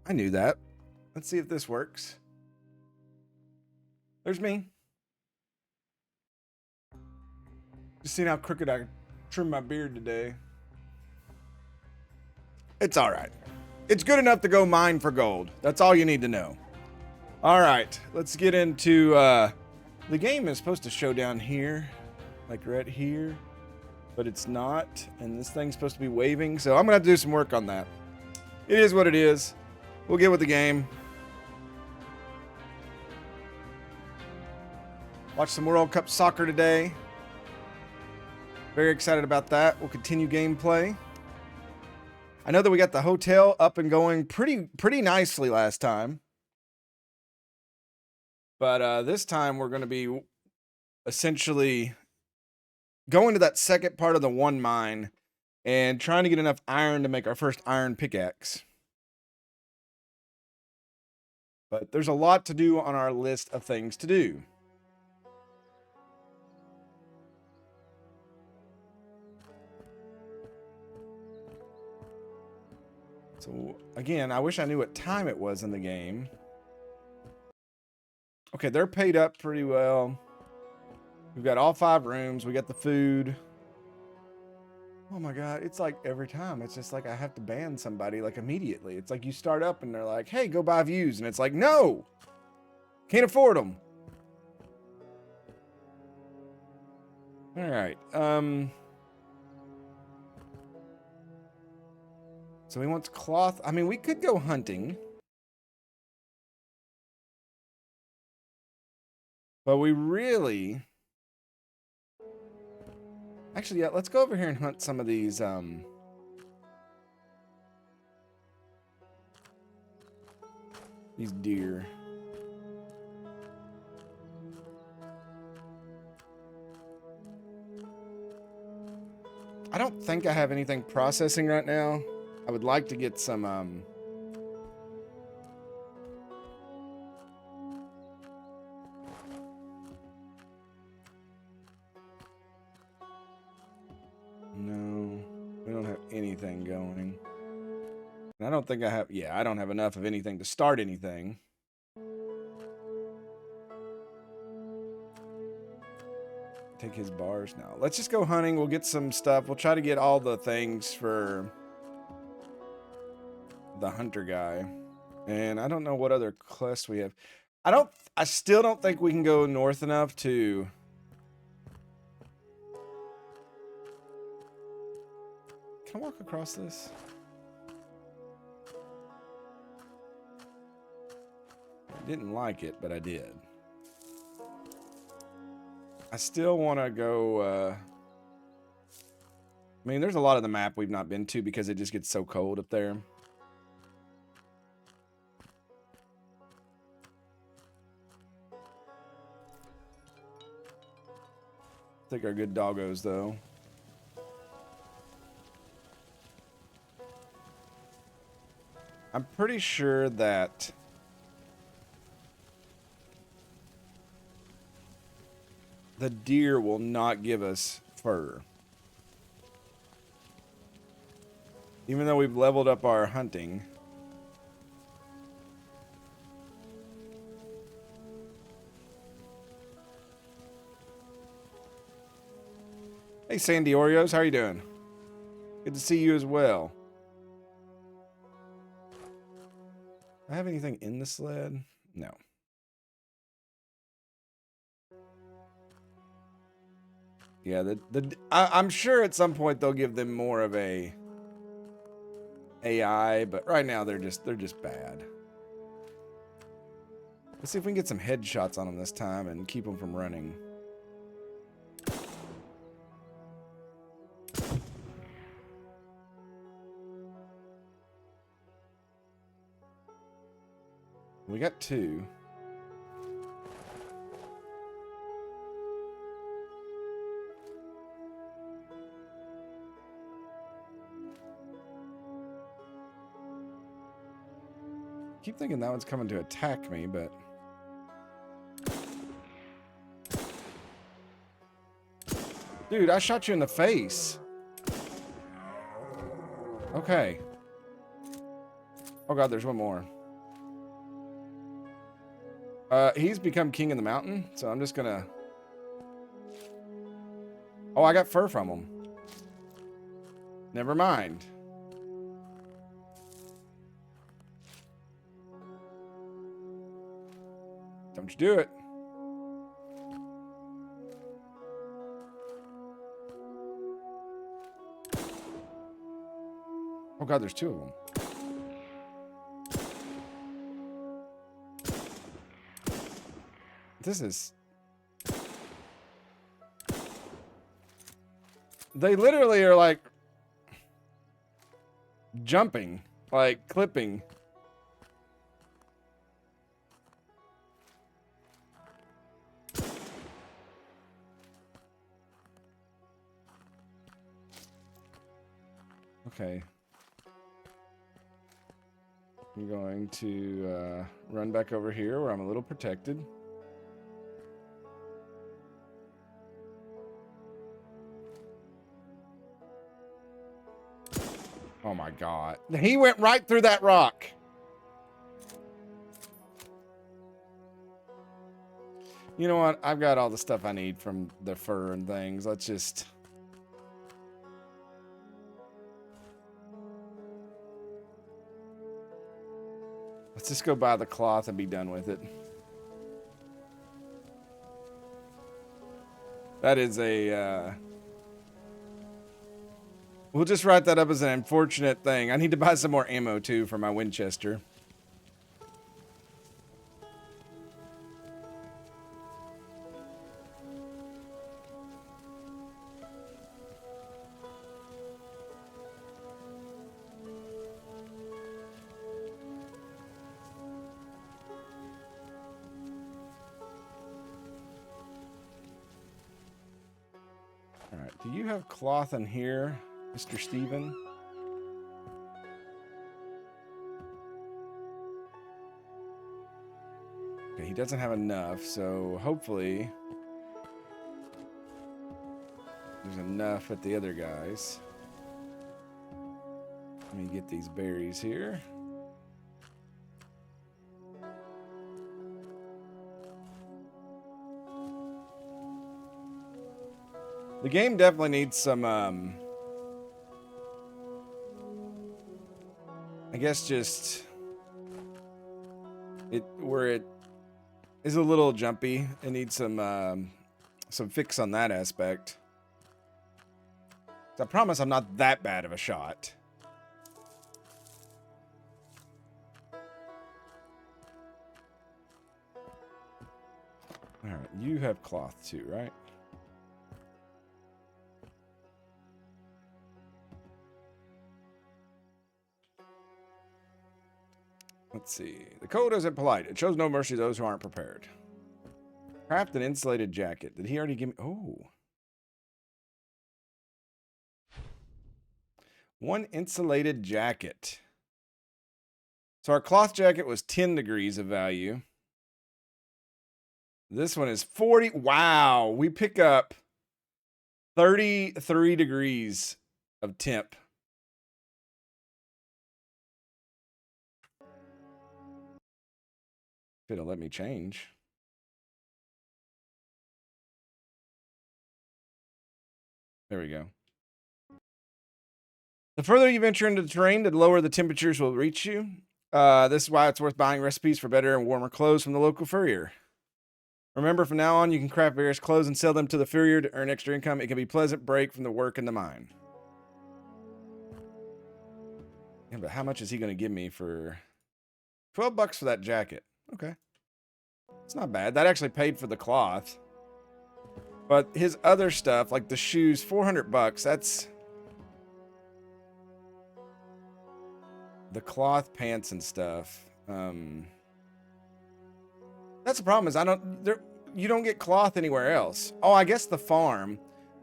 I knew that. Let's see if this works. There's me. Just seeing how crooked I trimmed my beard today. It's all right. It's good enough to go mine for gold. That's all you need to know. All right, let's get into the game is supposed to show down here, like right here, but it's not, and this thing's supposed to be waving, so I'm gonna have to do some work on that. It is what it is. We'll get with the game. Watch some World Cup soccer today. Very excited about that. We'll continue gameplay. I know that we got the hotel up and going pretty nicely last time. But this time we're going to be essentially going to that second part of the one mine and trying to get enough iron to make our first iron pickaxe. But there's a lot to do on our list of things to do. So again, I wish I knew what time it was in the game. Okay, they're paid up pretty well. We've got all 5 rooms. We got the food. Oh my God, it's like every time. It's just like I have to ban somebody like immediately. It's like you start up and they're like, hey, go buy views. And it's like, no, can't afford them. All right. So he wants cloth. I mean, we could go hunting. But we really... Actually, yeah, let's go over here and hunt some of these, deer. I don't think I have anything processing right now. I would like to get some, no, we don't have anything going. And I don't think I have, yeah, I don't have enough of anything to start anything. Take his bars now. Let's just go hunting. We'll get some stuff. We'll try to get all the things for the hunter guy. And I don't know what other quests we have. I still don't think we can go north enough to... Can I walk across this? I didn't like it, but I did. I still want to go... I mean, there's a lot of the map we've not been to because it just gets so cold up there. I think our good doggos, though. I'm pretty sure that the deer will not give us fur. Even though we've leveled up our hunting. Hey, Sandy Oreos, how are you doing? Good to see you as well. Do I have anything in the sled? No. Yeah, I'm sure at some point they'll give them more of a AI, but right now they're just bad. Let's see if we can get some headshots on them this time and keep them from running. We got 2. Keep thinking that one's coming to attack me, but... Dude, I shot you in the face. Okay. Oh god, there's one more. He's become king in the mountain, so I'm just gonna... Oh, I got fur from him. Never mind. Don't you do it. Oh god, there's two of them. This is... They literally are like... jumping. Like, clipping. Okay. I'm going to run back over here where I'm a little protected. Oh my god. He went right through that rock. You know what? I've got all the stuff I need from the fur and things. Let's just... Let's just go buy the cloth and be done with it. That is a... We'll just write that up as an unfortunate thing. I need to buy some more ammo, too, for my Winchester. Alright, do you have cloth in here, Mr. Steven? Okay, he doesn't have enough, so hopefully there's enough at the other guys. Let me get these berries here. The game definitely needs some, I guess just, where it is a little jumpy. It needs some fix on that aspect. I promise I'm not that bad of a shot. Alright, you have cloth too, right? Let's see. The code isn't polite. It shows no mercy to those who aren't prepared. Craft an insulated jacket. Did he already give me... Oh. One insulated jacket. So our cloth jacket was 10 degrees of value. This one is 40. Wow. We pick up 33 degrees of temp. If it'll let me change. There we go. The further you venture into the terrain, the lower the temperatures will reach you. This is why it's worth buying recipes for better and warmer clothes from the local furrier. Remember, from now on, you can craft various clothes and sell them to the furrier to earn extra income. It can be a pleasant break from the work in the mine. Yeah, but how much is he going to give me for... 12 bucks for that jacket. Okay. It's not bad. That actually paid for the cloth. But his other stuff, like the shoes, 400 bucks. That's... The cloth pants and stuff. That's the problem, is you don't get cloth anywhere else. Oh, I guess the farm.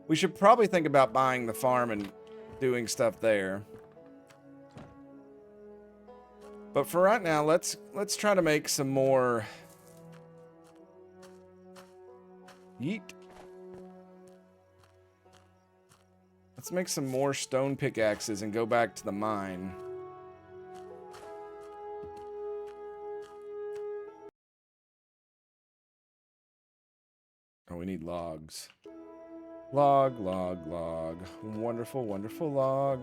We should probably think about buying the farm and doing stuff there. But for right now, let's try to make some more... Yeet. Let's make some more stone pickaxes and go back to the mine. we need logs. Log, log, log. Wonderful, wonderful log.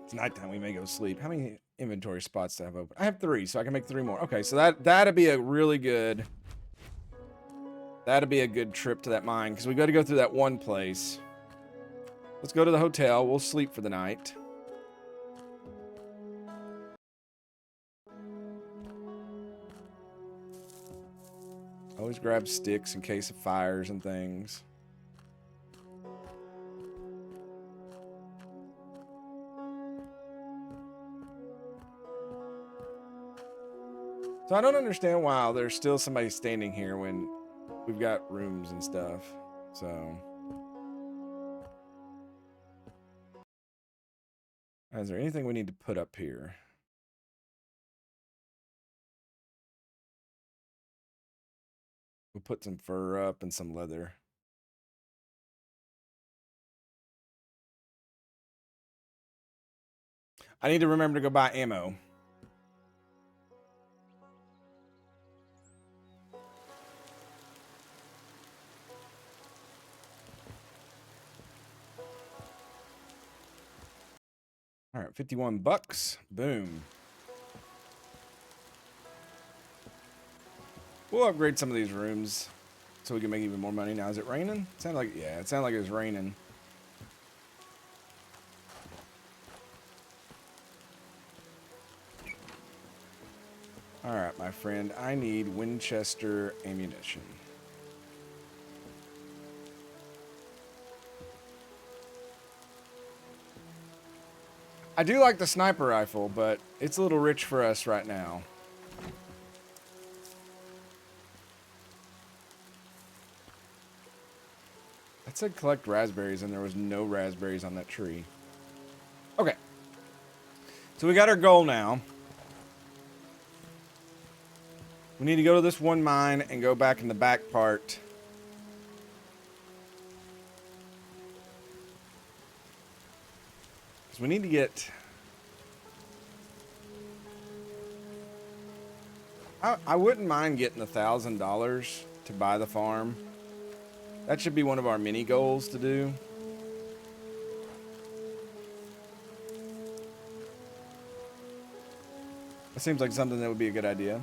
It's nighttime. We may go to sleep. How many inventory spots do I have open? I have 3, so I can make 3 more. Okay, so that'd be a really good... That'd be a good trip to that mine, because we got to go through that one place. Let's go to the hotel. We'll sleep for the night. Always grab sticks in case of fires and things. So I don't understand why there's still somebody standing here when we've got rooms and stuff. So... Is there anything we need to put up here? We'll put some fur up and some leather. I need to remember to go buy ammo. All right, 51 bucks. Boom. We'll upgrade some of these rooms so we can make even more money. Now, is it raining? It sounded like, yeah, it sounded like it was raining. All right, my friend, I need Winchester ammunition. I do like the sniper rifle, but it's a little rich for us right now. It said collect raspberries, and there was no raspberries on that tree. Okay. So we got our goal now. We need to go to this one mine and go back in the back part. Because we need to get... I wouldn't mind getting $1,000 to buy the farm. That should be one of our mini goals to do. That seems like something that would be a good idea.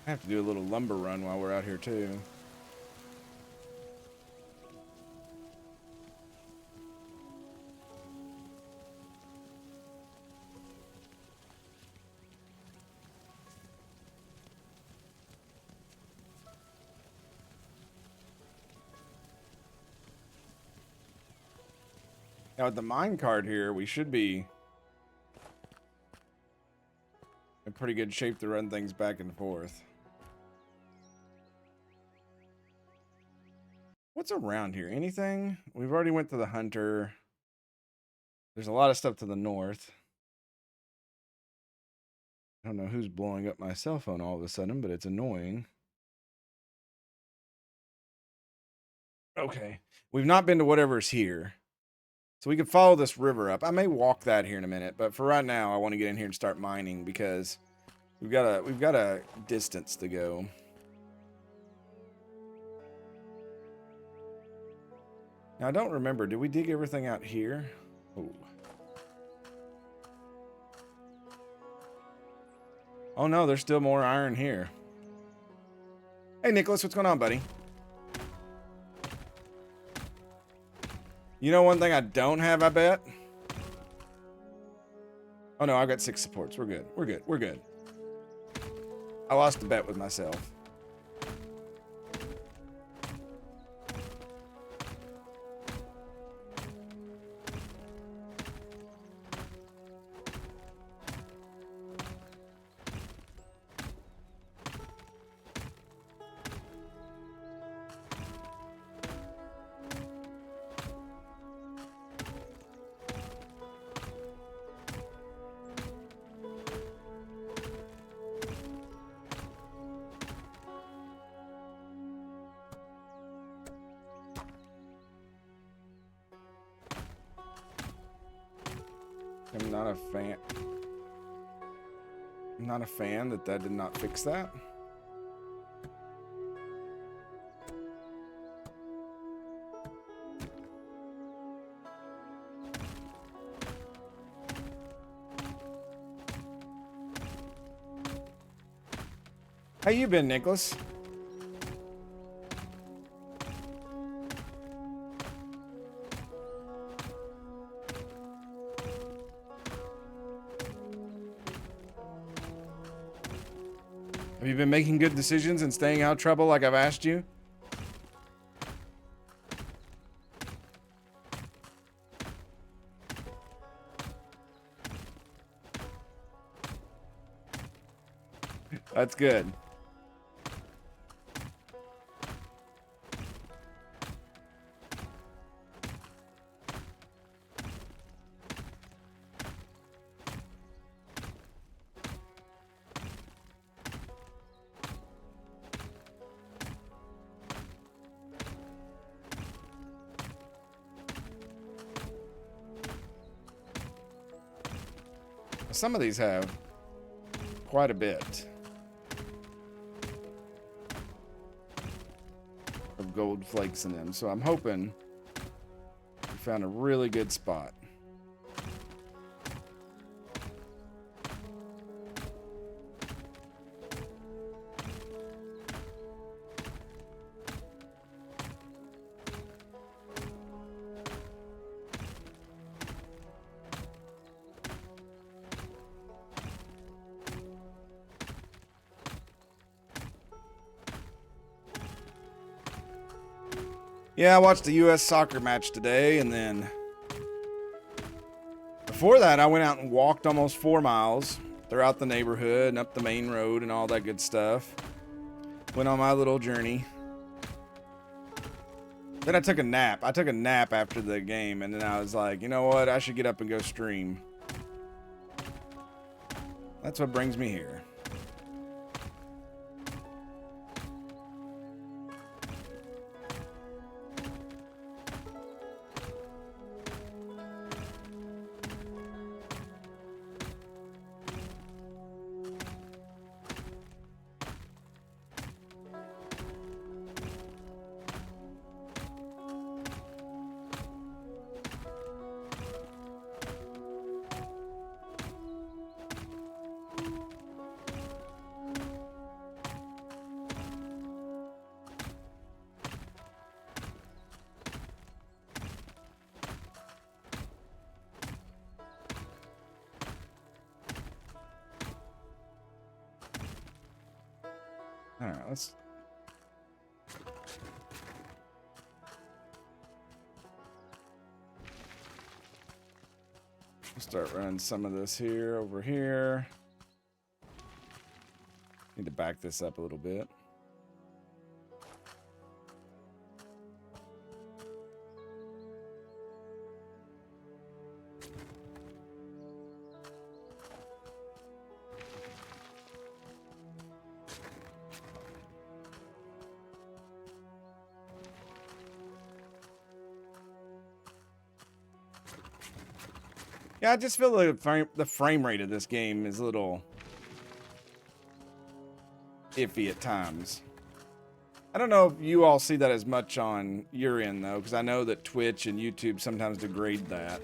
I have to do a little lumber run while we're out here too. Now with the mine cart here, we should be in pretty good shape to run things back and forth. What's around here? Anything? We've already went to the hunter. There's a lot of stuff to the north. I don't know who's blowing up my cell phone all of a sudden, but it's annoying. Okay. We've not been to whatever's here. So we can follow this river up. I may walk that here in a minute, but for right now, I want to get in here and start mining because we've got a distance to go. Now, I don't remember. Did we dig everything out here? Oh. Oh, no. There's still more iron here. Hey, Nicholas. What's going on, buddy? You know one thing I don't have, I bet? Oh, no. I've got 6 supports. We're good. We're good. We're good. I lost a bet with myself. I'm not a fan. I'm not a fan that did not fix that. How you been, Nicholas? Have you been making good decisions and staying out of trouble like I've asked you? That's good. Some of these have quite a bit of gold flakes in them, so I'm hoping we found a really good spot. Yeah, I watched the U.S. soccer match today, and then before that, I went out and walked almost 4 miles throughout the neighborhood and up the main road and all that good stuff. Went on my little journey. Then I took a nap. I took a nap after the game, and then I was like, you know what? I should get up and go stream. That's what brings me here. All right, let's start running some of this here over here. Need to back this up a little bit. Yeah, I just feel the frame rate of this game is a little iffy at times. I don't know if you all see that as much on your end, though, because I know that Twitch and YouTube sometimes degrade that.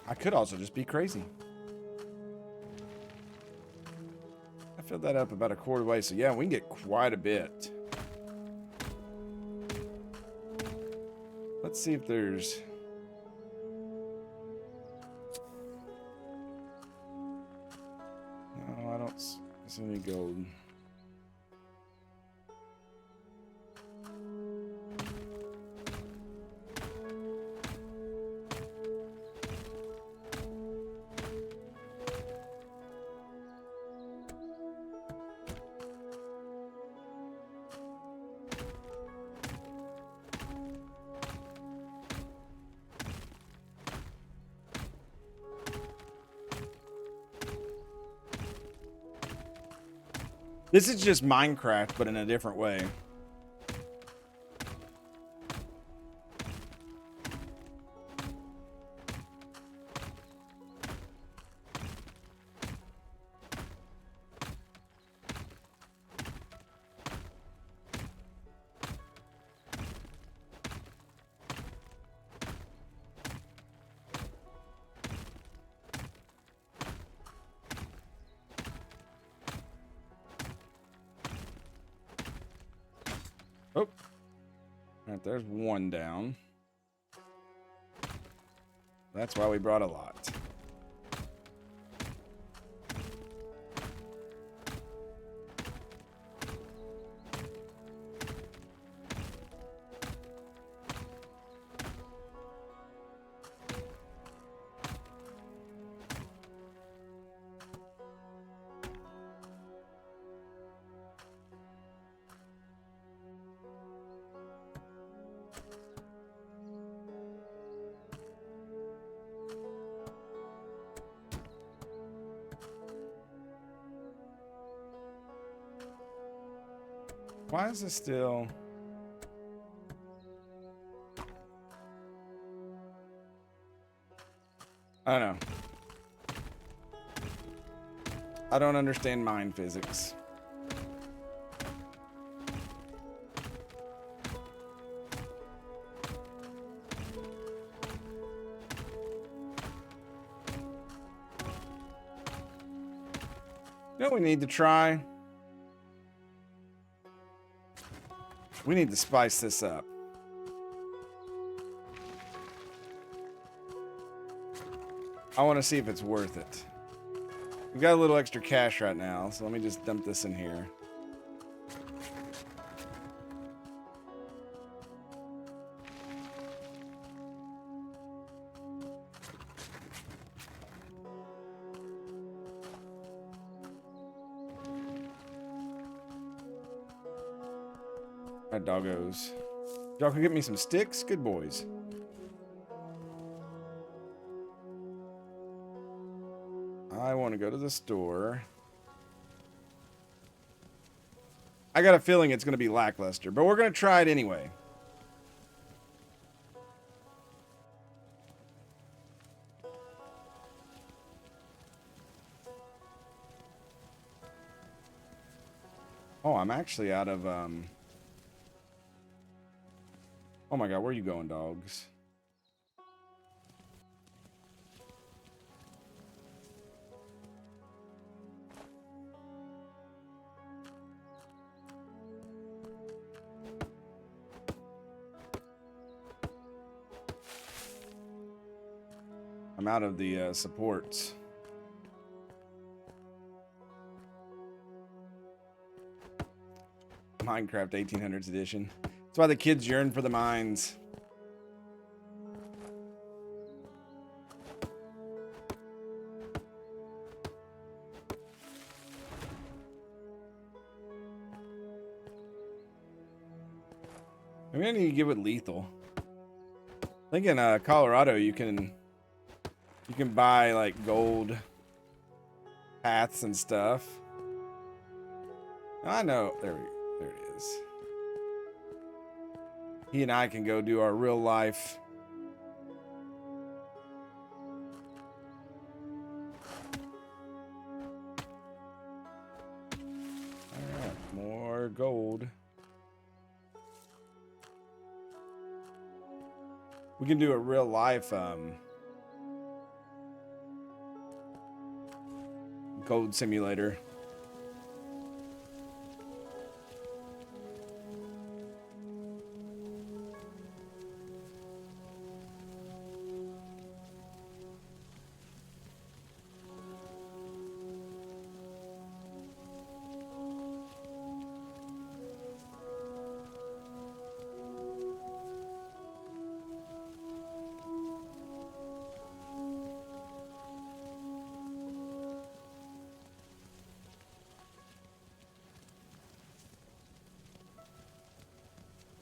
I could also just be crazy. I filled that up about a quarter way, so yeah, we can get quite a bit. Let's see if there's... No, I don't see any gold. This is just Minecraft, but in a different way. Alright, there's one down. That's why we brought a lot. Why is this still... I don't know. I don't understand mind physics. You know what we need to try? We need to spice this up. I want to see if it's worth it. We've got a little extra cash right now, so let me just dump this in here. Alright, doggos. Y'all can get me some sticks? Good boys. I want to go to the store. I got a feeling it's going to be lackluster, but we're going to try it anyway. Oh, I'm actually out of... Oh my god, where are you going, dogs? I'm out of the supports. Minecraft 1800s edition. That's why the kids yearn for the mines. Maybe I need to give it lethal. I think in Colorado you can buy like gold paths and stuff. I know. There it is. He and I can go do our real life. Alright, more gold. We can do a real life gold simulator.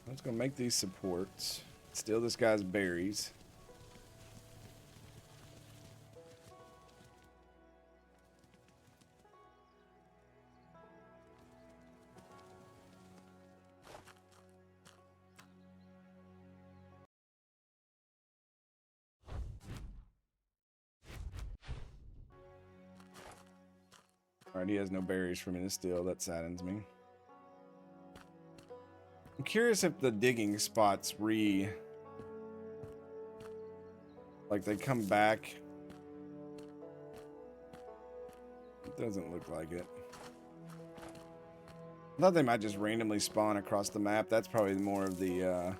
Let's go make these supports. Steal this guy's berries. Alright, he has no berries for me to steal. That saddens me. I'm curious if the digging spots like they come back. It doesn't look like it. I thought they might just randomly spawn across the map. That's probably more of the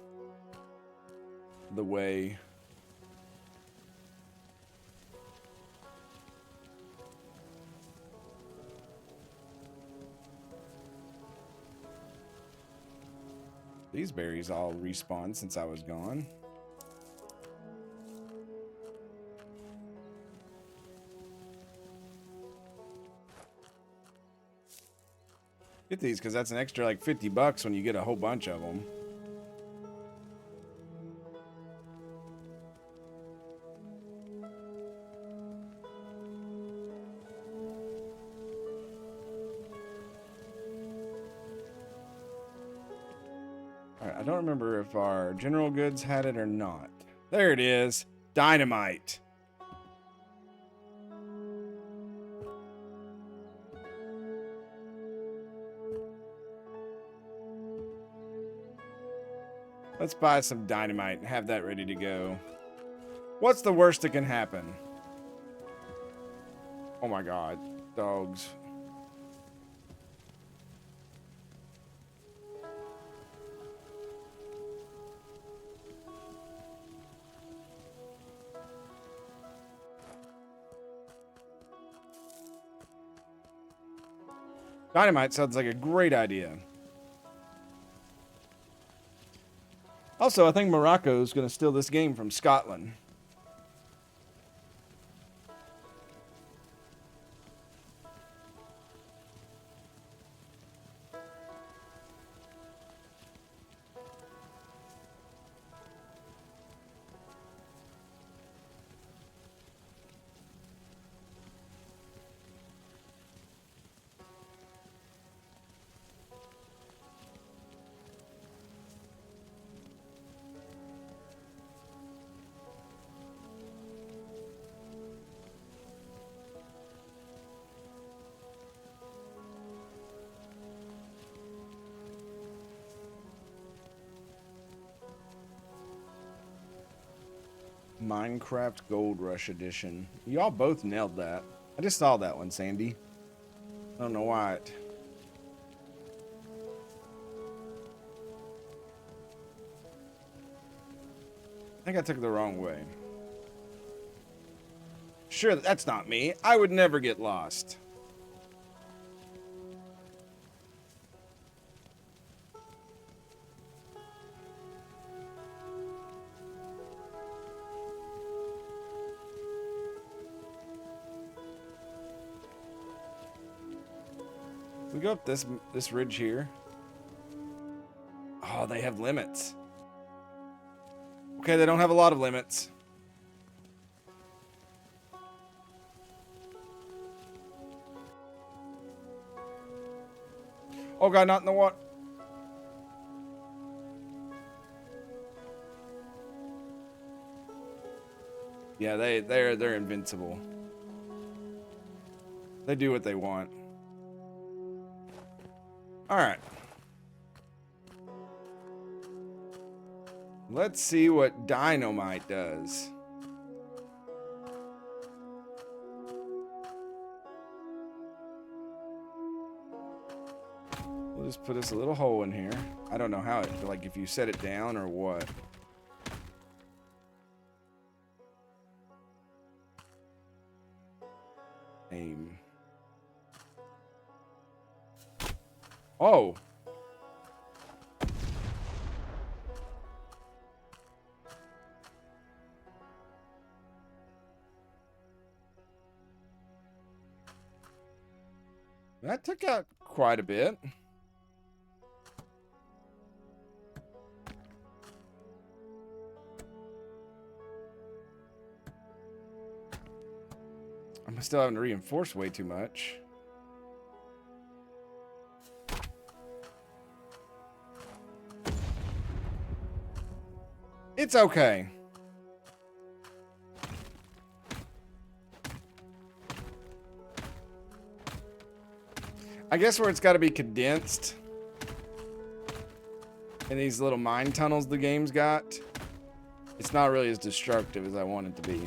the way. These berries all respawned since I was gone. Get these because that's an extra like $50 when you get a whole bunch of them. All right, I don't remember if our general goods had it or not. There it is. Dynamite. Let's buy some dynamite and have that ready to go. What's the worst that can happen? Oh my god. Dogs. Dynamite sounds like a great idea. Also, I think Morocco is going to steal this game from Scotland. Minecraft Gold Rush Edition. Y'all both nailed that. I just saw that one, Sandy. I don't know why it... I think I took it the wrong way. Sure, that's not me. I would never get lost. We go up this ridge here. Oh, they have limits. Okay, they don't have a lot of limits. Oh god, not in the water. Yeah, they're invincible. They do what they want. All right. Let's see what dynamite does. We'll just put us a little hole in here. I don't know how it, like if you set it down or what. Aim. Oh. That took out quite a bit. I'm still having to reinforce way too much. It's okay. I guess where it's got to be condensed in these little mine tunnels the game's got, it's not really as destructive as I want it to be.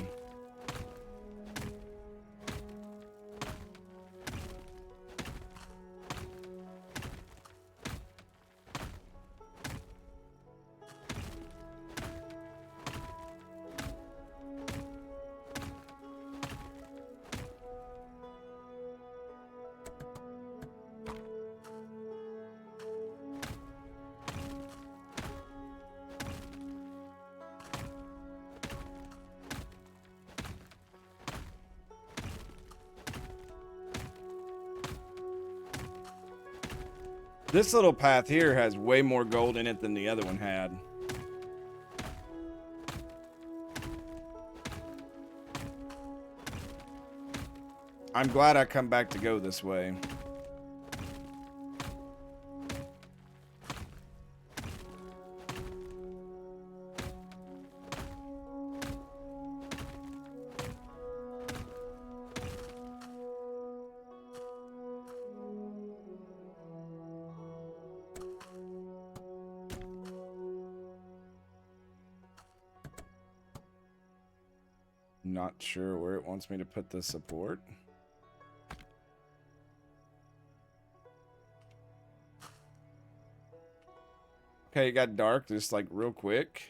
This little path here has way more gold in it than the other one had. I'm glad I come back to go this way. Not sure where it wants me to put the support. Okay, it got dark just like real quick.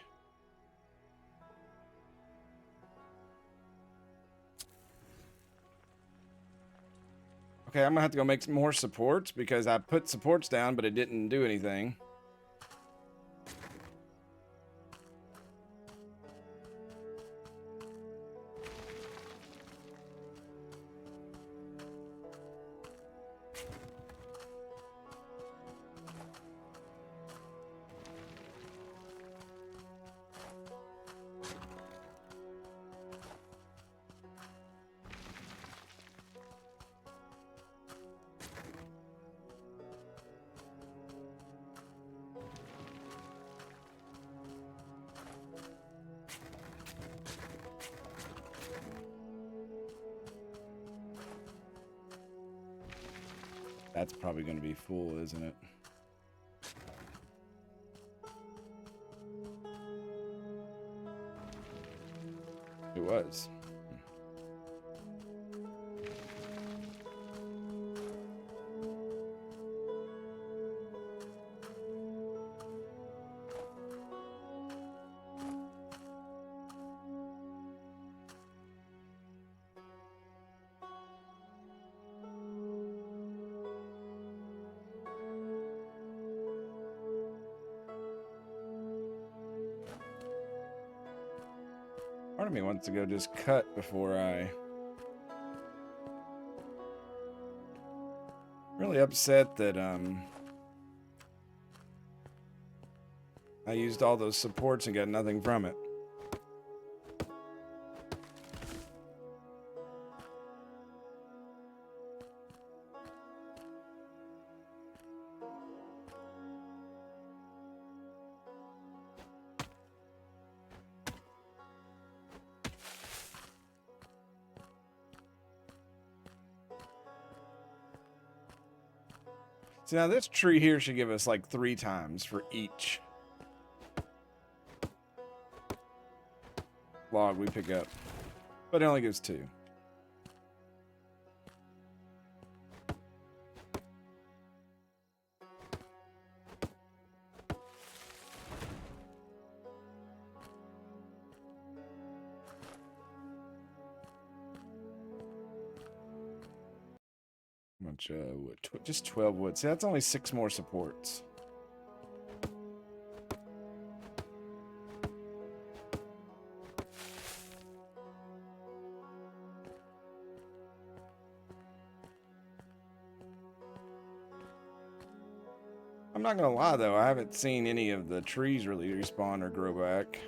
Okay, I'm gonna have to go make some more supports because I put supports down, but it didn't do anything. That's probably going to be full, isn't it? It was. Part of me wants to go just cut before I... Really upset that I used all those supports and got nothing from it. So now this tree here should give us like 3 times for each log we pick up. But it only gives 2. Much wood. Just 12 wood. See, that's only 6 more supports. I'm not gonna lie though, I haven't seen any of the trees really respawn or grow back.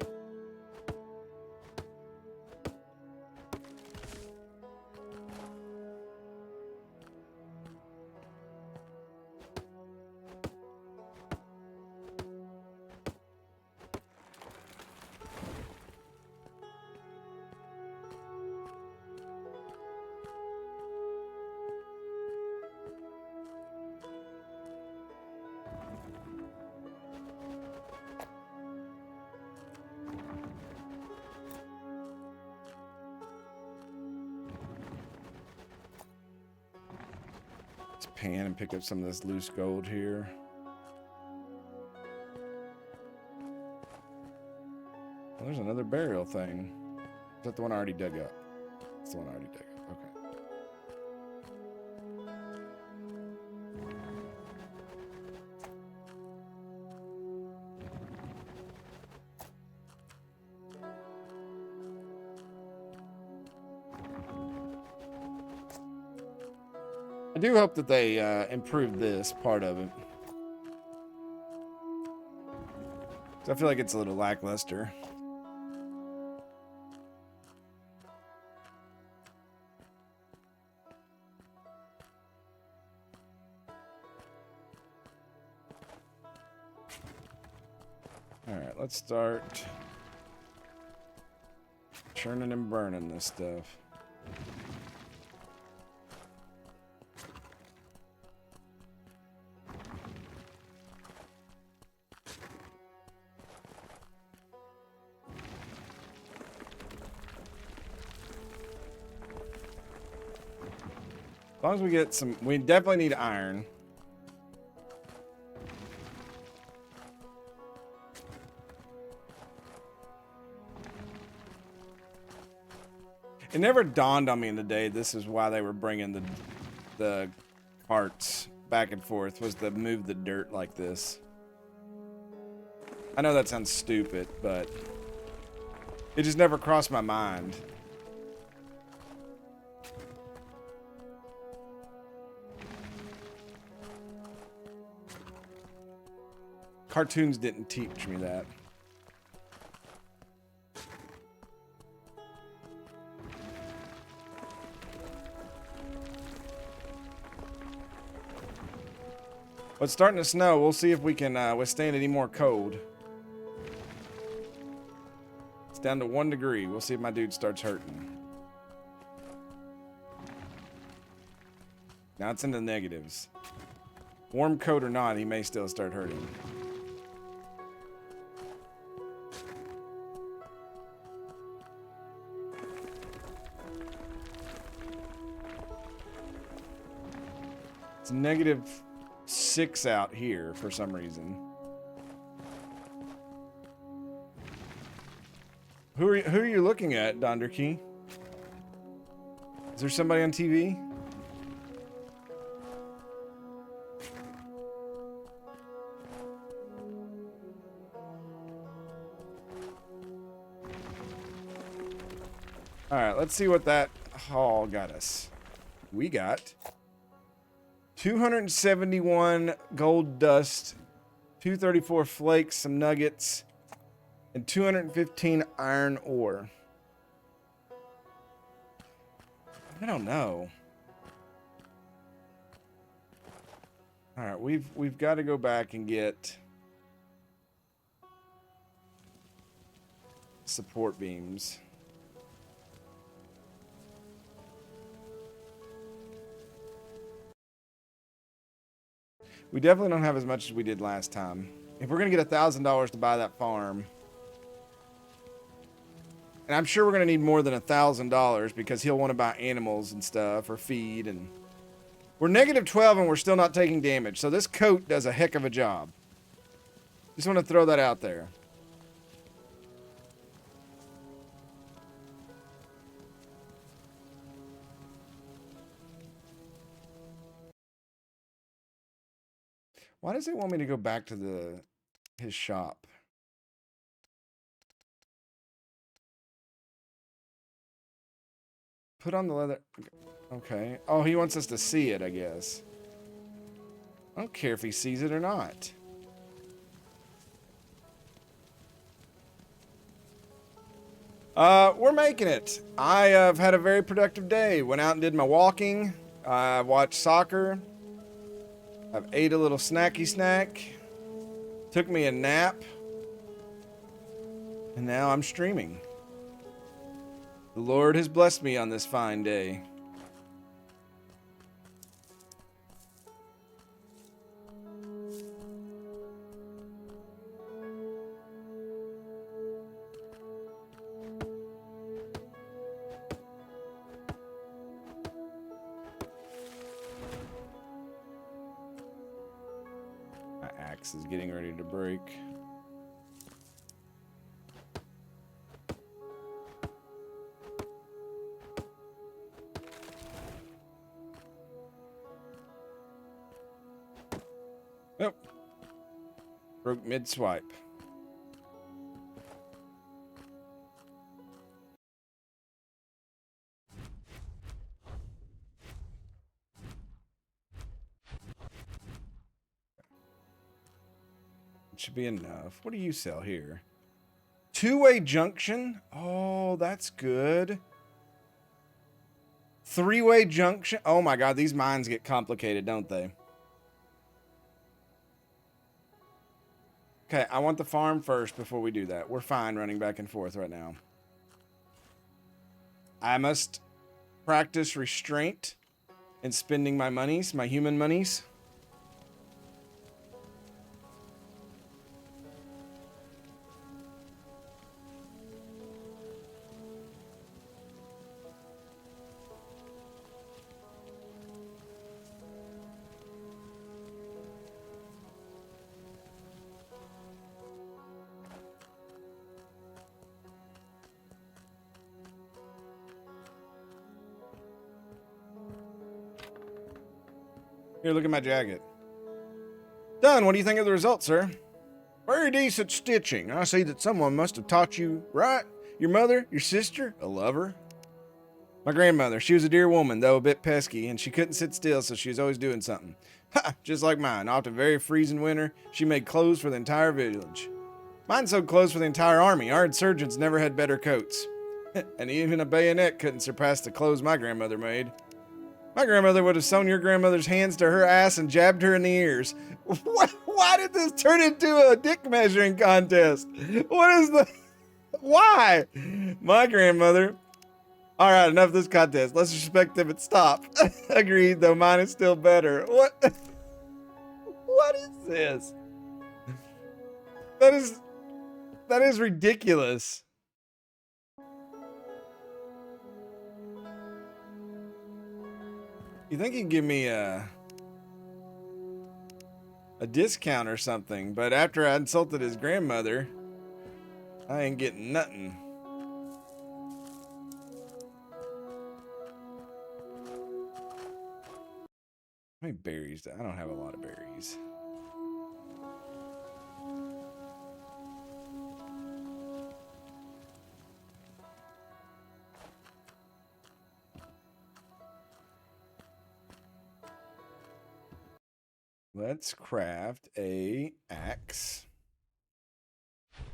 Pan and pick up some of this loose gold here. Well, there's another burial thing. Is that the one I already dug up? It's the one I already dug up. Okay. I do hope that they improve this part of it. I feel like it's a little lackluster. Alright, let's start churning and burning this stuff. As long as we get some, we definitely need iron. It never dawned on me in the day this is why they were bringing the carts back and forth, was to move the dirt like this. I know that sounds stupid, but it just never crossed my mind. Cartoons didn't teach me that. Well, it's starting to snow. We'll see if we can withstand any more cold. It's down to 1 degree. We'll see if my dude starts hurting. Now it's in the negatives. Warm coat or not, he may still start hurting. It's -6 out here for some reason. Who are you looking at, Donderkey? Is there somebody on TV? Alright, let's see what that haul got us. We got 271 gold dust, 234 flakes, some nuggets, and 215 iron ore. I don't know. All right, we've got to go back and get support beams. We definitely don't have as much as we did last time. If we're going to get $1,000 to buy that farm, and I'm sure we're going to need more than $1,000 because he'll want to buy animals and stuff or feed, and we're -12 and we're still not taking damage. So this coat does a heck of a job. Just want to throw that out there. Why does it want me to go back to his shop? Put on the leather. Okay. Oh, he wants us to see it, I guess. I don't care if he sees it or not. We're making it. I have had a very productive day. Went out and did my walking. I watched soccer. I've ate a little snacky snack. Took me a nap. And now I'm streaming. The Lord has blessed me on this fine day. My axe is getting ready to break. Nope. Broke mid-swipe. It should be enough. What do you sell here? Two-way junction? Oh, that's good. Three-way junction? Oh my god, these mines get complicated, don't they? Okay, I want the farm first before we do that. We're fine running back and forth right now. I must practice restraint in spending my monies, my human monies. Here, look at my jacket. Done. What do you think of the result, sir? Very decent stitching. I see that someone must have taught you right. Your mother, your sister, a lover. My grandmother, she was a dear woman, though a bit pesky, and she couldn't sit still, so she was always doing something. Ha! Just like mine. Often very freezing winter, she made clothes for the entire village. Mine sewed clothes for the entire army. Our insurgents never had better coats. And even a bayonet couldn't surpass the clothes my grandmother made. My grandmother would have sewn your grandmother's hands to her ass and jabbed her in the ears. Why did this turn into a dick measuring contest? What is the... Why? My grandmother... All right, enough of this contest. Let's respect them and stop. Agreed, though mine is still better. What? What is this? That is ridiculous. You think he'd give me a discount or something, but after I insulted his grandmother, I ain't getting nothing. How many berries? I don't have a lot of berries. Let's craft a axe.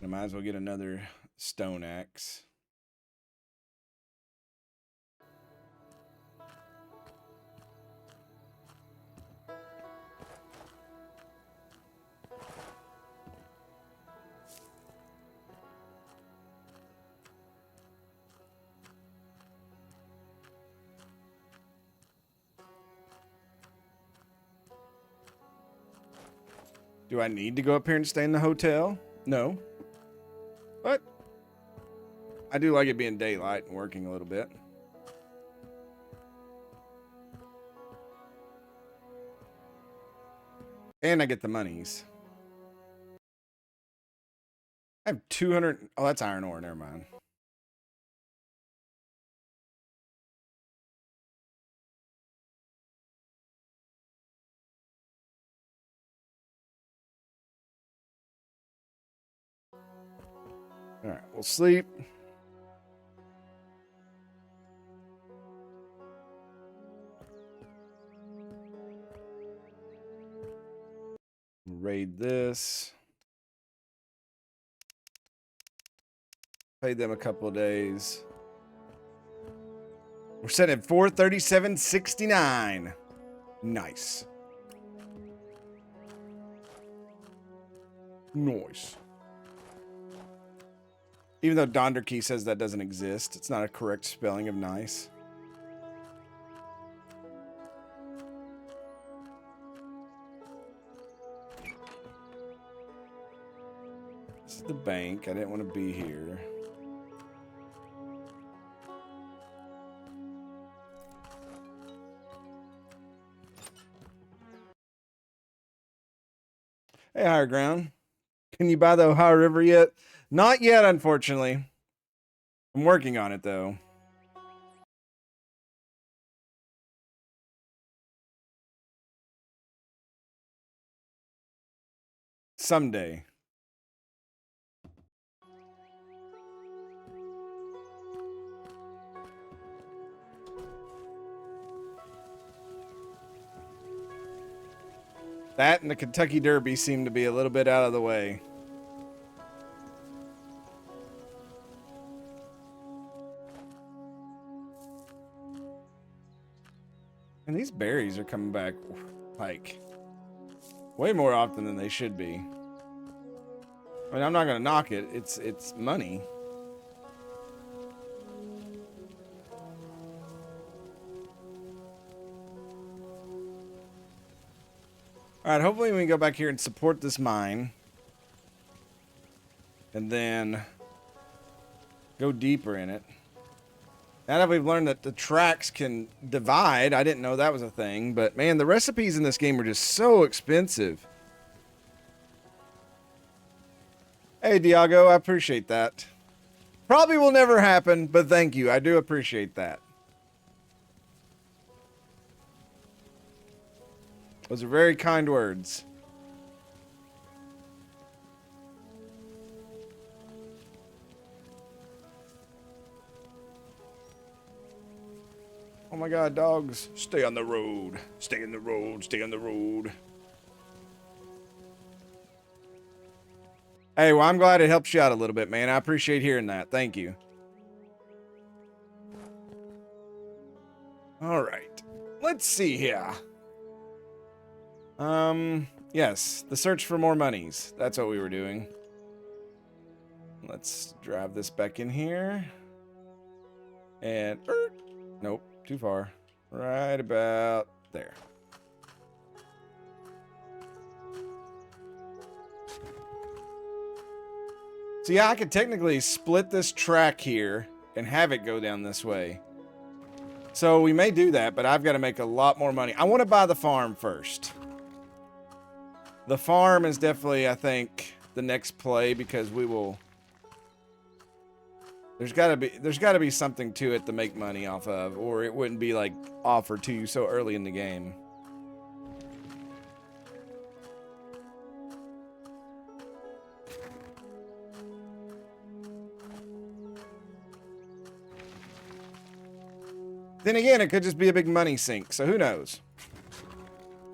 I might as well get another stone axe. Do I need to go up here and stay in the hotel? No. But I do like it being daylight and working a little bit. And I get the monies. I have 200. Oh, that's iron ore. Never mind. All right, we'll sleep. Raid this. Paid them a couple of days. We're set at 437.69. Nice. Nice. Even though Donderkey says that doesn't exist, it's not a correct spelling of nice. This is the bank. I didn't want to be here. Hey, Higher Ground. Can you buy the Ohio River yet? Not yet, unfortunately. I'm working on it, though. Someday. That and the Kentucky Derby seem to be a little bit out of the way. And these berries are coming back, like, way more often than they should be. I mean, I'm not gonna knock it. It's money. All right, hopefully we can go back here and support this mine. And then go deeper in it. Now that we've learned that the tracks can divide, I didn't know that was a thing, but man, the recipes in this game are just so expensive. Hey, Diago, I appreciate that. Probably will never happen, but thank you. I do appreciate that. Those are very kind words. Oh my God, dogs. Stay on the road. Stay in the road. Stay on the road. Hey, well, I'm glad it helps you out a little bit, man. I appreciate hearing that. Thank you. All right. Let's see here. Yes, the search for more monies. That's what we were doing. Let's drive this back in here. And, nope, too far. Right about there. So yeah, I could technically split this track here and have it go down this way. So we may do that, but I've got to make a lot more money. I want to buy the farm first. The farm is definitely, I think, the next play because we will. There's got to be something to it to make money off of, or it wouldn't be like offered to you so early in the game. Then again, it could just be a big money sink, so who knows?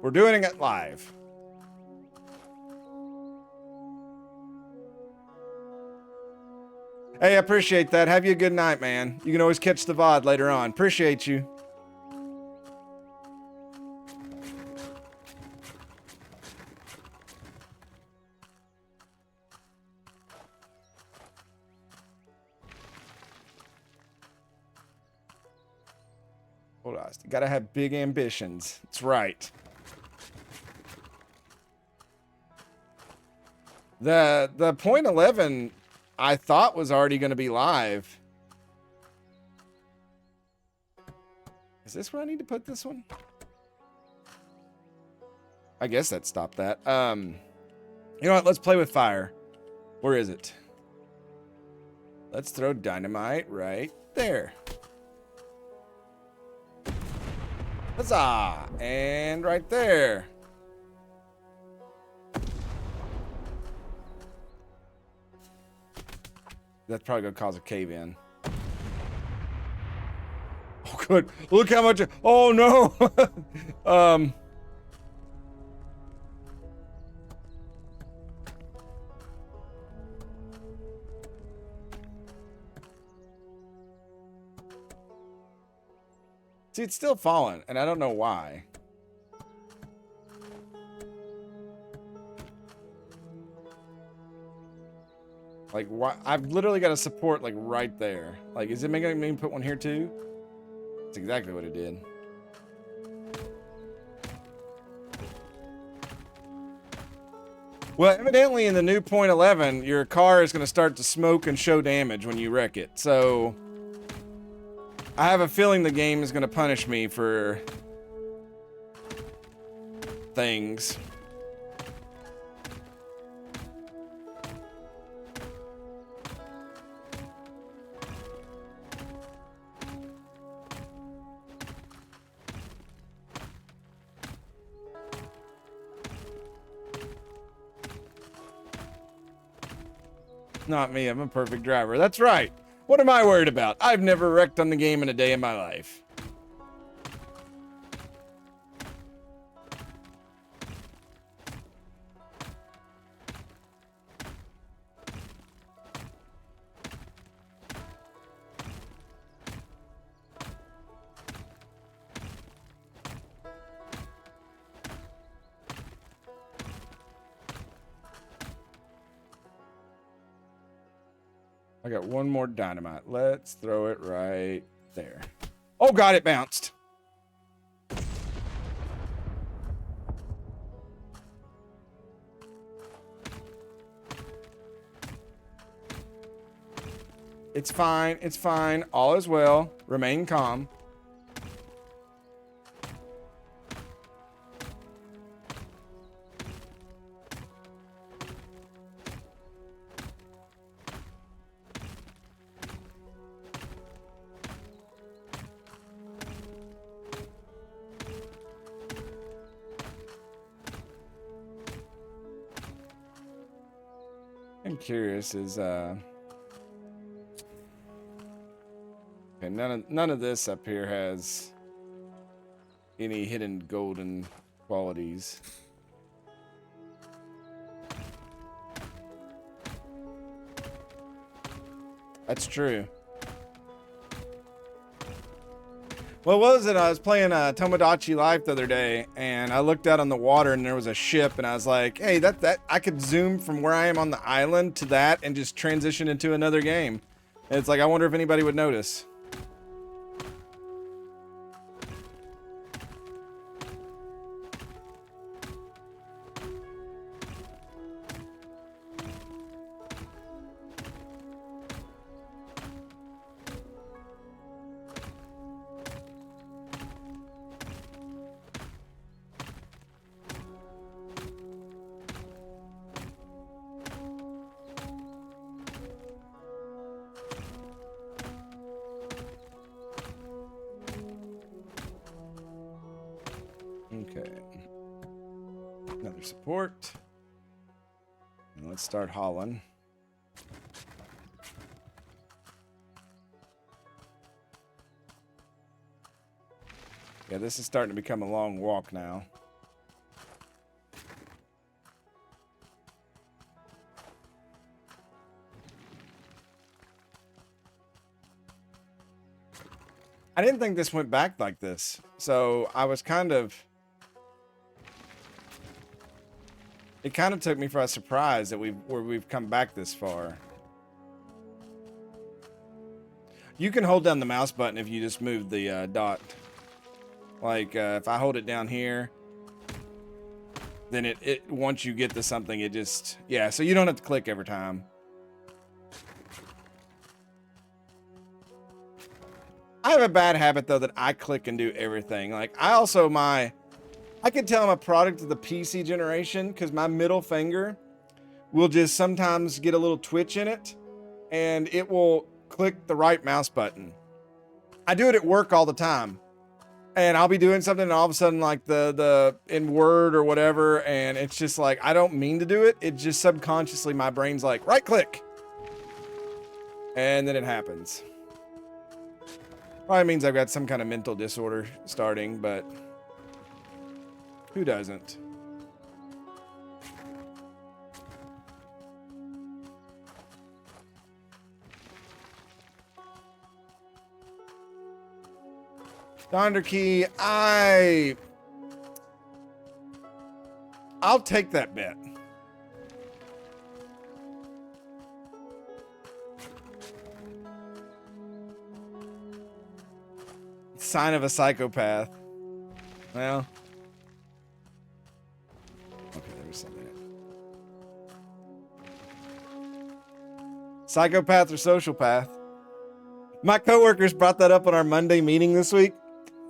We're doing it live. Hey, I appreciate that. Have you a good night, man. You can always catch the VOD later on. Appreciate you. Hold on. You gotta have big ambitions. That's right. The point 11 I thought was already going to be live. Is this where I need to put this one? I guess that stopped that. You know what? Let's play with fire. Where is it? Let's throw dynamite right there. Huzzah! And right there. That's probably gonna cause a cave-in. Oh, good. Look how much. Oh no. See, it's still falling, and I don't know why. Like, why? I've literally got a support, like, right there. Like, is it making me put one here, too? That's exactly what it did. Well, evidently in the new point 11, your car is going to start to smoke and show damage when you wreck it. So, I have a feeling the game is going to punish me for things. Not me, I'm a perfect driver. That's right. What am I worried about? I've never wrecked on the game in a day in my life. I got one more dynamite. Let's throw it right there. Oh God, it bounced. It's fine. It's fine. All is well. Remain calm. I'm curious is okay, none of this up here has any hidden golden qualities. That's true. What was it? I was playing Tomodachi Life the other day, and I looked out on the water, and there was a ship, and I was like, "Hey, that I could zoom from where I am on the island to that, and just transition into another game." And it's like, I wonder if anybody would notice. Okay. Another support. And let's start hauling. Yeah, this is starting to become a long walk now. I didn't think this went back like this, so I was kind of... It kind of took me for a surprise that we've come back this far. You can hold down the mouse button if you just move the dot. Like, if I hold it down here, then it once you get to something, it just... Yeah, so you don't have to click every time. I have a bad habit, though, that I click and do everything. Like, I can tell I'm a product of the PC generation because my middle finger will just sometimes get a little twitch in it, and it will click the right mouse button. I do it at work all the time, and I'll be doing something, and all of a sudden, like the in Word or whatever, and it's just like, I don't mean to do it. It just subconsciously, my brain's like, right click, and then it happens. Probably means I've got some kind of mental disorder starting, but who doesn't? Donder Key, I'll take that bet. Sign of a psychopath. Well, okay, there was something. Psychopath or sociopath? My coworkers brought that up on our Monday meeting this week.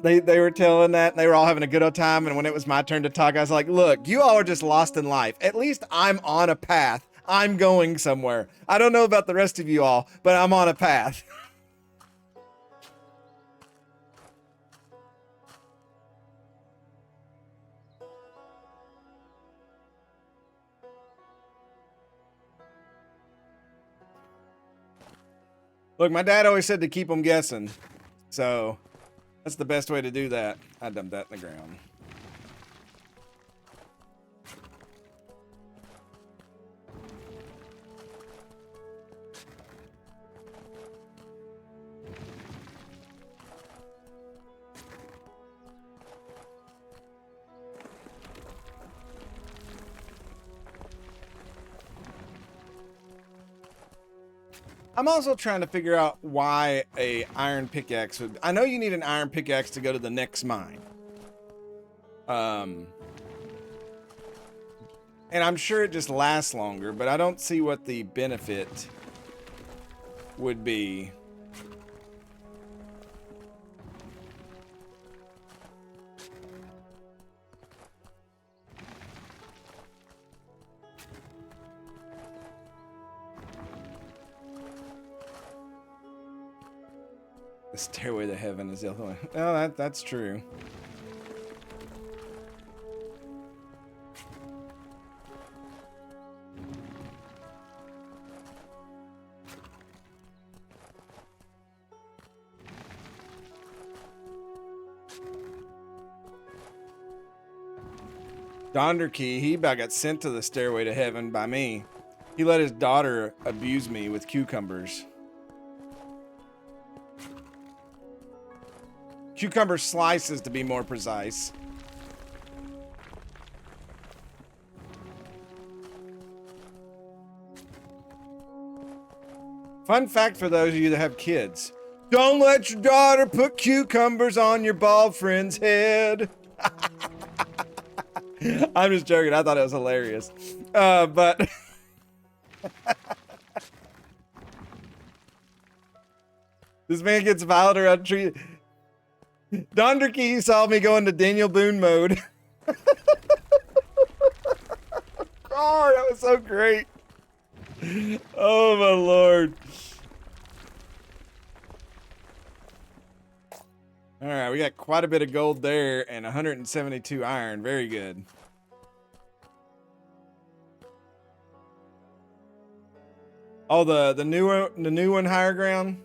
They were telling that, and they were all having a good old time, and when it was my turn to talk, I was like, look, you all are just lost in life. At least I'm on a path. I'm going somewhere. I don't know about the rest of you all, but I'm on a path. Look, my dad always said to keep them guessing. So that's the best way to do that. I dumped that in the ground. I'm also trying to figure out why a iron pickaxe would... I know you need an iron pickaxe to go to the next mine. And I'm sure it just lasts longer, but I don't see what the benefit would be. The stairway to heaven is the other one. No, that's true. Donderkey, he about got sent to the stairway to heaven by me. He let his daughter abuse me with cucumbers. Cucumber slices, to be more precise. Fun fact for those of you that have kids. Don't let your daughter put cucumbers on your bald friend's head. I'm just joking. I thought it was hilarious. But... this man gets violent around tree. Donderkey saw me go into Daniel Boone mode. Oh, that was so great. Oh, my Lord. All right, we got quite a bit of gold there and 172 iron. Very good. Oh, the new one, higher ground.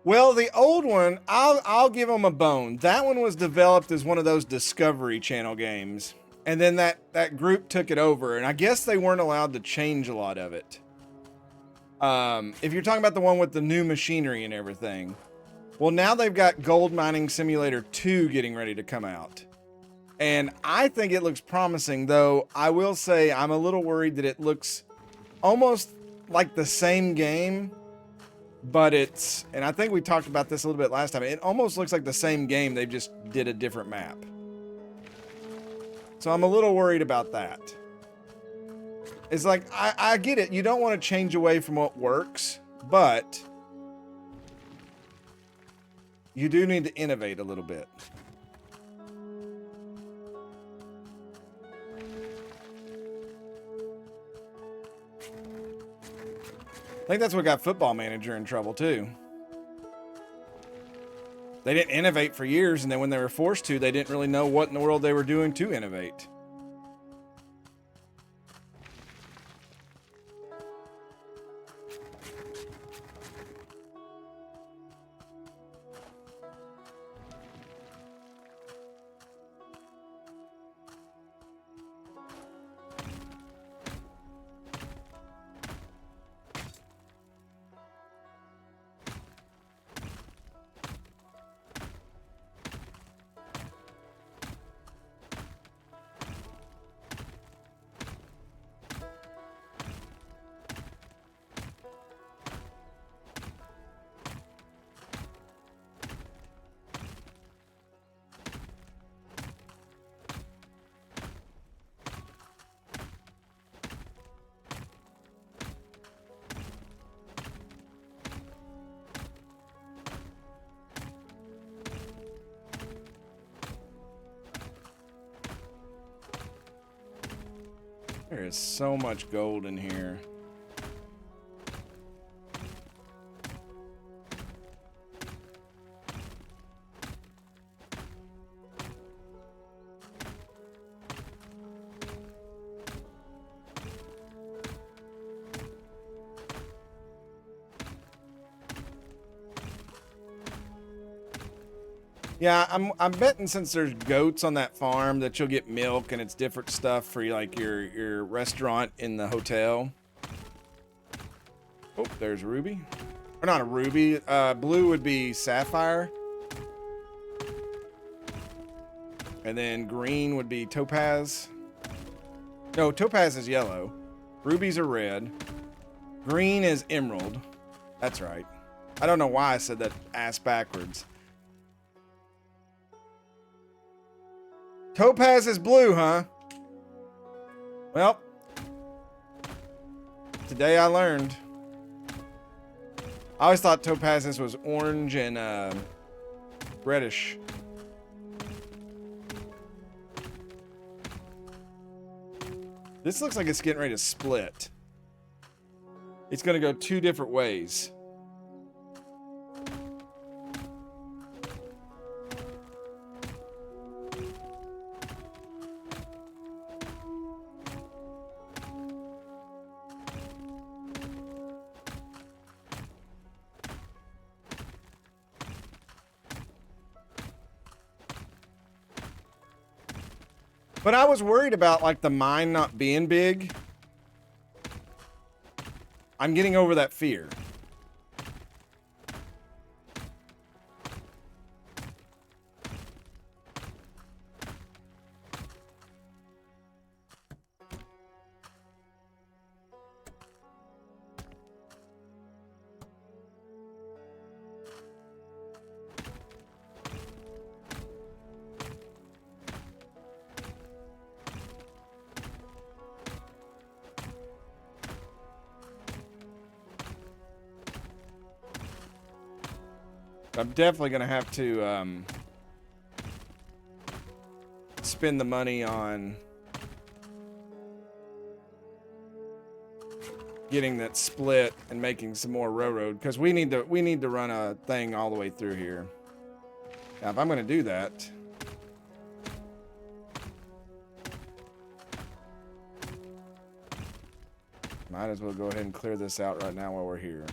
Well, the old one, I'll give them a bone. That one was developed as one of those Discovery Channel games. And then that group took it over, and I guess they weren't allowed to change a lot of it. If you're talking about the one with the new machinery and everything. Well, now they've got Gold Mining Simulator 2 getting ready to come out. And I think it looks promising, though I will say I'm a little worried that it looks almost like the same game. But it's, and I think we talked about this a little bit last time, it almost looks like the same game, they just did a different map. So I'm a little worried about that. It's like, I get it, you don't want to change away from what works, but you do need to innovate a little bit. I think that's what got Football Manager in trouble, too. They didn't innovate for years, and then when they were forced to, they didn't really know what in the world they were doing to innovate. There is so much gold in here. Yeah, I'm betting since there's goats on that farm that you'll get milk and it's different stuff for like your restaurant in the hotel. Oh, there's Ruby. Or not a ruby. Blue would be sapphire. And then green would be topaz. No, topaz is yellow. Rubies are red. Green is emerald. That's right. I don't know why I said that ass backwards. Topaz is blue, huh? Well, today I learned. I always thought topazes was orange and reddish. This looks like it's getting ready to split. It's going to go two different ways. But I was worried about like the mine not being big. I'm getting over that fear. I'm definitely going to have to spend the money on getting that split and making some more railroad, because we need to run a thing all the way through here. Now, if I'm going to do that, might as well go ahead and clear this out right now while we're here.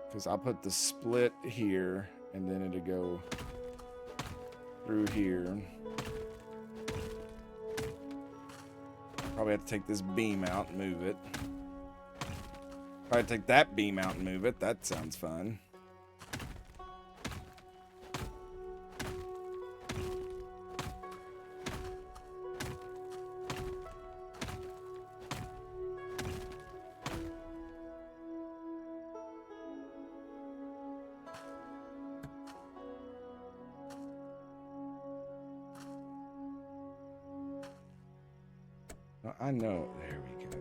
Because I'll put the split here, and then it'll go through here. Probably have to take this beam out and move it. Probably take that beam out and move it. That sounds fun. I know. There we go.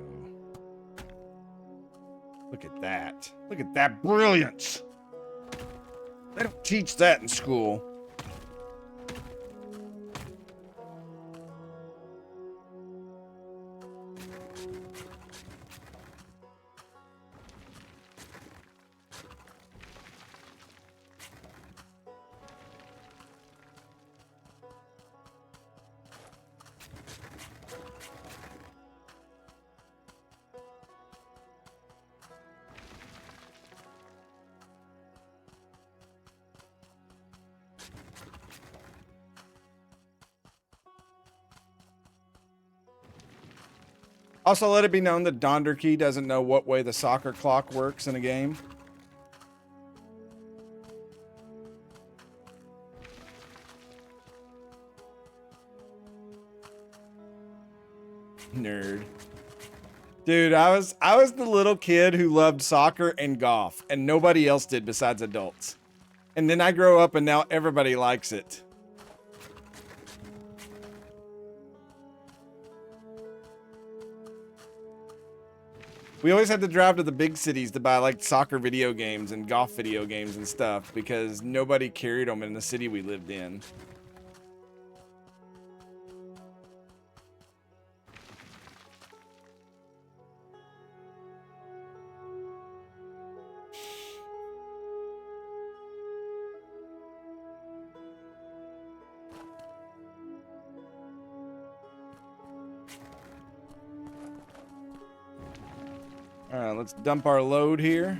Look at that. Look at that brilliance. They don't teach that in school. Also, let it be known that Donderkey doesn't know what way the soccer clock works in a game. Nerd. Dude, I was the little kid who loved soccer and golf, and nobody else did besides adults. And then I grow up and now everybody likes it. We always had to drive to the big cities to buy like soccer video games and golf video games and stuff because nobody carried them in the city we lived in. All right, let's dump our load here.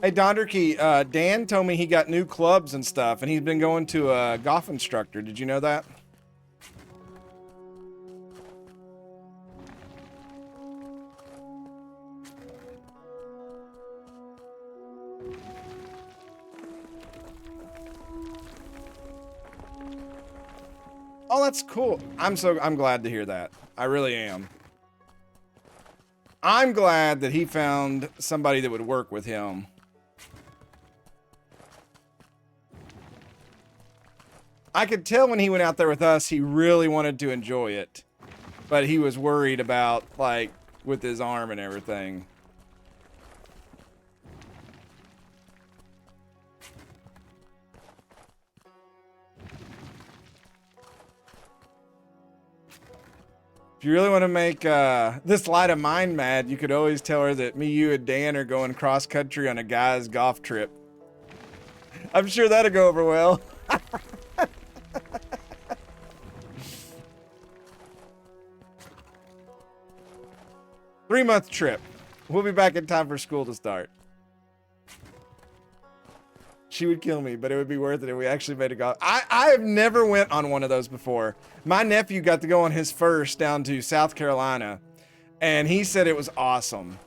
Hey, Donderkey, Dan told me he got new clubs and stuff, and he's been going to a golf instructor. Did you know that? Oh, that's cool. I'm glad to hear that. I really am. I'm glad that he found somebody that would work with him. I could tell when he went out there with us, he really wanted to enjoy it. But he was worried about, like, with his arm and everything. If you really want to make this light of mine mad, you could always tell her that me, you, and Dan are going cross-country on a guy's golf trip. I'm sure that'll go over well. 3-month trip. We'll be back in time for school to start. She would kill me, but it would be worth it if we actually made a golf. I have never went on one of those before. My nephew got to go on his first down to South Carolina, and he said it was awesome.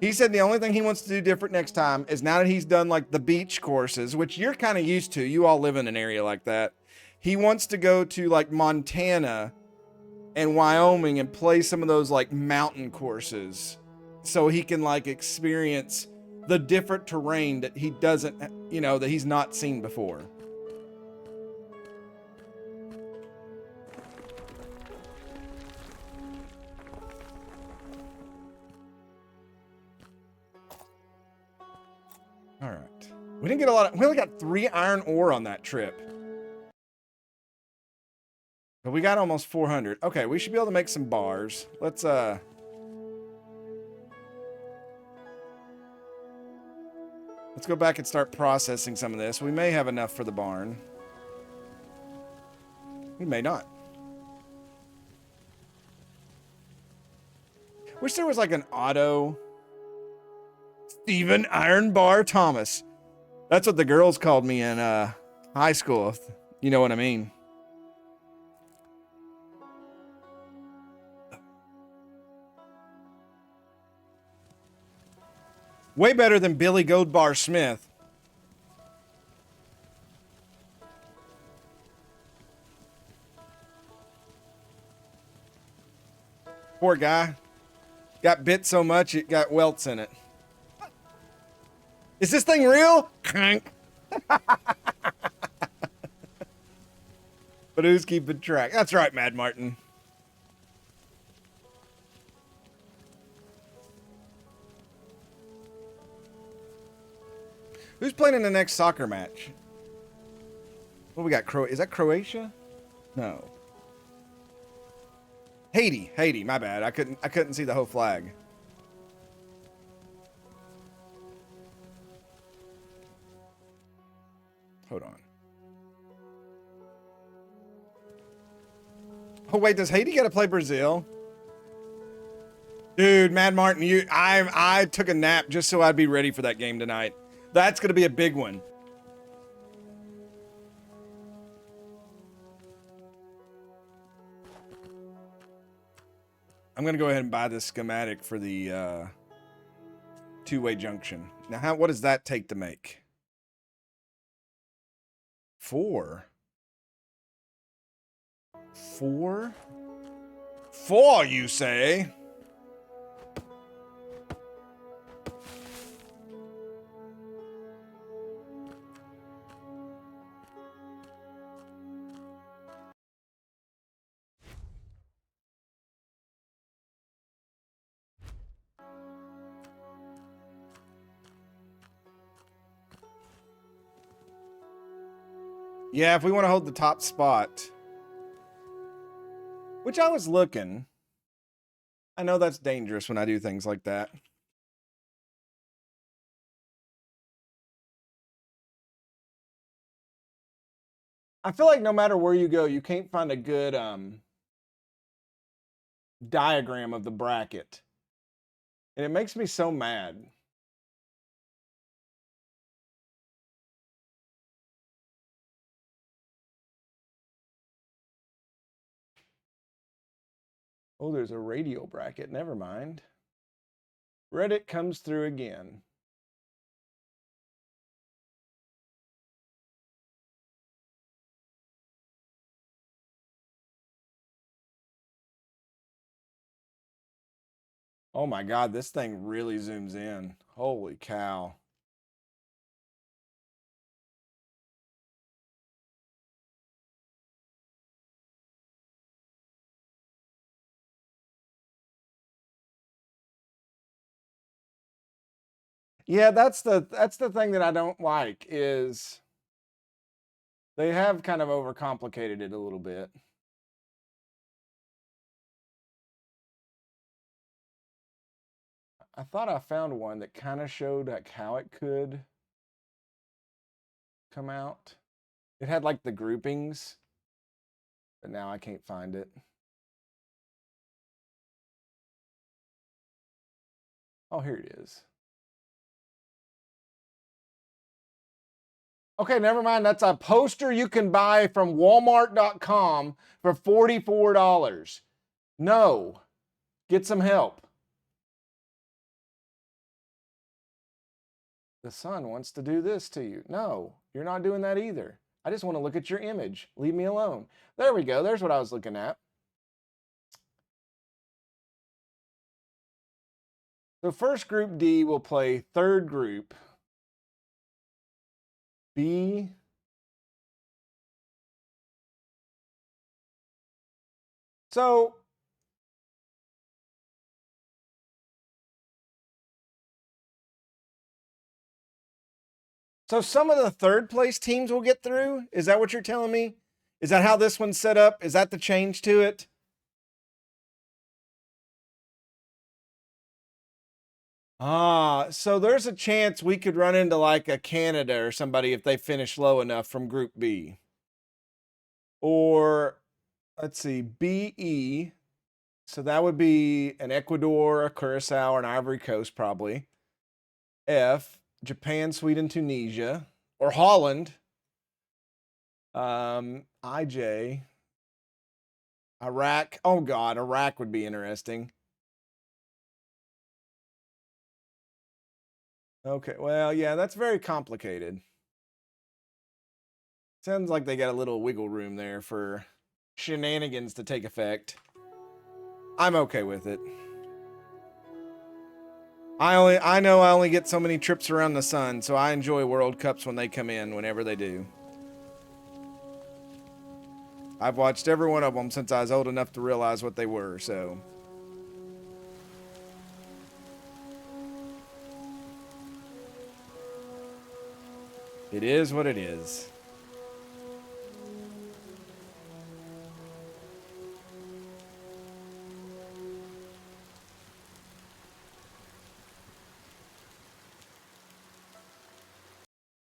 He said the only thing he wants to do different next time is now that he's done like the beach courses, which you're kind of used to. You all live in an area like that. He wants to go to like Montana and Wyoming and play some of those like mountain courses so he can like experience the different terrain that he doesn't, you know, that he's not seen before. All right. We didn't get a lot of, we only got 3 iron ore on that trip. But we got almost 400. Okay, we should be able to make some bars. Let's go back and start processing some of this. We may have enough for the barn. We may not. Wish there was like an auto Stephen Iron Bar Thomas. That's what the girls called me in high school. You know what I mean? Way better than Billy Goldbar Smith. Poor guy. Got bit so much it got welts in it. Is this thing real? But who's keeping track? That's right, Mad Martin. Who's playing in the next soccer match? What we got? Is that Croatia? No. Haiti, my bad. I couldn't see the whole flag. Hold on. Oh wait, does Haiti gotta play Brazil? Dude, Mad Martin, I took a nap just so I'd be ready for that game tonight. That's gonna be a big one. I'm gonna go ahead and buy this schematic for the two-way junction. Now, what does that take to make? 4. 4? 4, you say? Yeah, if we want to hold the top spot. Which I was looking. I know that's dangerous when I do things like that. I feel like no matter where you go, you can't find a good diagram of the bracket. And it makes me so mad. Oh, there's a radio bracket. Never mind. Reddit comes through again. Oh my God, this thing really zooms in. Holy cow. Yeah, that's the thing that I don't like is they have kind of overcomplicated it a little bit. I thought I found one that kind of showed like how it could come out. It had like the groupings, but now I can't find it. Oh, here it is. Okay, never mind. That's a poster you can buy from walmart.com for $44. No, get some help. The sun wants to do this to you. No, you're not doing that either. I just want to look at your image. Leave me alone. There we go. There's what I was looking at. So first group D will play third group B. So some of the third place teams will get through? Is that what you're telling me? Is that how this one's set up? Is that the change to it? So there's a chance we could run into like a Canada or somebody if they finish low enough from group B. Or let's see, BE. So that would be an Ecuador, a Curacao, or an Ivory Coast, probably. F, Japan, Sweden, Tunisia, or Holland. IJ, Iraq. Oh God, Iraq would be interesting. Okay, well, yeah, that's very complicated. Sounds like they got a little wiggle room there for shenanigans to take effect. I'm okay with it. I know I only get so many trips around the sun, so I enjoy World Cups when they come in, whenever they do. I've watched every one of them since I was old enough to realize what they were, so. It is what it is.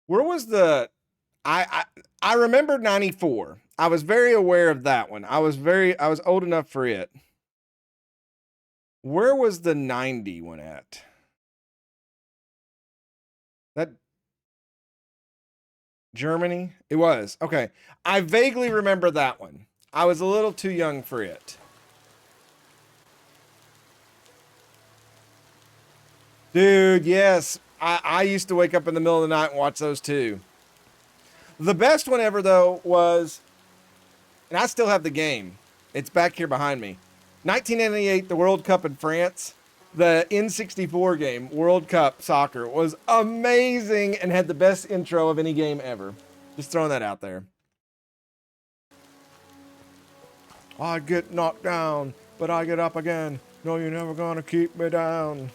Where was the I remembered 94. I was very aware of that one. I was old enough for it. Where was the 90 one at? That Germany? It was. Okay. I vaguely remember that one. I was a little too young for it. Dude, yes. I used to wake up in the middle of the night and watch those too. The best one ever, though, was, and I still have the game. It's back here behind me. 1998, the World Cup in France. The N64 game, World Cup Soccer, was amazing and had the best intro of any game ever. Just throwing that out there. I get knocked down, but I get up again. No, you're never gonna keep me down.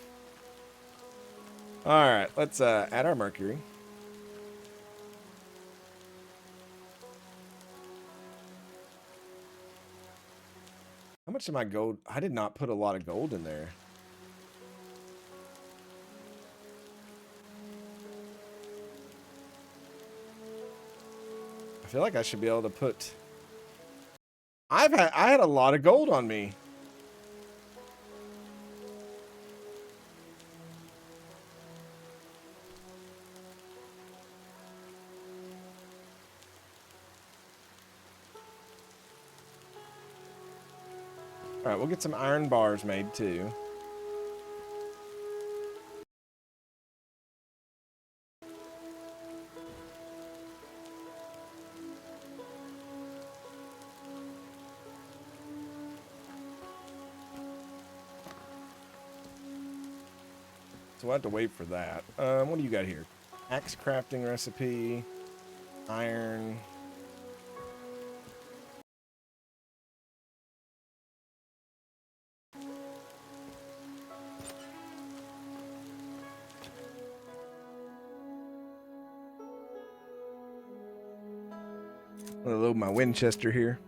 All right, let's add our mercury. How much of my gold? I did not put a lot of gold in there. I feel like I should be able to put. I had a lot of gold on me. All right, we'll get some iron bars made too. So we'll have to wait for that. What do you got here? Axe crafting recipe, iron. I'm gonna load my Winchester here.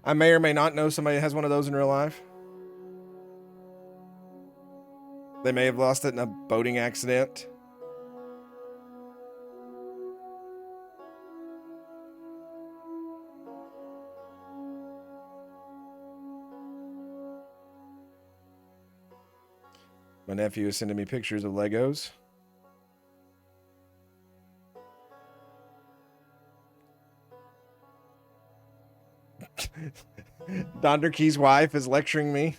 I may or may not know somebody that has one of those in real life. They may have lost it in a boating accident. My nephew is sending me pictures of Legos. Donderkey's wife is lecturing me.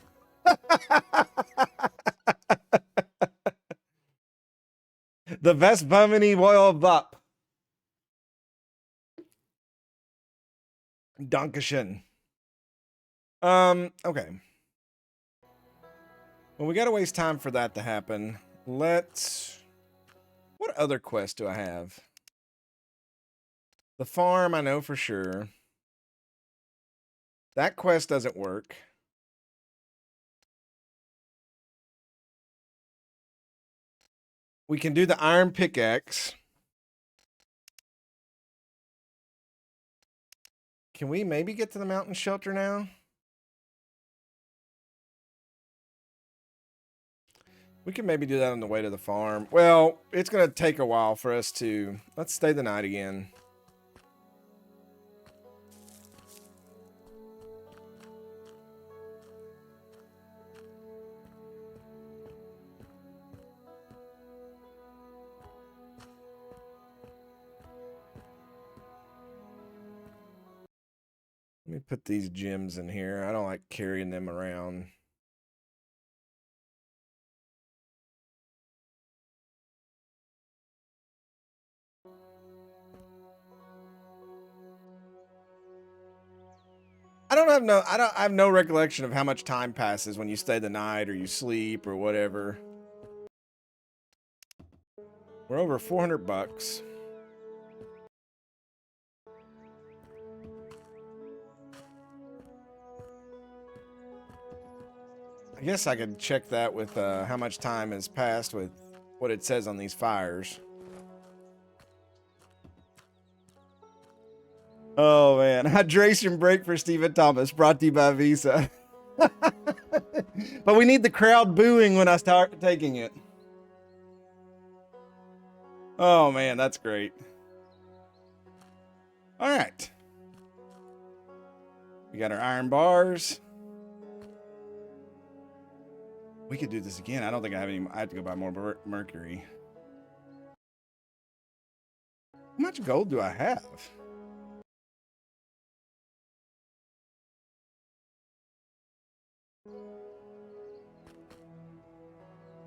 The best buminy royal bup. Dankeschön. Okay. Well, we gotta waste time for that to happen. Let's... What other quest do I have? The farm, I know for sure. That quest doesn't work. We can do the iron pickaxe. Can we maybe get to the mountain shelter now? We can maybe do that on the way to the farm. Well, it's going to take a while for us to... Let's stay the night again. Let me put these gems in here. I don't like carrying them around. I have no recollection of how much time passes when you stay the night or you sleep or whatever. We're over 400 bucks. I guess I could check that with how much time has passed with what it says on these fires. Oh man, hydration break for Stephen Thomas, brought to you by Visa. But we need the crowd booing when I start taking it. Oh man, that's great. All right. We got our iron bars. We could do this again. I don't think I have any. I have to go buy more mercury. How much gold do I have?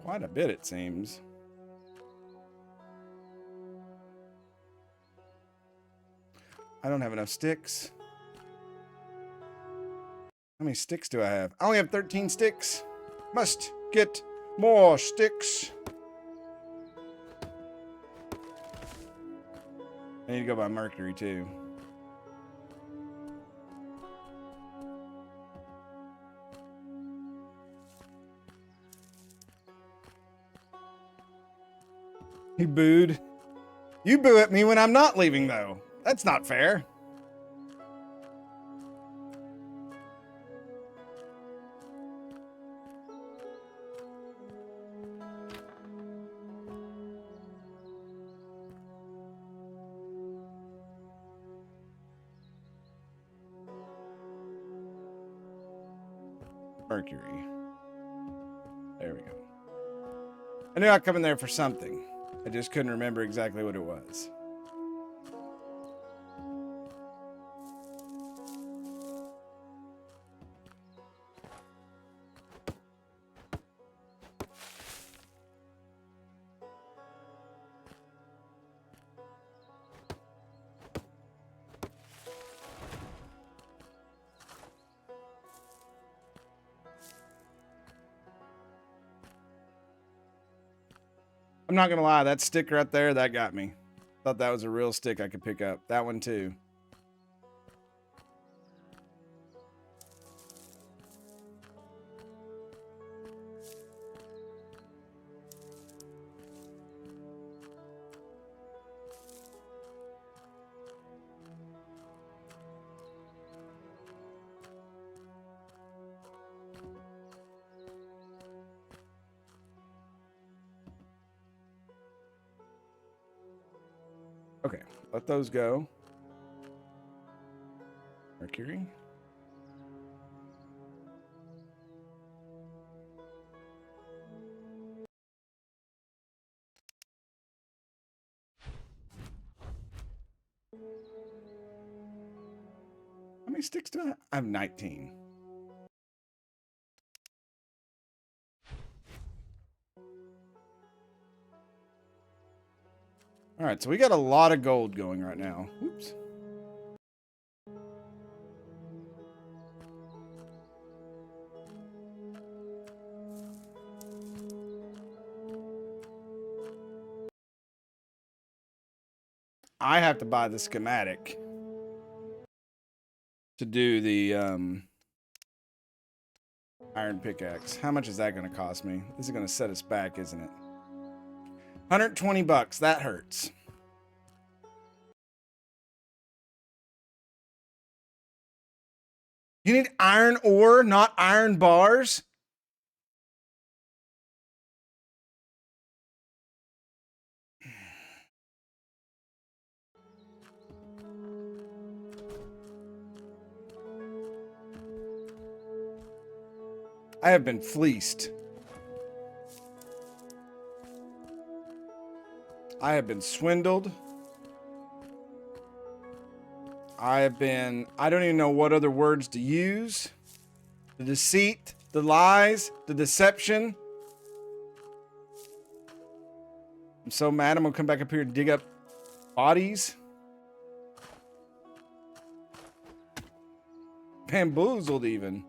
Quite a bit, it seems. I don't have enough sticks. How many sticks do I have? I only have 13 sticks. Must get more sticks. I need to go buy mercury too. You booed. You boo at me when I'm not leaving, though. That's not fair. Mercury. There we go. I knew I'd come in there for something. I just couldn't remember exactly what it was. I'm not gonna lie, that stick right there, that got me. Thought that was a real stick I could pick up. That one too. Okay, let those go. Mercury. How many sticks do I have? I have 19. All right, so we got a lot of gold going right now. Oops. I have to buy the schematic to do the iron pickaxe. How much is that going to cost me? This is going to set us back, isn't it? 120 bucks. That hurts. You need iron ore, not iron bars? I have been fleeced. I have been swindled. I don't even know what other words to use. The deceit, the lies, the deception. I'm so mad I'm gonna come back up here and dig up bodies. Bamboozled even.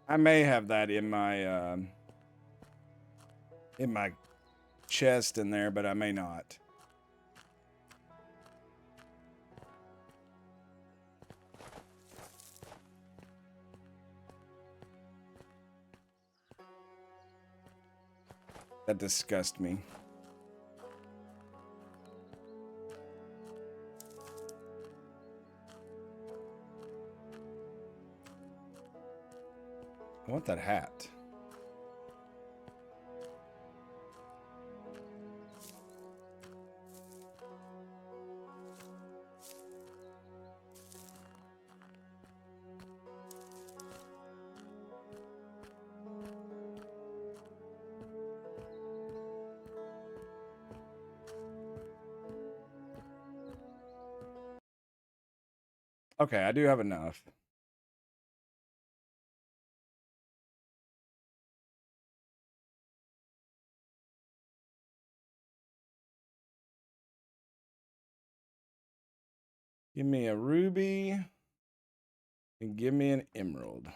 I may have that in my chest in there, but I may not. That disgusts me. I want that hat. Okay, I do have enough. Give me a ruby and give me an emerald.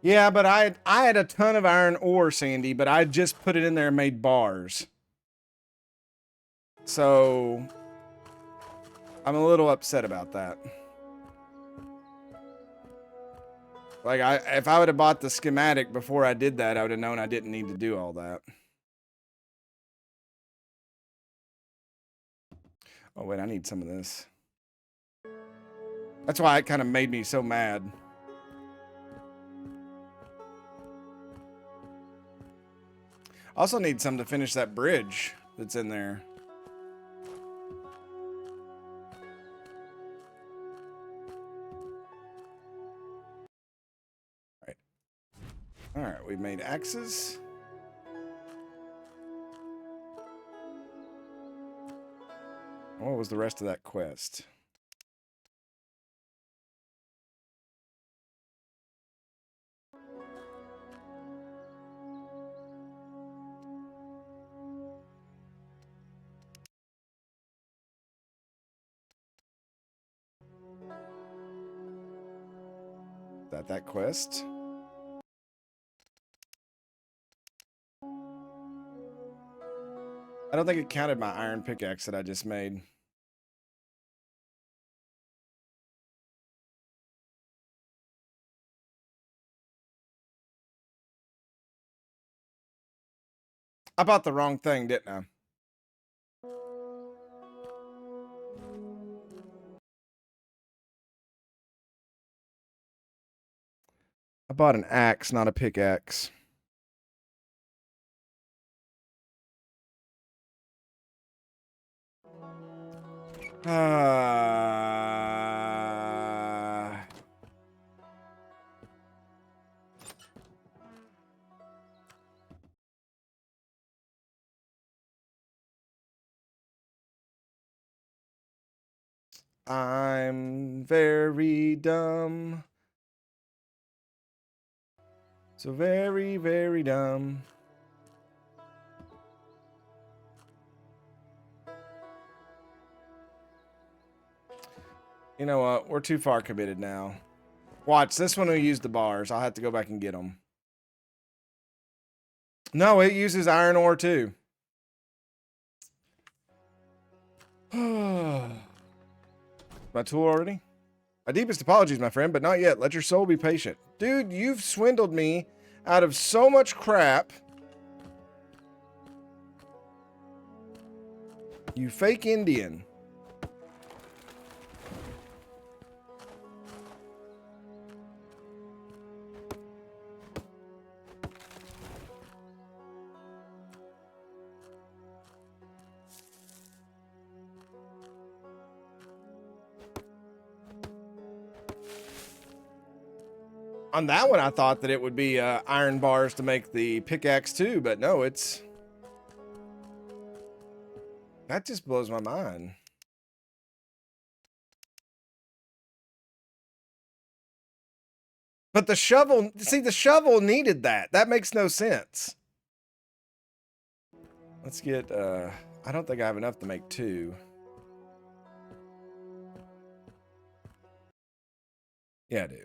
Yeah, but I had a ton of iron ore, Sandy, but I just put it in there and made bars. So I'm a little upset about that. Like if I would have bought the schematic before I did that, I would have known I didn't need to do all that. Oh wait, I need some of this. That's why it kind of made me so mad. I also need some to finish that bridge that's in there. All right, we've made axes. What was the rest of that quest? that quest. I don't think it counted my iron pickaxe that I just made. I bought the wrong thing, didn't I? I bought an axe, not a pickaxe. I'm very dumb. So very, very dumb. You know what? We're too far committed now. Watch, this one will use the bars. I'll have to go back and get them. No, it uses iron ore too. My tool already? My deepest apologies, my friend, but not yet. Let your soul be patient. Dude, you've swindled me out of so much crap. You fake Indian. On that one, I thought that it would be iron bars to make the pickaxe too, but no, it's... That just blows my mind. But the shovel, see, the shovel needed that. That makes no sense. Let's get, I don't think I have enough to make 2. Yeah, I do.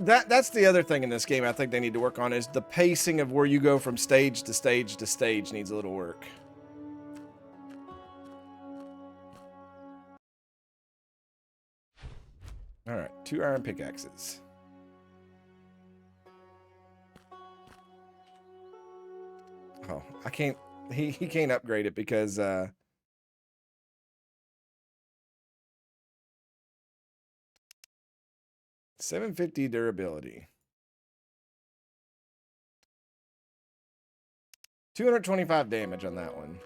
That's the other thing in this game I think they need to work on is the pacing of where you go from stage to stage to stage needs a little work. All right, 2 iron pickaxes. Oh, I can't, he can't upgrade it because, 750 durability. 225 damage on that one.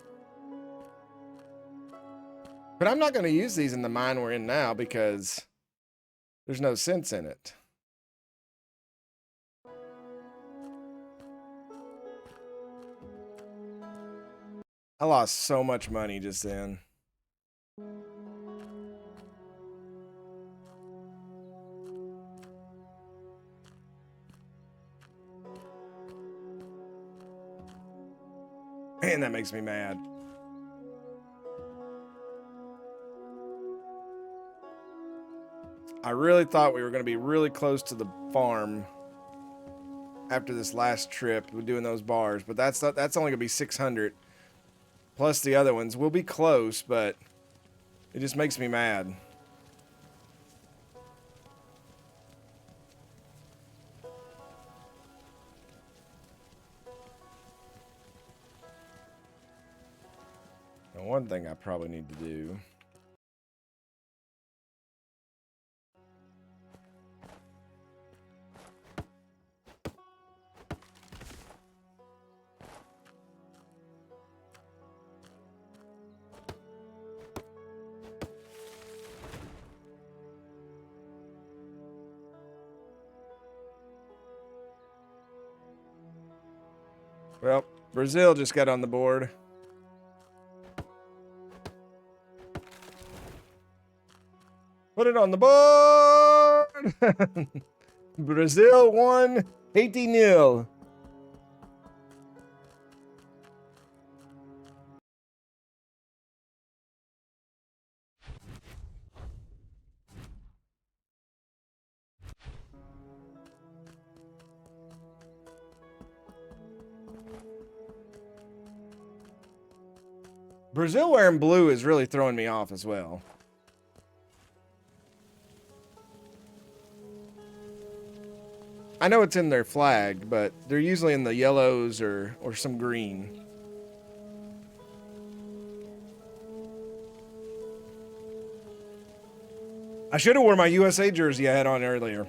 But I'm not going to use these in the mine we're in now because there's no sense in it. I lost so much money just then. Man, that makes me mad. I really thought we were going to be really close to the farm after this last trip with doing those bars, but that's only going to be 600 plus the other ones. We'll be close, but it just makes me mad. Now, one thing I probably need to do. Well, Brazil just got on the board. Put it on the board! Brazil won 80-0. Brazil wearing blue is really throwing me off as well. I know it's in their flag, but they're usually in the yellows or some green. I should have worn my USA jersey I had on earlier.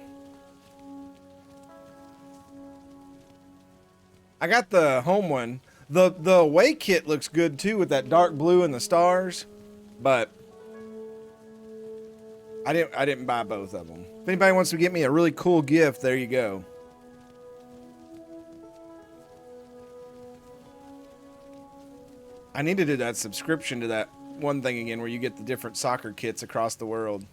I got the home one. The away kit looks good too with that dark blue and the stars, but I didn't buy both of them. If anybody wants to get me a really cool gift, there you go. I need to do that subscription to that one thing again where you get the different soccer kits across the world.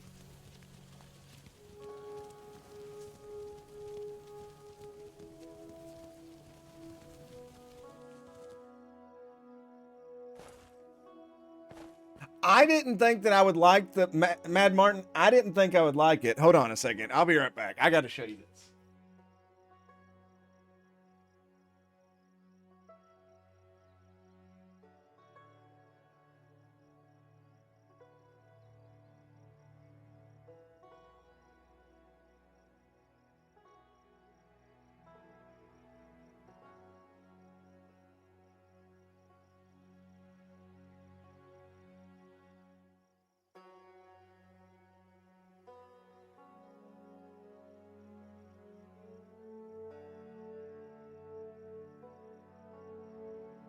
I didn't think that I would like the Mad Martin. I didn't think I would like it. Hold on a second. I'll be right back. I got to show you this.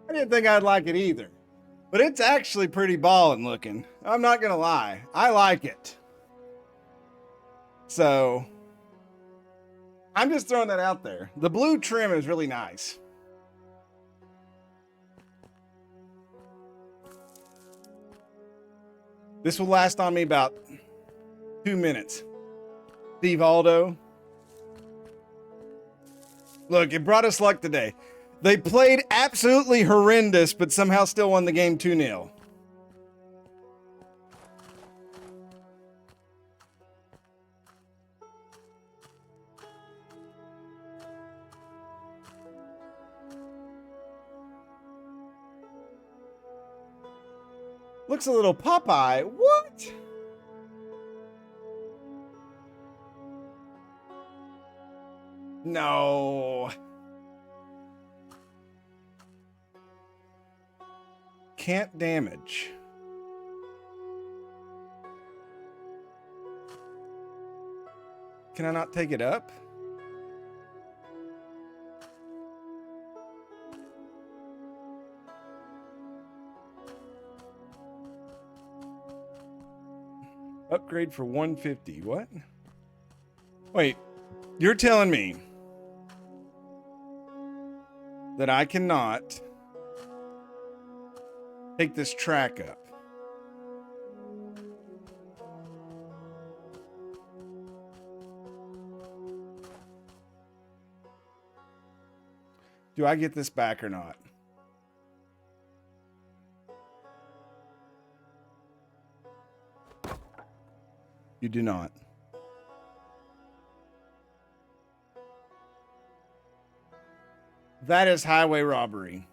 I didn't think I'd like it either, but it's actually pretty ballin' looking. I'm not gonna lie. I like it. So I'm just throwing that out there. The blue trim is really nice. This will last on me about 2 minutes. Steve Aldo. Look, it brought us luck today. They played absolutely horrendous, but somehow still won the game 2-0. Looks a little Popeye. What? No. Can't damage. Can I not take it up? Upgrade for 150. What? Wait, you're telling me that I cannot take this track up? Do I get this back or not? You do not. That is highway robbery.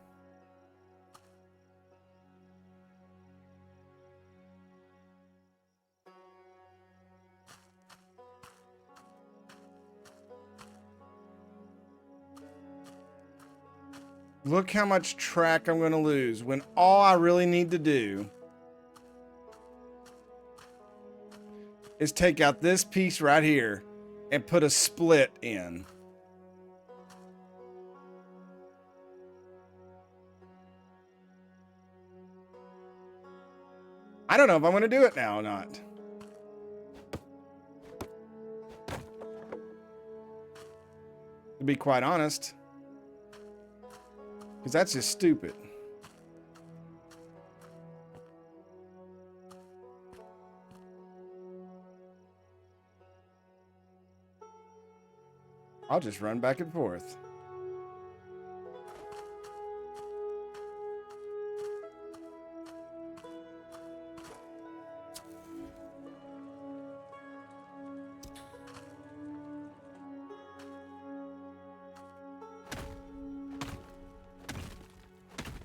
Look how much track I'm going to lose when all I really need to do is take out this piece right here and put a split in. I don't know if I'm going to do it now or not. To be quite honest. Because that's just stupid. I'll just run back and forth.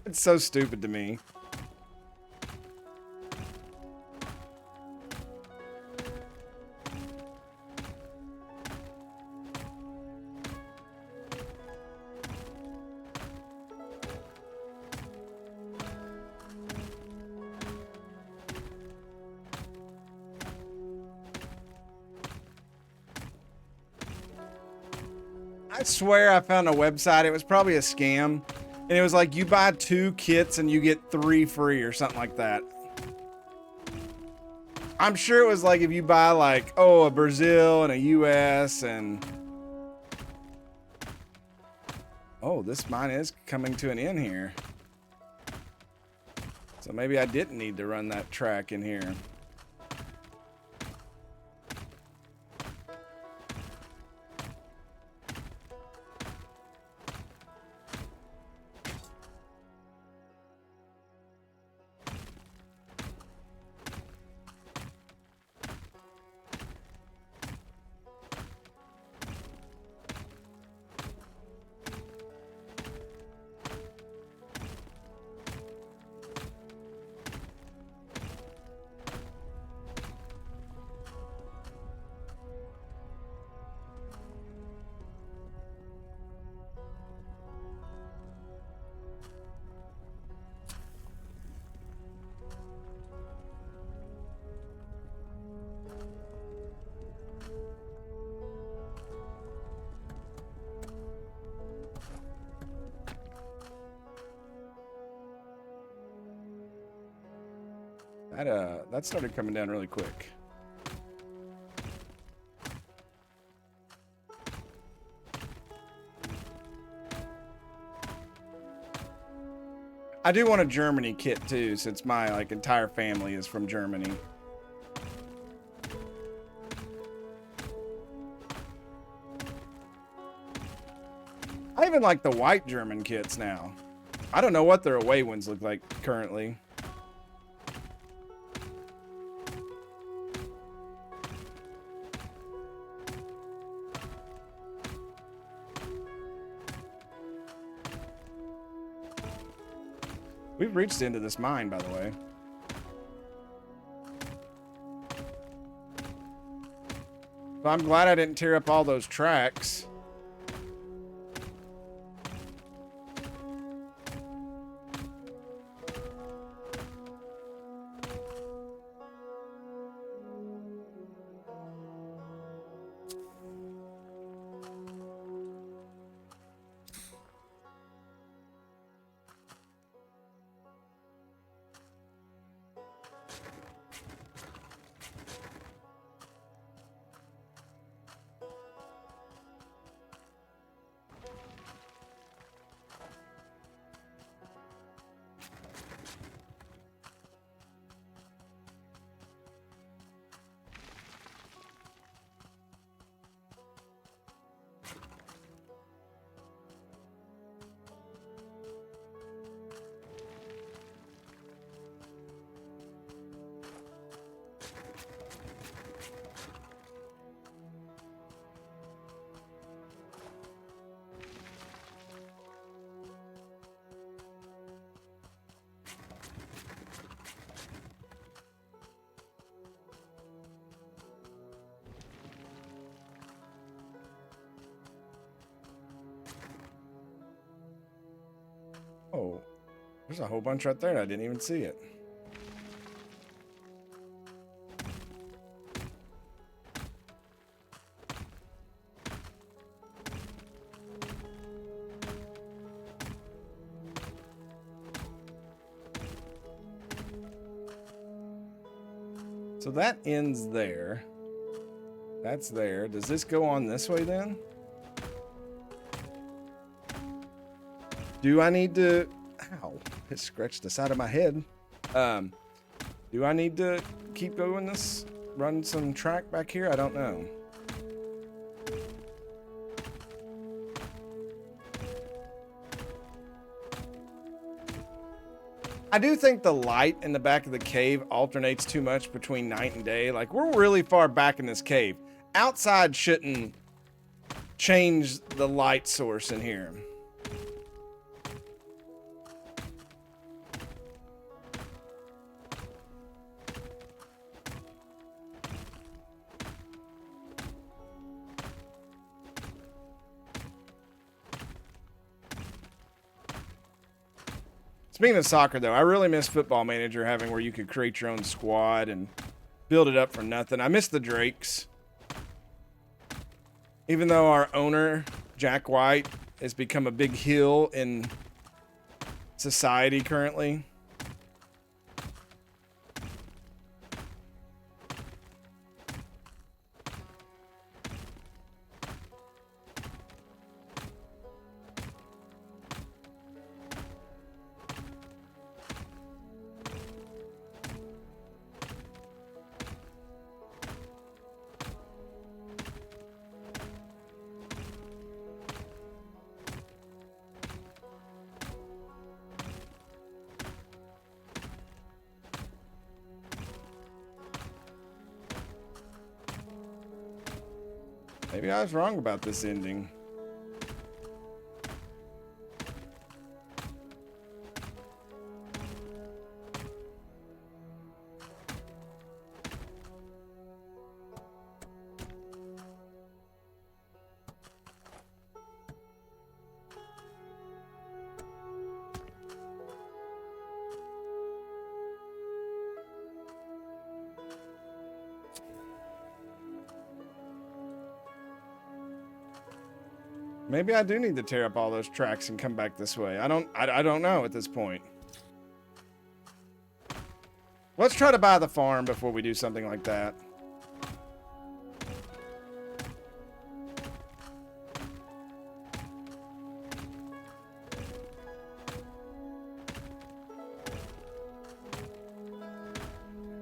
It's so stupid to me. I swear I found a website. It was probably a scam. And it was like you buy 2 kits and you get 3 free or something like that. I'm sure it was like if you buy like, oh, a Brazil and a US and... Oh, this mine is coming to an end here. So maybe I didn't need to run that track in here. That started coming down really quick. I do want a Germany kit too, since my like entire family is from Germany. I even like the white German kits now. I don't know what their away ones look like currently. We've reached the end of this mine, by the way. So I'm glad I didn't tear up all those tracks. Oh, there's a whole bunch right there. I didn't even see it. So that ends there. That's there. Does this go on this way then? Do I need to... Ow. It scratched the side of my head. Do I need to keep going this? Run some track back here? I don't know. I do think the light in the back of the cave alternates too much between night and day. Like, we're really far back in this cave. Outside shouldn't change the light source in here. Speaking of soccer, though, I really miss Football Manager having where you could create your own squad and build it up for nothing. I miss the Drakes. Even though our owner, Jack White, has become a big heel in society currently. Maybe I was wrong about this ending. Maybe I do need to tear up all those tracks and come back this way. I don't know at this point. Let's try to buy the farm before we do something like that.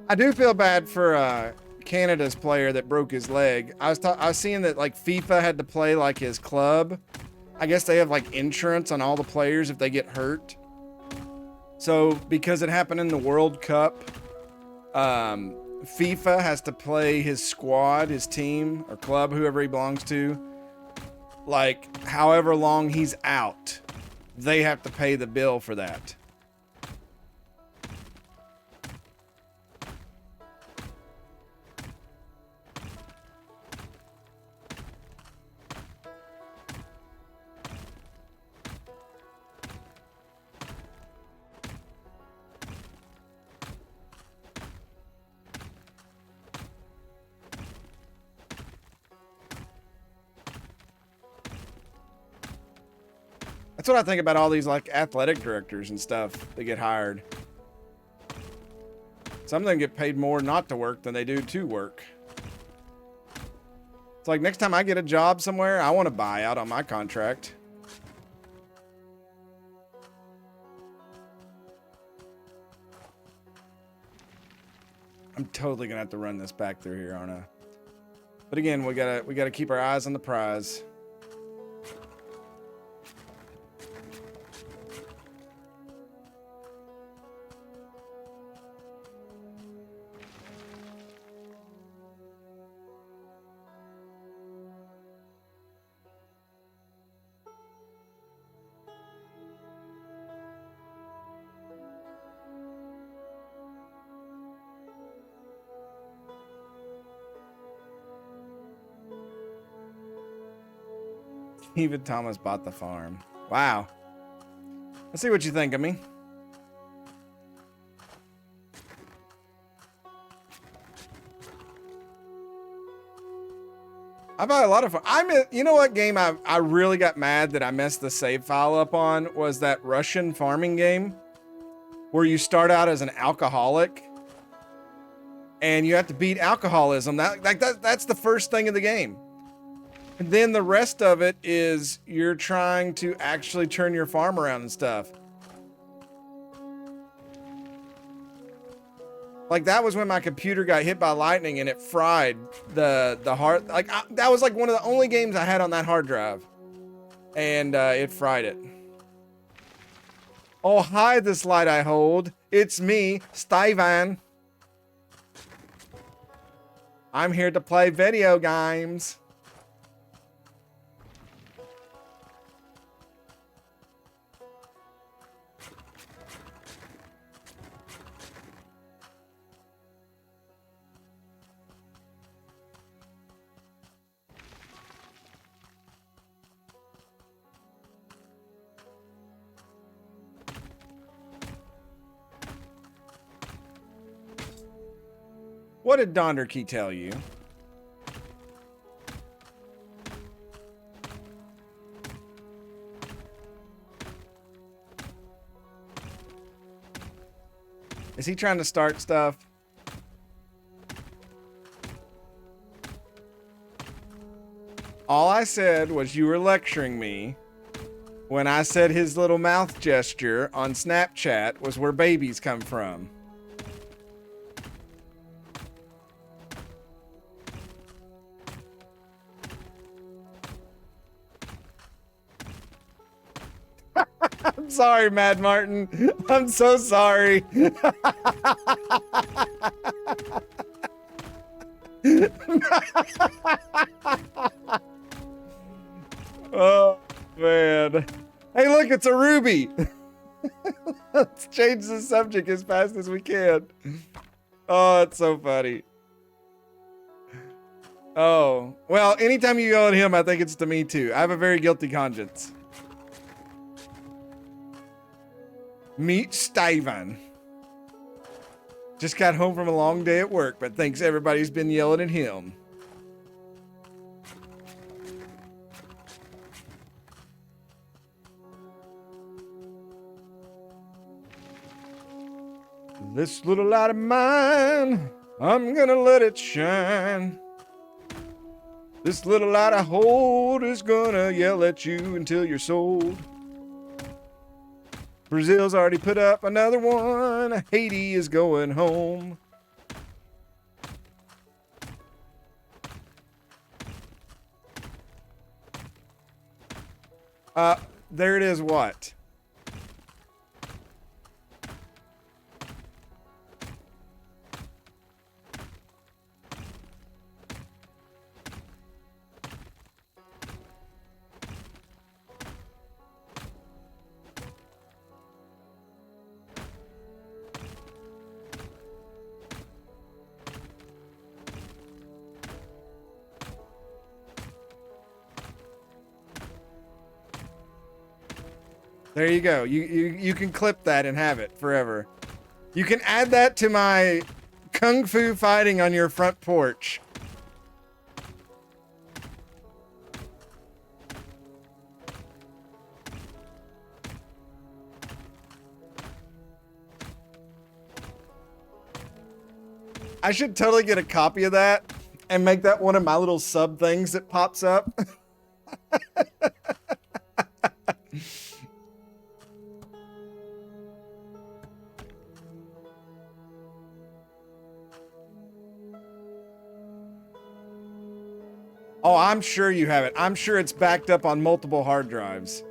I do feel bad for Canada's player that broke his leg. I was seeing that like FIFA had to play like his club. I guess they have like insurance on all the players if they get hurt. So because it happened in the World Cup, FIFA has to play his squad, his team or club, whoever he belongs to, like however long he's out, they have to pay the bill for that. That's what I think about all these like athletic directors and stuff that get hired. Some of them get paid more not to work than they do to work. It's like next time I get a job somewhere, I want to buy out on my contract. I'm totally gonna have to run this back through here, aren't I? But again, we gotta keep our eyes on the prize. Even Thomas bought the farm. Wow. Let's see what you think of me. I buy a lot of farm. You know what game I really got mad that I messed the save file up on was that Russian farming game where you start out as an alcoholic and you have to beat alcoholism. That's the first thing of the game. And then the rest of it is you're trying to actually turn your farm around and stuff. Like that was when my computer got hit by lightning and it fried the hard. Like that was like one of the only games I had on that hard drive, and it fried it. Oh, hi, this light I hold. It's me, Steven. I'm here to play video games. What did Donderkey tell you? Is he trying to start stuff? All I said was you were lecturing me when I said his little mouth gesture on Snapchat was where babies come from. I'm sorry, Mad Martin. I'm so sorry. Oh, man. Hey, look, it's a ruby. Let's change the subject as fast as we can. Oh, it's so funny. Oh, well, anytime you yell at him, I think it's to me too. I have a very guilty conscience. Meet Steven. Just got home from a long day at work, but thinks everybody's been yelling at him. This little light of mine, I'm gonna let it shine. This little light I hold is gonna yell at you until you're sold. Brazil's already put up another one. Haiti is going home. There it is. What? There you go. You can clip that and have it forever. You can add that to my kung fu fighting on your front porch. I should totally get a copy of that and make that one of my little sub things that pops up. Oh, I'm sure you have it. I'm sure it's backed up on multiple hard drives.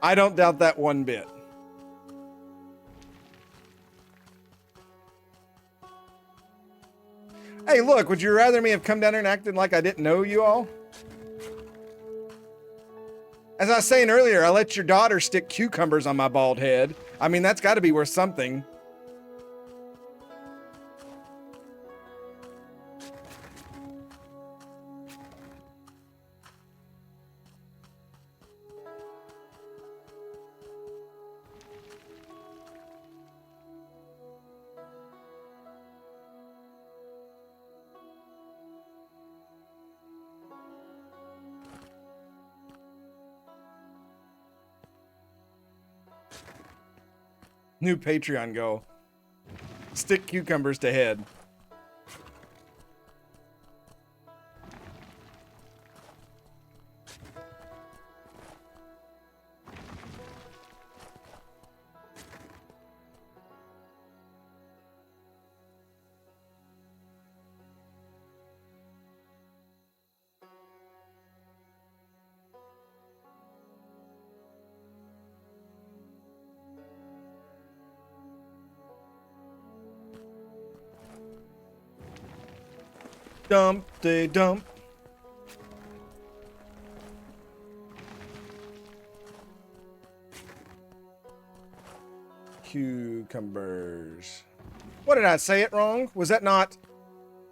I don't doubt that one bit. Hey, look, would you rather me have come down here and acted like I didn't know you all? As I was saying earlier, I let your daughter stick cucumbers on my bald head. I mean, that's got to be worth something. New Patreon goal. Stick cucumbers to head. Dump de dump. Cucumbers. What did I say it wrong? Was that not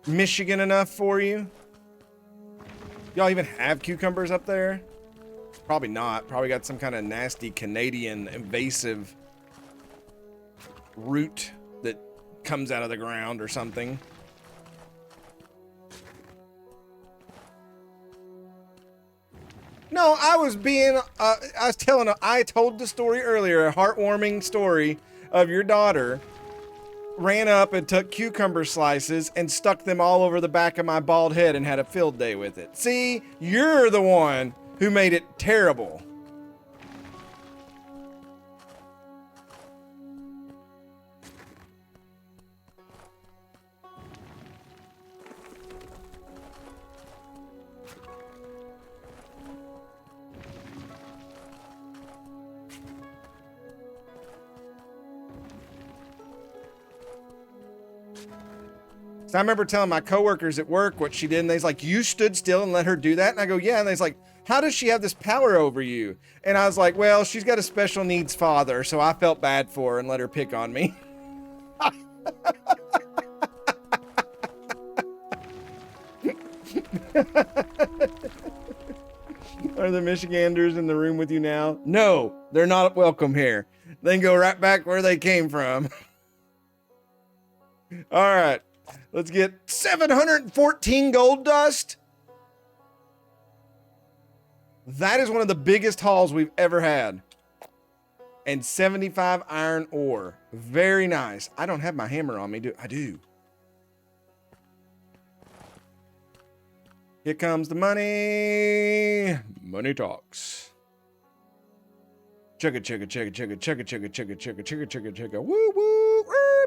Michigan enough for you? Y'all even have cucumbers up there? Probably not. Probably got some kind of nasty Canadian invasive root that comes out of the ground or something. No, I was I told the story earlier, a heartwarming story of your daughter ran up and took cucumber slices and stuck them all over the back of my bald head and had a field day with it. See, you're the one who made it terrible. So I remember telling my coworkers at work what she did, and they're like, you stood still and let her do that? And I go, yeah. And they're like, how does she have this power over you? And I was like, well, she's got a special needs father, so I felt bad for her and let her pick on me. Are the Michiganders in the room with you now? No, they're not welcome here. They can go right back where they came from. All right. Let's get 714 gold dust. That is one of the biggest hauls we've ever had. And 75 iron ore. Very nice. I don't have my hammer on me, do I? Do. Here comes the money. Money talks. Chugga, chugga, chugga, chugga, chugga, chugga, chugga, chugga, chugga, chugga, chugga. Woo, woo, woo.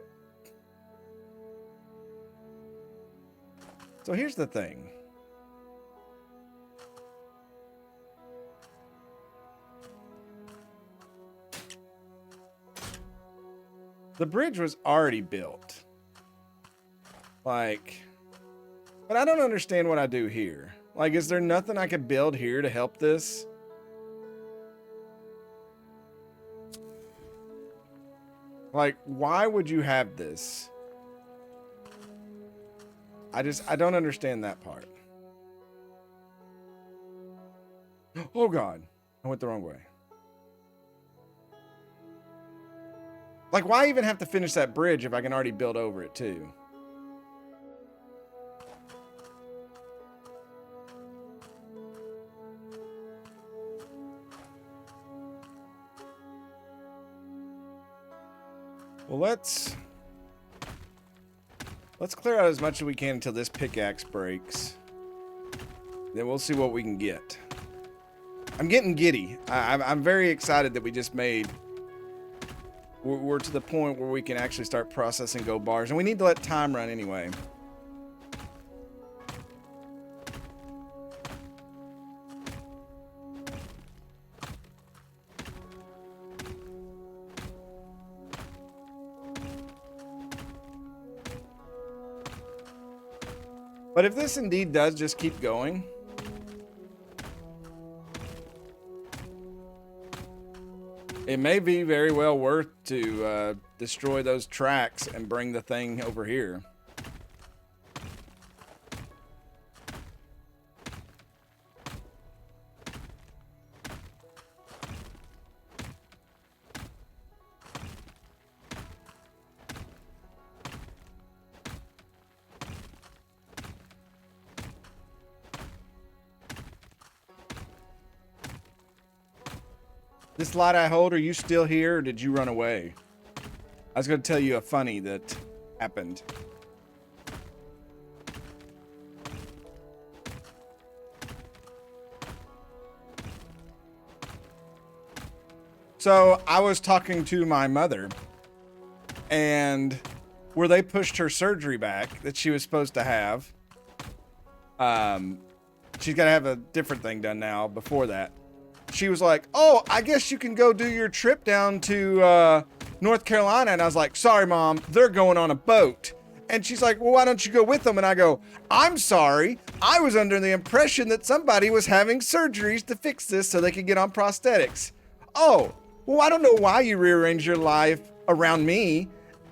So here's the thing. The bridge was already built. Like, but I don't understand what I do here. Like, is there nothing I could build here to help this? Like, why would you have this? I don't understand that part. Oh God, I went the wrong way. Like, why even have to finish that bridge if I can already build over it too? Well, let's clear out as much as we can until this pickaxe breaks. Then we'll see what we can get. I'm getting giddy. I'm very excited that we just made... We're to the point where we can actually start processing gold bars. And we need to let time run anyway. But if this indeed does just keep going, it may be very well worth to destroy those tracks and bring the thing over here. This light I hold, are you still here or did you run away? I was going to tell you a funny that happened. So I was talking to my mother and where they pushed her surgery back that she was supposed to have. She's got to have a different thing done now before that. She was like, oh, I guess you can go do your trip down to North Carolina. And I was like, sorry, Mom, they're going on a boat. And she's like, well, why don't you go with them? And I go, I'm sorry. I was under the impression that somebody was having surgeries to fix this so they could get on prosthetics. Oh, well, I don't know why you rearrange your life around me.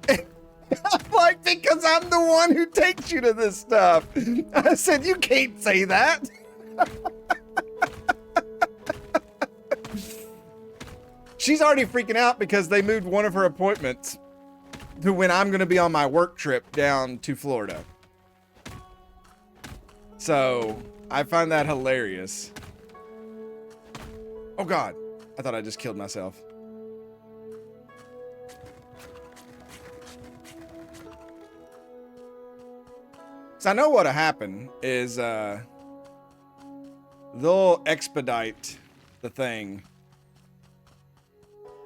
I'm like, because I'm the one who takes you to this stuff. I said, you can't say that. She's already freaking out because they moved one of her appointments to when I'm going to be on my work trip down to Florida. So I find that hilarious. Oh God, I thought I just killed myself. So I know what'll happen is they'll expedite the thing,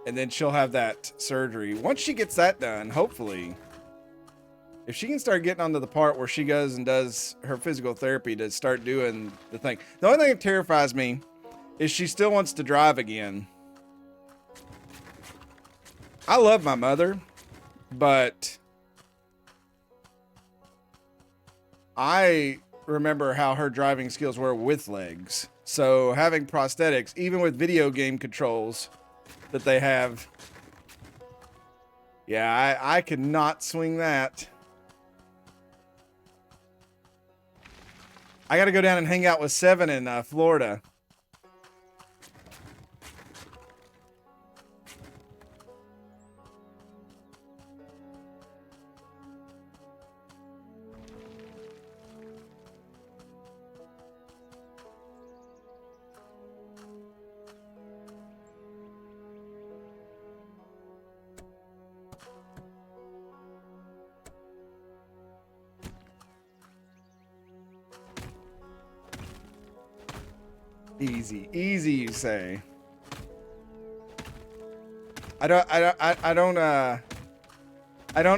and then she'll have that surgery. Once she gets that done, hopefully, if she can start getting onto the part where she goes and does her physical therapy to start doing the thing. The only thing that terrifies me is she still wants to drive again. I love my mother, but I remember how her driving skills were with legs. So having prosthetics, even with video game controls that they have, yeah, I could not swing that. I got to go down and hang out with Seven in Florida. Easy, easy, you say. I don't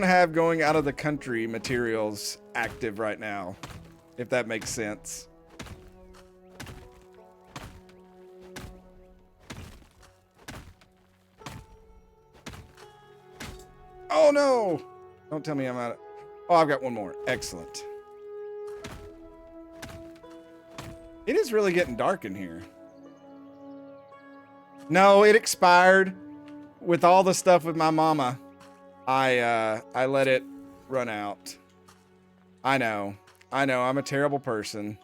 have going out of the country materials active right now, if that makes sense. Oh no! Don't tell me I'm out of... Oh, I've got one more. Excellent. It is really getting dark in here. No, it expired. With all the stuff with my mama, I let it run out. I know, I'm a terrible person.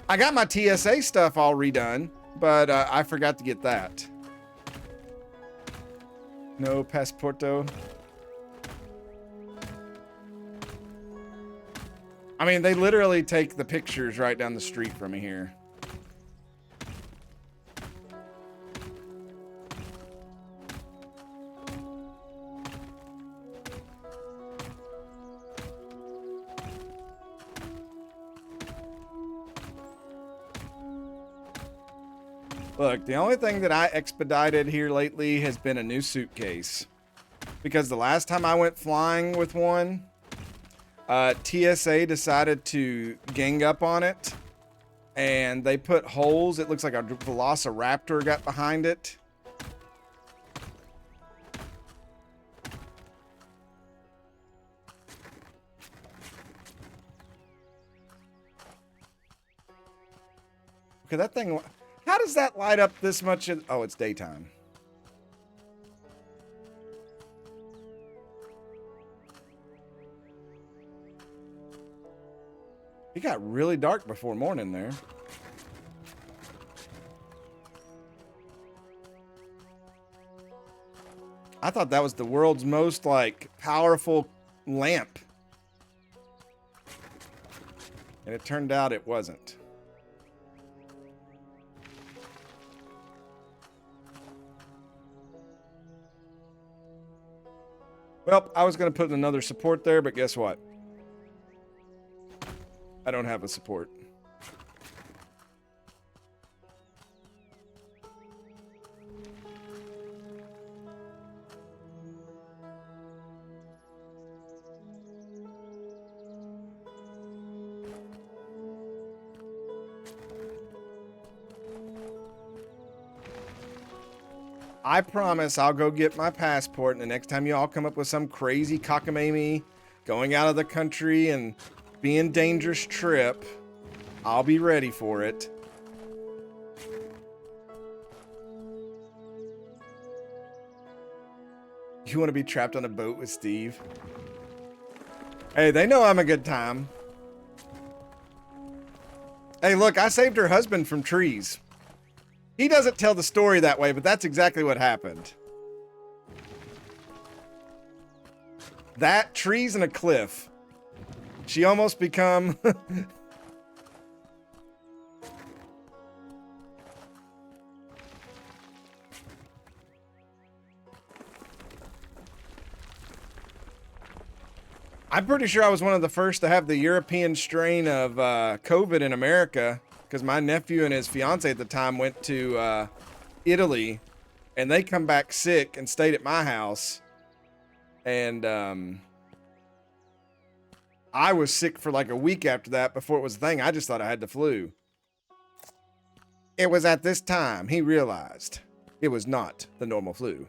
I got my TSA stuff all redone, but I forgot to get that. No Passporto. I mean, they literally take the pictures right down the street from me here. Look, the only thing that I expedited here lately has been a new suitcase. Because the last time I went flying with one, TSA decided to gang up on it. And they put holes. It looks like a velociraptor got behind it. Okay, that thing... How does that light up this much? Oh, it's daytime. It got really dark before morning there. I thought that was the world's most, like, powerful lamp. And it turned out it wasn't. Well, I was going to put another support there, but guess what? I don't have a support. I promise I'll go get my passport, and the next time y'all come up with some crazy cockamamie going out of the country and being dangerous trip, I'll be ready for it. You want to be trapped on a boat with Steve? Hey, they know I'm a good time. Hey, look, I saved her husband from trees. He doesn't tell the story that way, but that's exactly what happened. That, trees, and a cliff. She almost become... I'm pretty sure I was one of the first to have the European strain of COVID in America, because my nephew and his fiance at the time went to Italy, and they come back sick and stayed at my house. And I was sick for like a week after that before it was a thing. I just thought I had the flu. It was at this time he realized it was not the normal flu.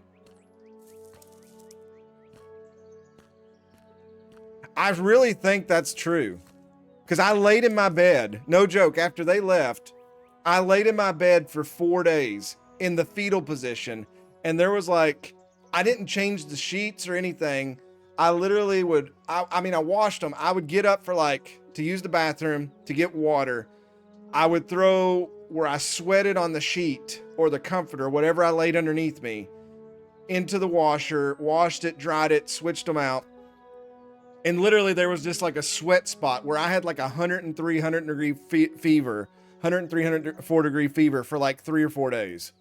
I really think that's true. Because I laid in my bed, no joke, after they left, I laid in my bed for 4 days in the fetal position. And there was like, I didn't change the sheets or anything. I literally would, I mean, I washed them. I would get up for like, to use the bathroom, to get water. I would throw where I sweated on the sheet or the comforter, whatever I laid underneath me, into the washer, washed it, dried it, switched them out. And literally there was just like a sweat spot where I had like 103, 100 degree fever, 103, 104 degree fever for like 3 or 4 days.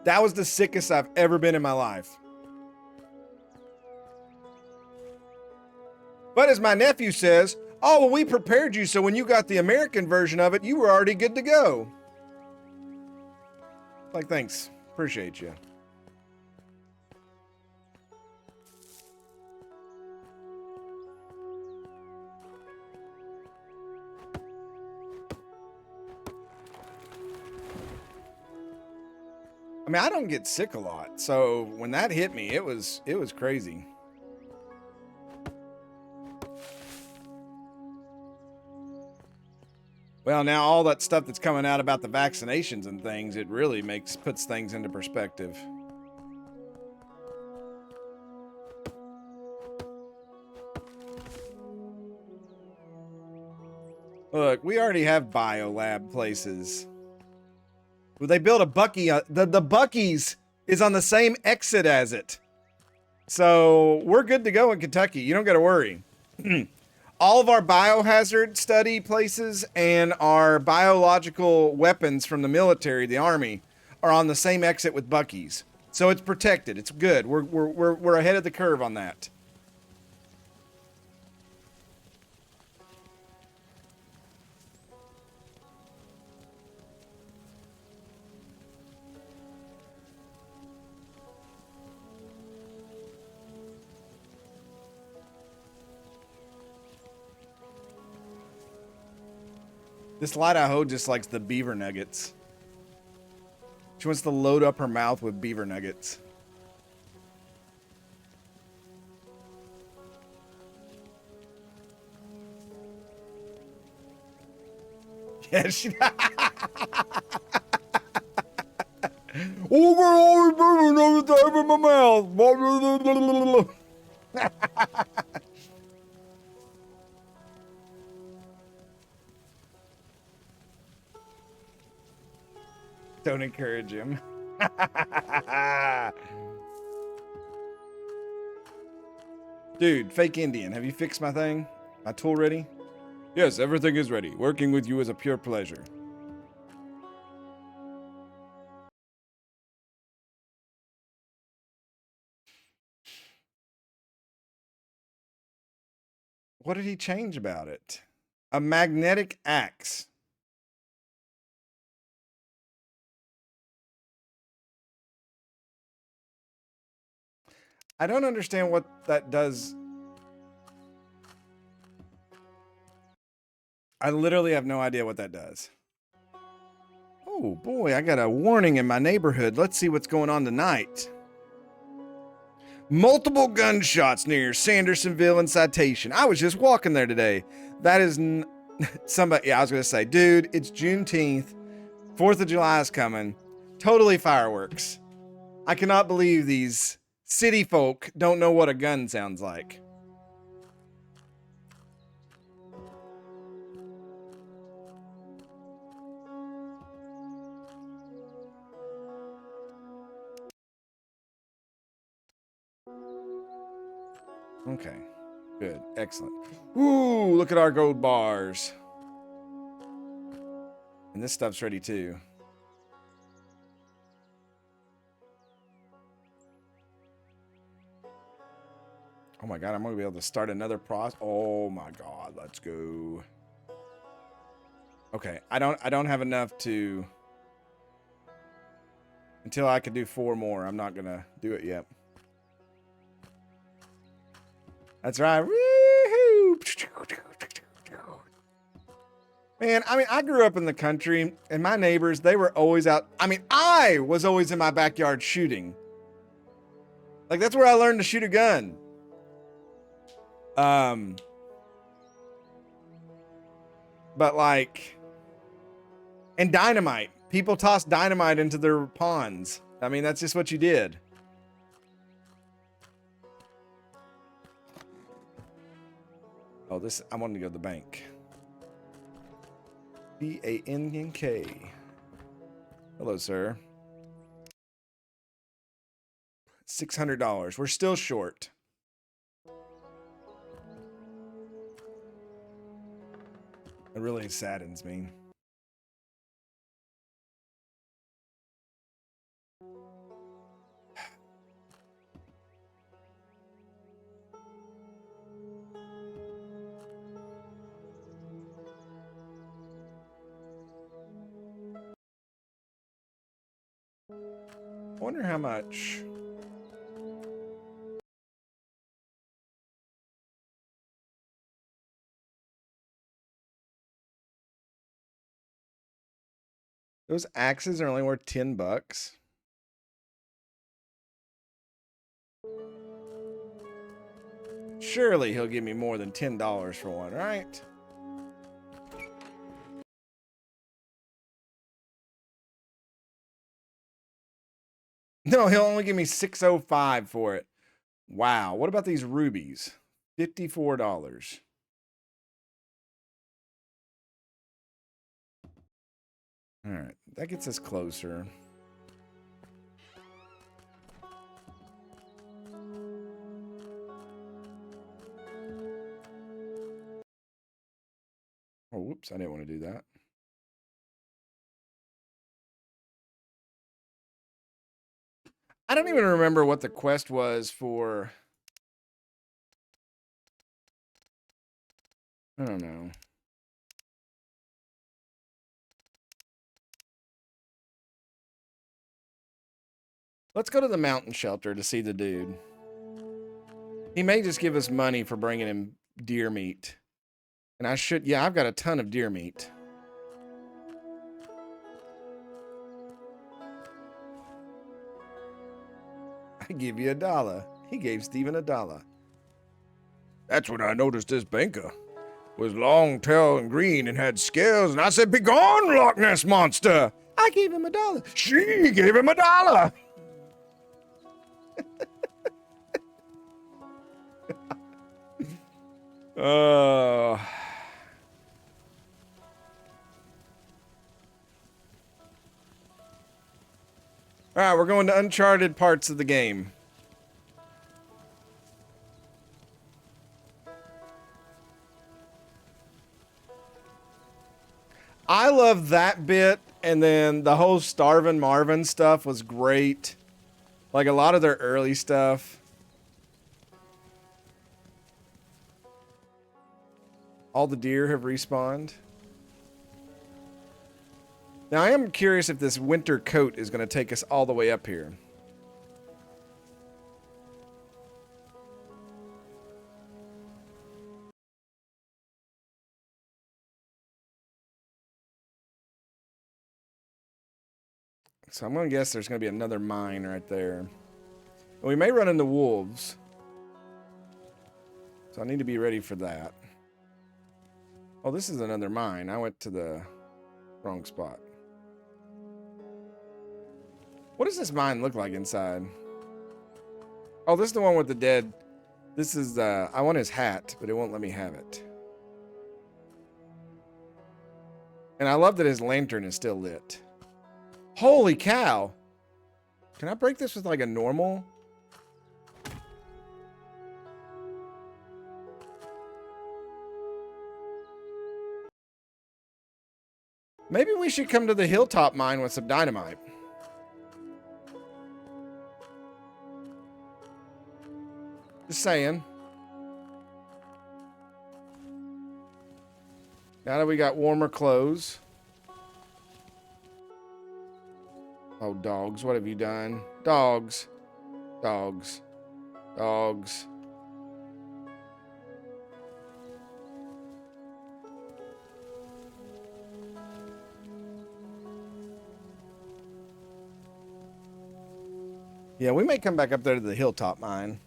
That was the sickest I've ever been in my life. But as my nephew says, oh, well, we prepared you so when you got the American version of it, you were already good to go. Like, thanks. Appreciate you. I mean, I don't get sick a lot, so when that hit me, it was crazy. Well, now all that stuff that's coming out about the vaccinations and things, it really puts things into perspective. Look, we already have biolab places. Well, they built a Bucky. The Bucky's is on the same exit as it. So we're good to go in Kentucky. You don't got to worry. All of our biohazard study places and our biological weapons from the military, the Army, are on the same exit with Bucky's. So it's protected. It's good. We're ahead of the curve on that. This Idaho just likes the beaver nuggets. She wants to load up her mouth with beaver nuggets. Yeah, she... Oh, beaver nuggets over my mouth. Don't encourage him. Dude, fake Indian, have you fixed my thing? My tool ready? Yes, everything is ready. Working with you is a pure pleasure. What did he change about it? A magnetic axe. I don't understand what that does. I literally have no idea what that does. Oh boy, I got a warning in my neighborhood. Let's see what's going on tonight. Multiple gunshots near Sandersonville and Citation. I was just walking there today. That is somebody. Yeah, I was going to say, dude, it's Juneteenth. 4th of July is coming. Totally fireworks. I cannot believe these city folk don't know what a gun sounds like. Okay, good, excellent. Ooh, look at our gold bars. And this stuff's ready too. Oh my god, I'm gonna be able to start another process. Oh my god, let's go. Okay, I don't have enough to until I can do 4 more. I'm not gonna do it yet. That's right. Woo-hoo! Man, I mean, I grew up in the country, and my neighbors, they were always out. I mean, I was always in my backyard shooting. Like, that's where I learned to shoot a gun. But like, and dynamite. People toss dynamite into their ponds. I mean, that's just what you did. Oh, I wanted to go to the bank. B-A-N-K. Hello, sir. $600. We're still short. It really saddens me. I wonder how much. Those axes are only worth $10. Surely he'll give me more than $10 for one, right? No, he'll only give me $605 for it. Wow. What about these rubies? $54. All right. That gets us closer. Oh, whoops. I didn't want to do that. I don't even remember what the quest was for. I don't know. Let's go to the mountain shelter to see the dude. He may just give us money for bringing him deer meat. And I should, yeah, I've got a ton of deer meat. I give you $1. He gave Steven $1. That's when I noticed this banker was long, tall, and green and had scales, and I said, "Begone, Loch Ness Monster!" I gave him $1. She gave him $1. All right, we're going to uncharted parts of the game. I love that bit, and then the whole Starvin' Marvin stuff was great. Like a lot of their early stuff. All the deer have respawned. Now, I am curious if this winter coat is going to take us all the way up here. So I'm going to guess there's going to be another mine right there. And we may run into wolves. So I need to be ready for that. Oh, this is another mine. I went to the wrong spot. What does this mine look like inside? Oh, this is the one with the dead. This is, I want his hat, but it won't let me have it. And I love that his lantern is still lit. Holy cow! Can I break this with like a normal? Maybe we should come to the hilltop mine with some dynamite. Just saying. Now that we got warmer clothes. Oh, dogs, what have you done? Dogs. Dogs. Dogs. Yeah, we may come back up there to the hilltop mine.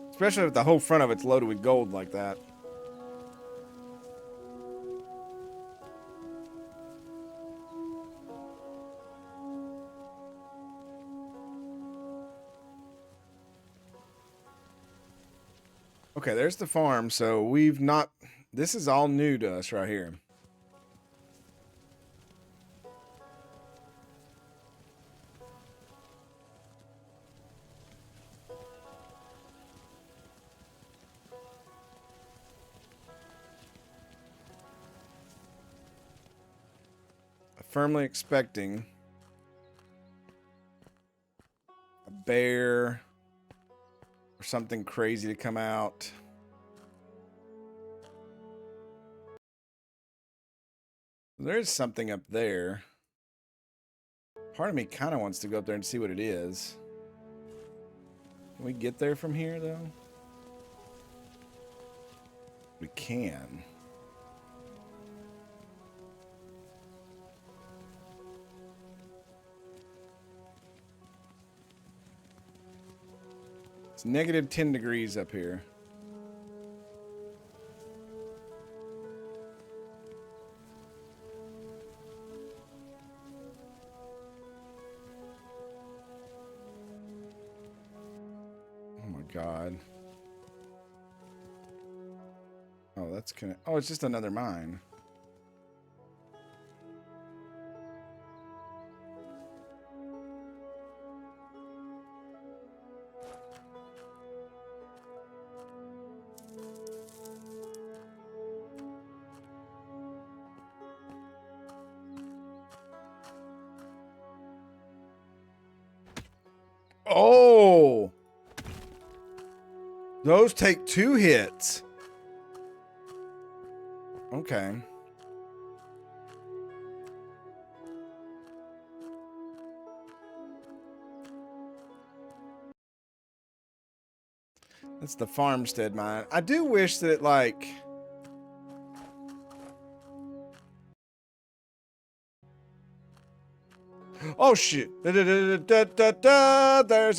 Especially if the whole front of it's loaded with gold like that. Okay, there's the farm. So we've not... This is all new to us right here. Firmly expecting a bear or something crazy to come out. There's something up there. Part of me kind of wants to go up there and see what it is. Can we get there from here, though? We can. It's negative 10 degrees up here. Oh my God. Oh, that's kind of... Oh, it's just another mine. Oh! Those take 2 hits. Okay. That's the farmstead mine. I do wish that, like... Oh, shit. There's a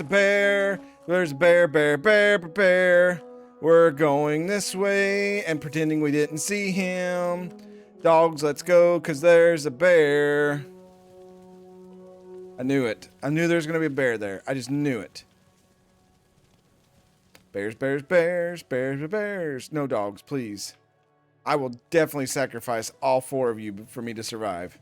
bear. There's a bear, bear, bear, bear, bear. We're going this way and pretending we didn't see him. Dogs, let's go, because there's a bear. I knew it. I knew there was going to be a bear there. I just knew it. Bears, bears, bears, bears, bears. No dogs, please. I will definitely sacrifice all 4 of you for me to survive.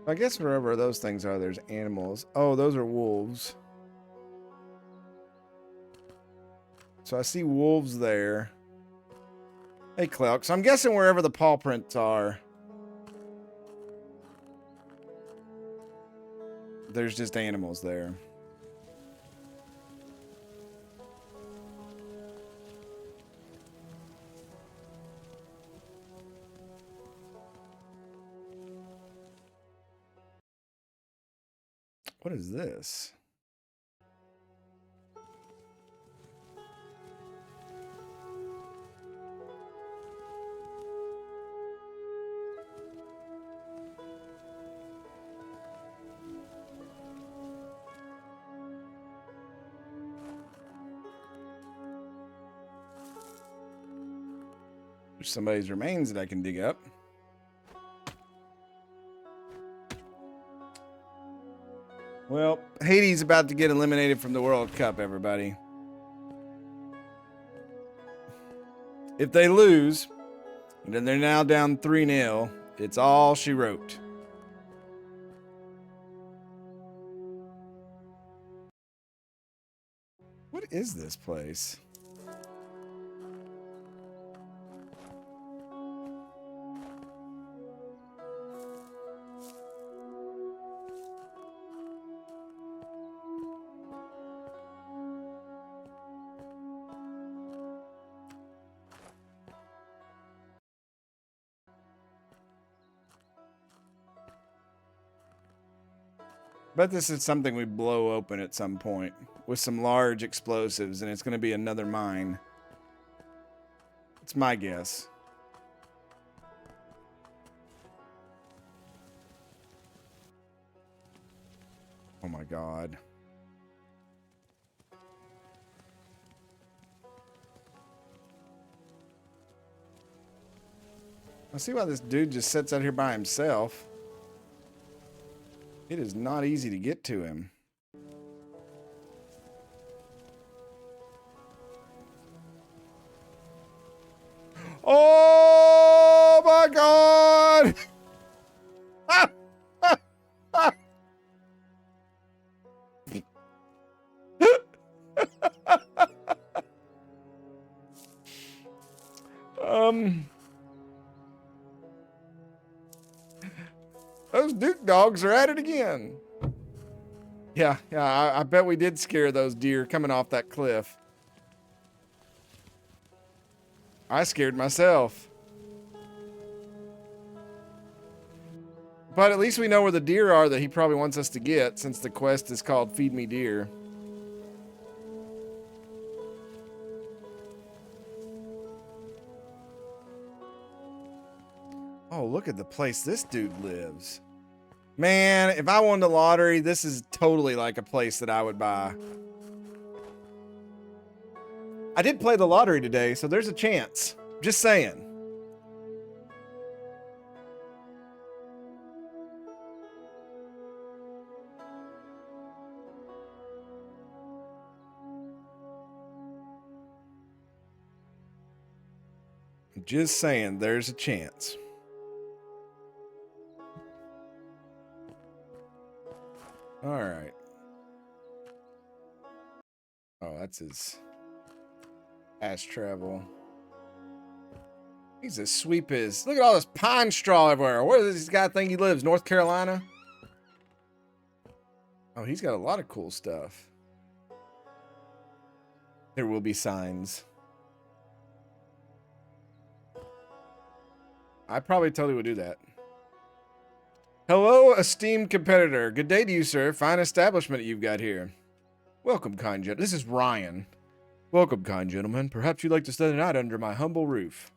I guess wherever those things are, there's animals. Oh, those are wolves. So I see wolves there. Hey, Clelk. So I'm guessing wherever the paw prints are, there's just animals there. What is this? There's somebody's remains that I can dig up. Well, Haiti's about to get eliminated from the World Cup, everybody. If they lose, and then they're now down 3-0, it's all she wrote. What is this place? Bet this is something we blow open at some point with some large explosives, and it's going to be another mine. It's my guess. Oh my god. I see why this dude just sits out here by himself. It is not easy to get to him. Oh my god! Those Duke dogs are at it again. Yeah, I bet we did scare those deer coming off that cliff. I scared myself. But at least we know where the deer are that he probably wants us to get, since the quest is called Feed Me Deer. Oh, look at the place this dude lives. Man, if I won the lottery, this is totally like a place that I would buy. I did play the lottery today, so there's a chance. Just saying. Just saying, there's a chance. All right. Oh, that's his fast travel. He's as sweep as. Look at all this pine straw everywhere. Where does this guy think he lives? North Carolina? Oh, he's got a lot of cool stuff. There will be signs. I probably totally would do that. Hello, esteemed competitor. Good day to you, sir. Fine establishment you've got here. Welcome, kind gentlemen. This is Ryan. Welcome, kind gentlemen. Perhaps you'd like to stay the night under my humble roof.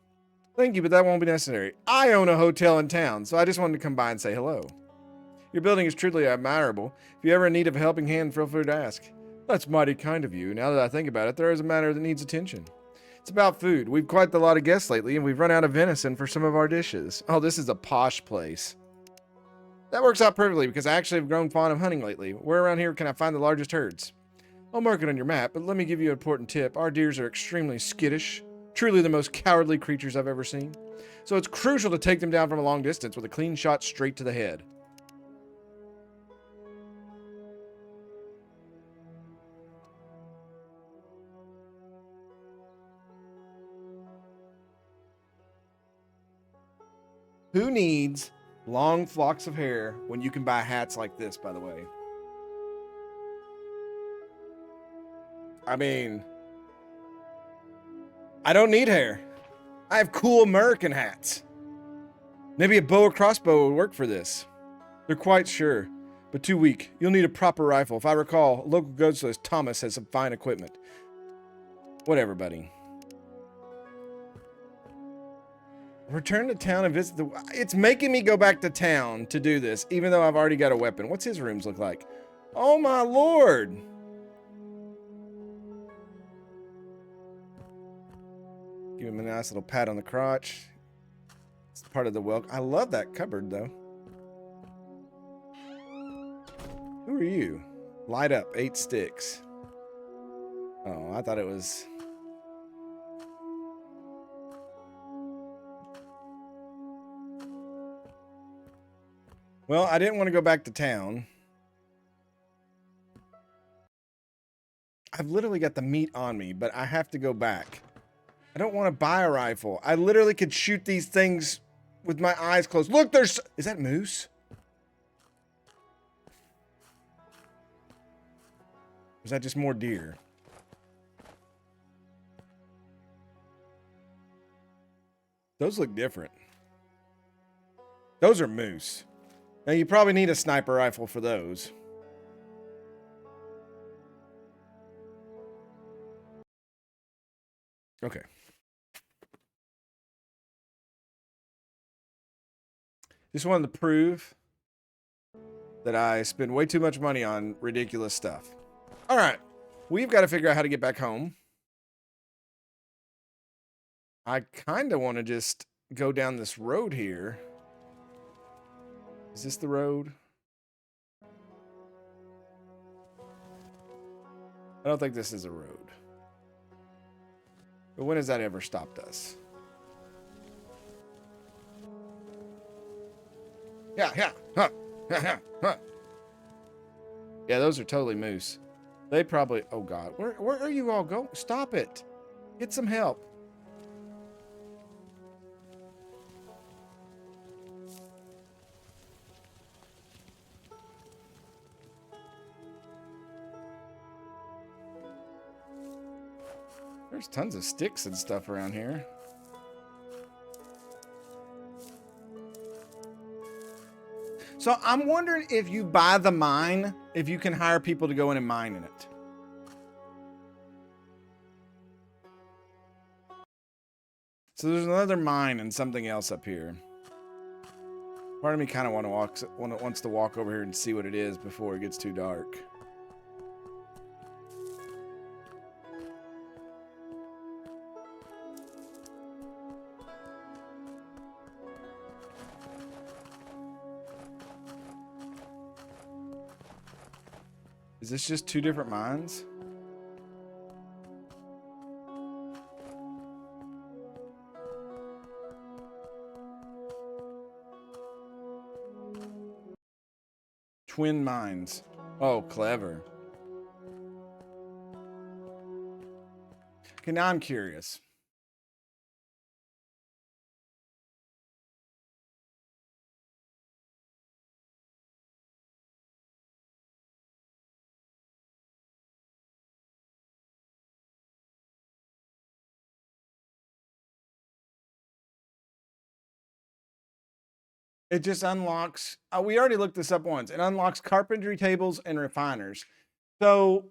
Thank you, but that won't be necessary. I own a hotel in town, so I just wanted to come by and say hello. Your building is truly admirable. If you're ever in need of a helping hand, feel free to ask. That's mighty kind of you. Now that I think about it, there is a matter that needs attention. It's about food. We've quite a lot of guests lately, and we've run out of venison for some of our dishes. Oh, this is a posh place. That works out perfectly because I actually have grown fond of hunting lately. Where around here can I find the largest herds? I'll mark it on your map, but let me give you an important tip. Our deers are extremely skittish, truly the most cowardly creatures I've ever seen. So it's crucial to take them down from a long distance with a clean shot straight to the head. Who needs long flocks of hair when you can buy hats like this, by the way? I mean, I don't need hair. I have cool American hats. Maybe a bow or crossbow would work for this. They're quite sure, but too weak. You'll need a proper rifle. If I recall, local gunsmith Thomas has some fine equipment. Whatever, buddy. Return to town and visit the... It's making me go back to town to do this, even though I've already got a weapon. What's his rooms look like? Oh, my lord. Give him a nice little pat on the crotch. It's part of the welcome. I love that cupboard, though. Who are you? Light up 8 sticks. Oh, I thought it was... Well, I didn't want to go back to town. I've literally got the meat on me, but I have to go back. I don't want to buy a rifle. I literally could shoot these things with my eyes closed. Look, there's... Is that moose? Or is that just more deer? Those look different. Those are moose. Now, you probably need a sniper rifle for those. Okay. Just wanted to prove that I spend way too much money on ridiculous stuff. All right. We've got to figure out how to get back home. I kind of want to just go down this road here. Is this the road? I don't think this is a road. But when has that ever stopped us? Yeah. Yeah, those are totally moose. They probably... Oh, God. Where are you all going? Stop it. Get some help. There's tons of sticks and stuff around here. So I'm wondering if you buy the mine, if you can hire people to go in and mine in it. So there's another mine and something else up here. Part of me kind of wants to walk over here and see what it is before it gets too dark. Is this just 2 different mines? Twin mines. Oh, clever. Okay, now I'm curious. It just unlocks... we already looked this up once. It unlocks carpentry tables and refiners. So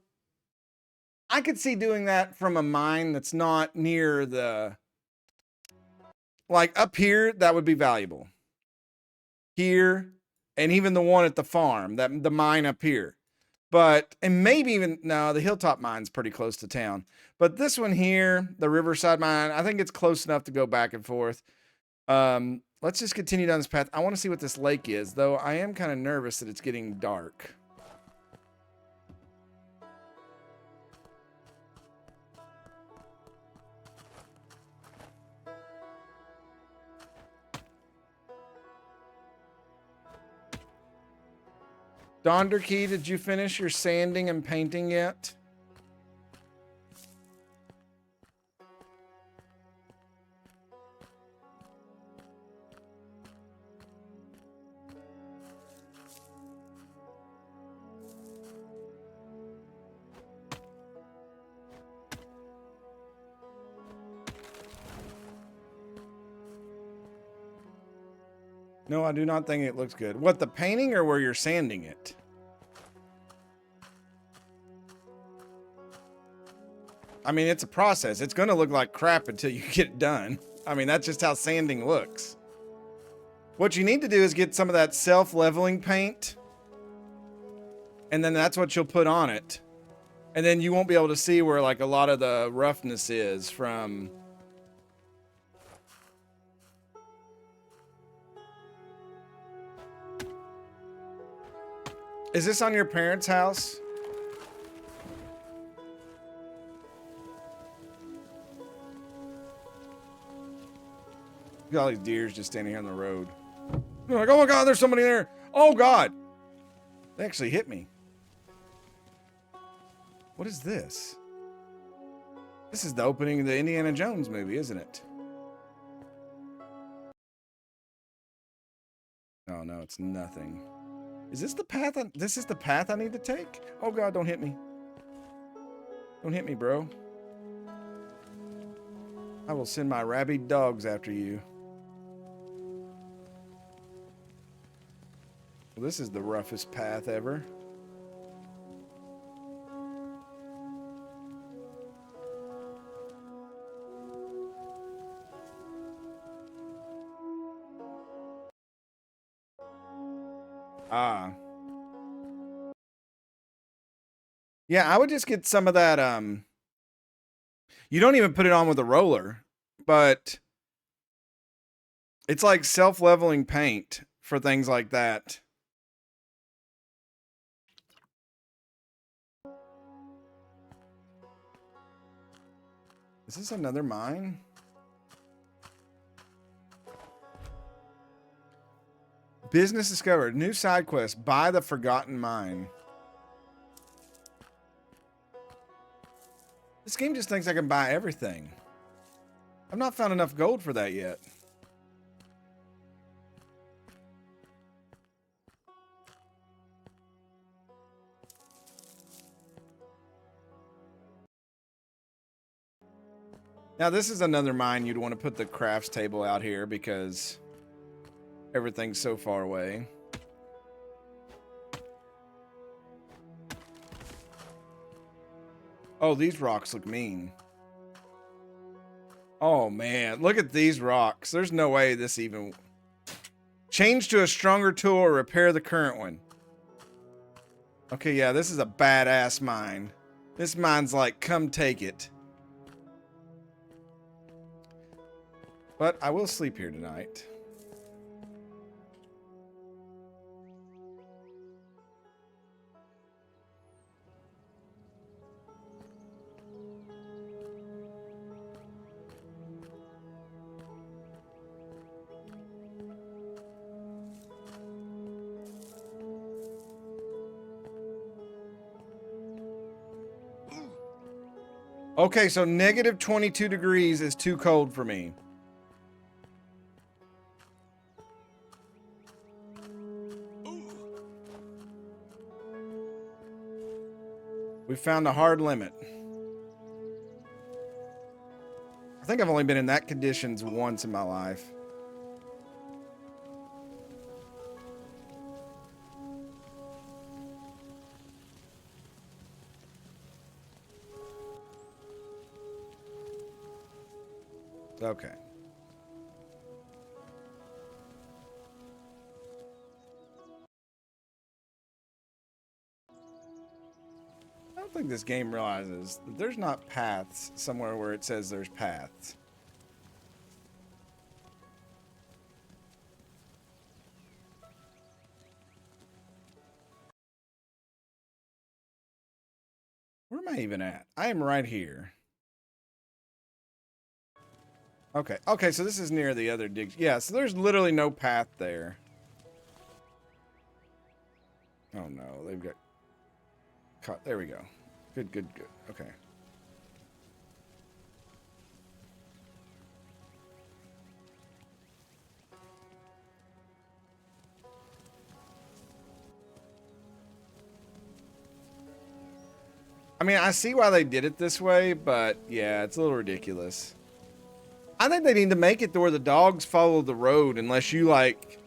I could see doing that from a mine that's not near the... Like up here, that would be valuable. Here, and even the one at the farm, the mine up here. But, and maybe even... No, the Hilltop mine's pretty close to town. But this one here, the Riverside mine, I think it's close enough to go back and forth. Let's just continue down this path. I want to see what this lake is, though I am kind of nervous that it's getting dark. Donderkey, did you finish your sanding and painting yet? No, I do not think it looks good. What, the painting or where you're sanding it? I mean, it's a process. It's going to look like crap until you get it done. I mean, that's just how sanding looks. What you need to do is get some of that self-leveling paint, and then that's what you'll put on it. And then you won't be able to see where like a lot of the roughness is from. Is this on your parents' house? Got all these deers just standing here on the road. They're like, oh my God, there's somebody there. Oh God. They actually hit me. What is this? This is the opening of the Indiana Jones movie, isn't it? Oh no, it's nothing. Is this the path? This is the path I need to take? Oh God, don't hit me. Don't hit me, bro. I will send my rabid dogs after you. Well, this is the roughest path ever. Ah. Yeah, I would just get some of that, you don't even put it on with a roller, but it's like self-leveling paint for things like that. Is this another mine? Business discovered. New side quest. Buy the forgotten mine. This game just thinks I can buy everything. I've not found enough gold for that yet. Now this is another mine you'd want to put the crafts table out here because everything's so far away. Oh, these rocks look mean. Oh man, look at these rocks. There's no way this even... Change to a stronger tool or repair the current one. Okay, yeah, this is a badass mine. This mine's like, come take it. But I will sleep here tonight. Okay, so negative 22 degrees is too cold for me. We found a hard limit. I think I've only been in that conditions once in my life. Okay. I don't think this game realizes that there's not paths somewhere where it says there's paths. Where am I even at? I am right here. Okay. Okay, so this is near the other dig. Yeah, so there's literally no path there. Oh no, they've got caught. There we go. Good, good, good. Okay. I mean, I see why they did it this way, but yeah, it's a little ridiculous. I think they need to make it to where the dogs follow the road unless you like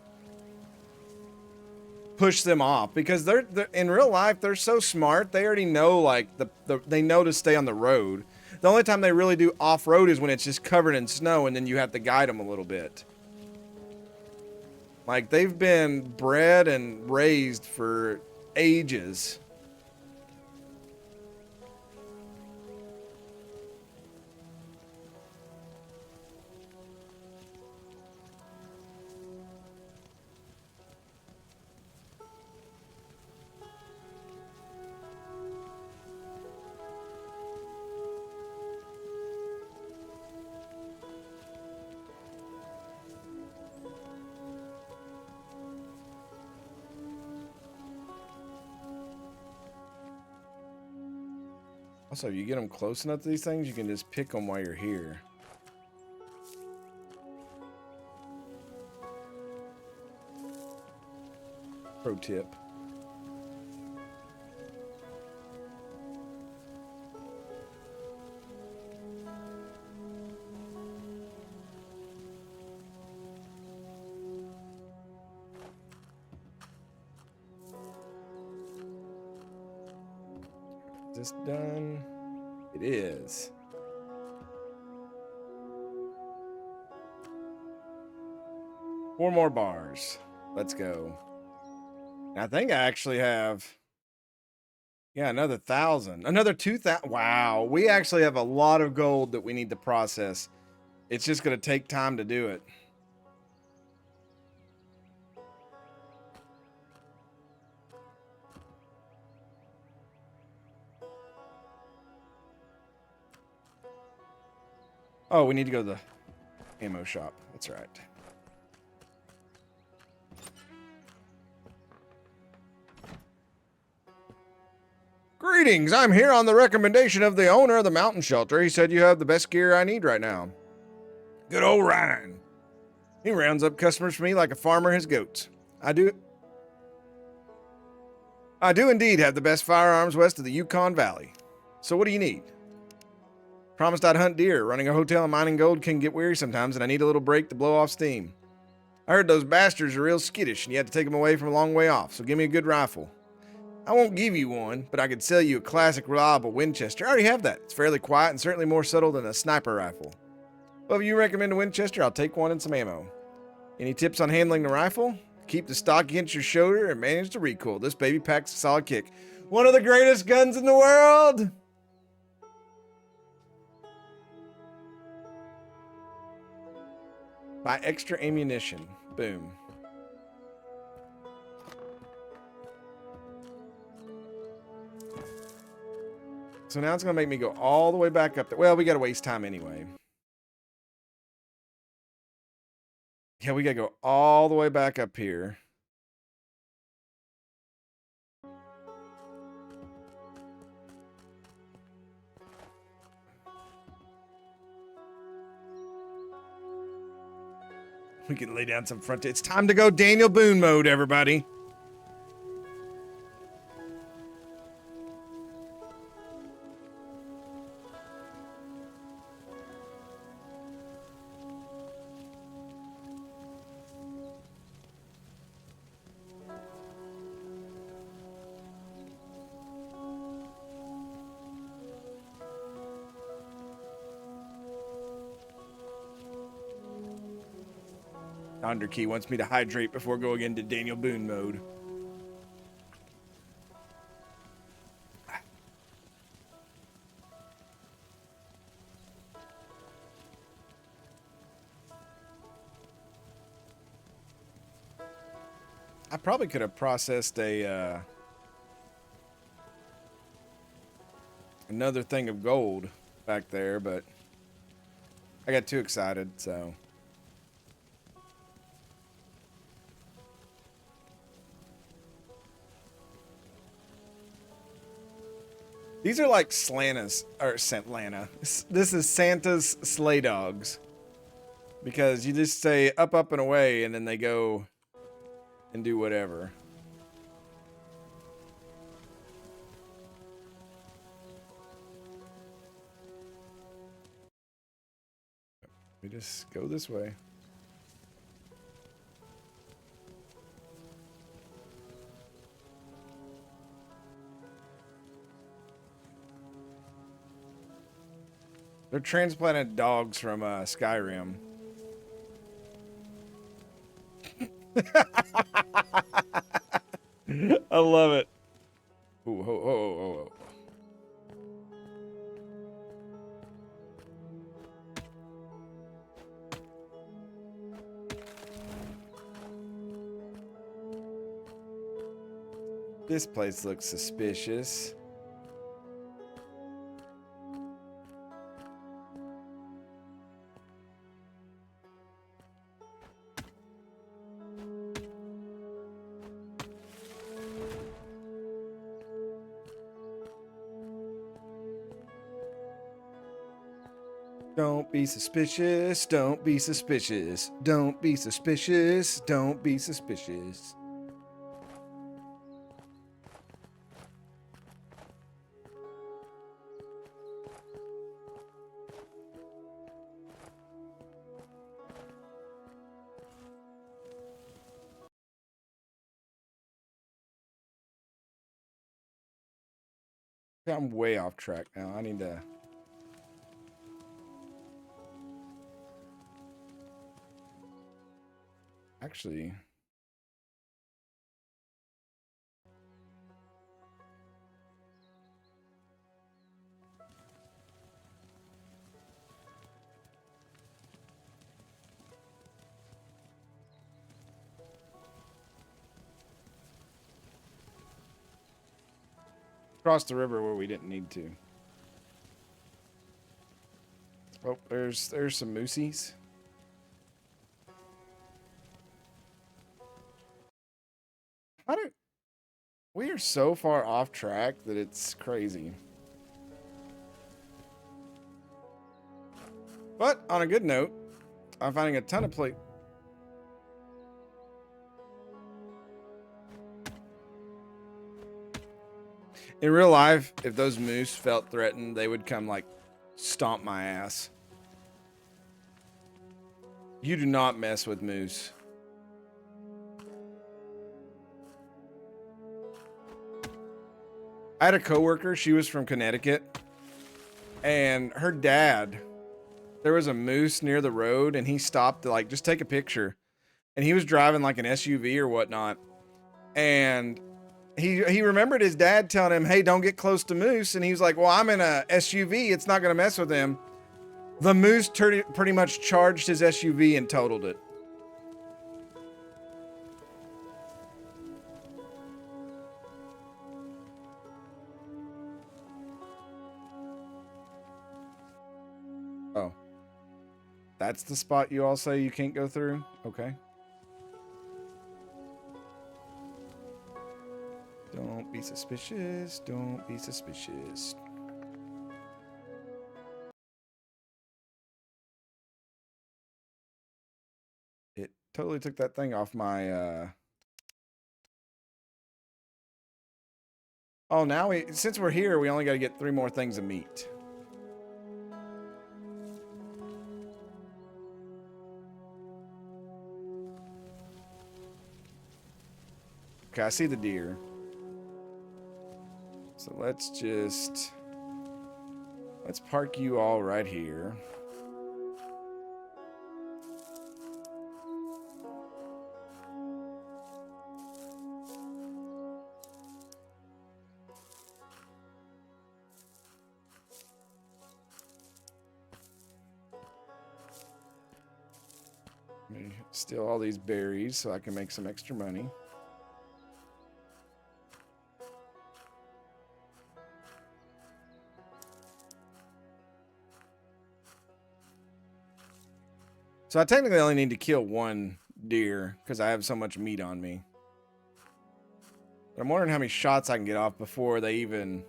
push them off because they're in real life they're so smart. They already know like they know to stay on the road. The only time they really do off-road is when it's just covered in snow and then you have to guide them a little bit. Like they've been bred and raised for ages. Also, if you get them close enough to these things, you can just pick them while you're here. Pro tip. Is this done? It is. Four more bars. Let's go. I think I actually have, yeah, another 1,000. Another 2,000. Wow. We actually have a lot of gold that we need to process. It's just going to take time to do it. Oh, we need to go to the ammo shop. That's right. Greetings. I'm here on the recommendation of the owner of the mountain shelter. He said you have the best gear I need right now. Good old Ryan. He rounds up customers for me like a farmer his goats. I do indeed have the best firearms west of the Yukon Valley. So what do you need? Promised I'd hunt deer. Running a hotel and mining gold can get weary sometimes, and I need a little break to blow off steam. I heard those bastards are real skittish, and you have to take them away from a long way off, so give me a good rifle. I won't give you one, but I could sell you a classic, reliable Winchester. I already have that. It's fairly quiet and certainly more subtle than a sniper rifle. Well, if you recommend a Winchester, I'll take one and some ammo. Any tips on handling the rifle? Keep the stock against your shoulder and manage the recoil. This baby packs a solid kick. One of the greatest guns in the world! Buy extra ammunition. Boom. So now it's going to make me go all the way back up there. Well, we got to waste time anyway. Yeah, we got to go all the way back up here. We can lay down some front. It's time to go Daniel Boone mode, everybody. Underkey wants me to hydrate before going into Daniel Boone mode. I probably could have processed a another thing of gold back there, but I got too excited, so. These are like Santa's, or Santa. This is Santa's sleigh dogs. Because you just say up, up, and away, and then they go and do whatever. We just go this way. They're transplanted dogs from Skyrim. I love it. Ooh, ho, ho, ho, ho, ho. This place looks suspicious. Don't be suspicious, don't be suspicious, don't be suspicious, don't be suspicious. I'm way off track now. I need to... Actually... Cross the river where we didn't need to. Oh, there's some moosies. How do... We are so far off track that it's crazy. But on a good note, I'm finding a ton of plate. In real life, if those moose felt threatened, they would come like stomp my ass. You do not mess with moose. I had a coworker, she was from Connecticut, and her dad, there was a moose near the road, and he stopped to like just take a picture. And he was driving like an SUV or whatnot. And he remembered his dad telling him, hey, don't get close to moose. And he was like, well, I'm in a SUV. It's not going to mess with him. The moose pretty much charged his SUV and totaled it. Oh. That's the spot you all say you can't go through? Okay. Don't be suspicious. Don't be suspicious. It totally took that thing off my, Oh, now since we're here, we only got to get 3 more things of meat. Okay, I see the deer. So let's park you all right here. Let me steal all these berries so I can make some extra money. So I technically only need to kill 1 deer because I have so much meat on me. But I'm wondering how many shots I can get off before they even...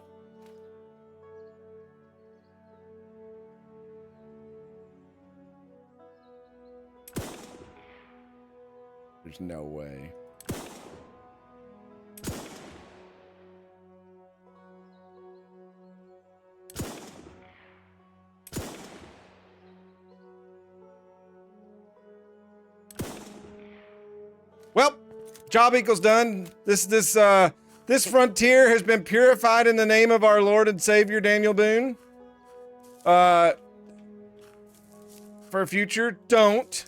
There's no way. Well, job equals done. This frontier has been purified in the name of our Lord and Savior Daniel Boone. for a future? Don't.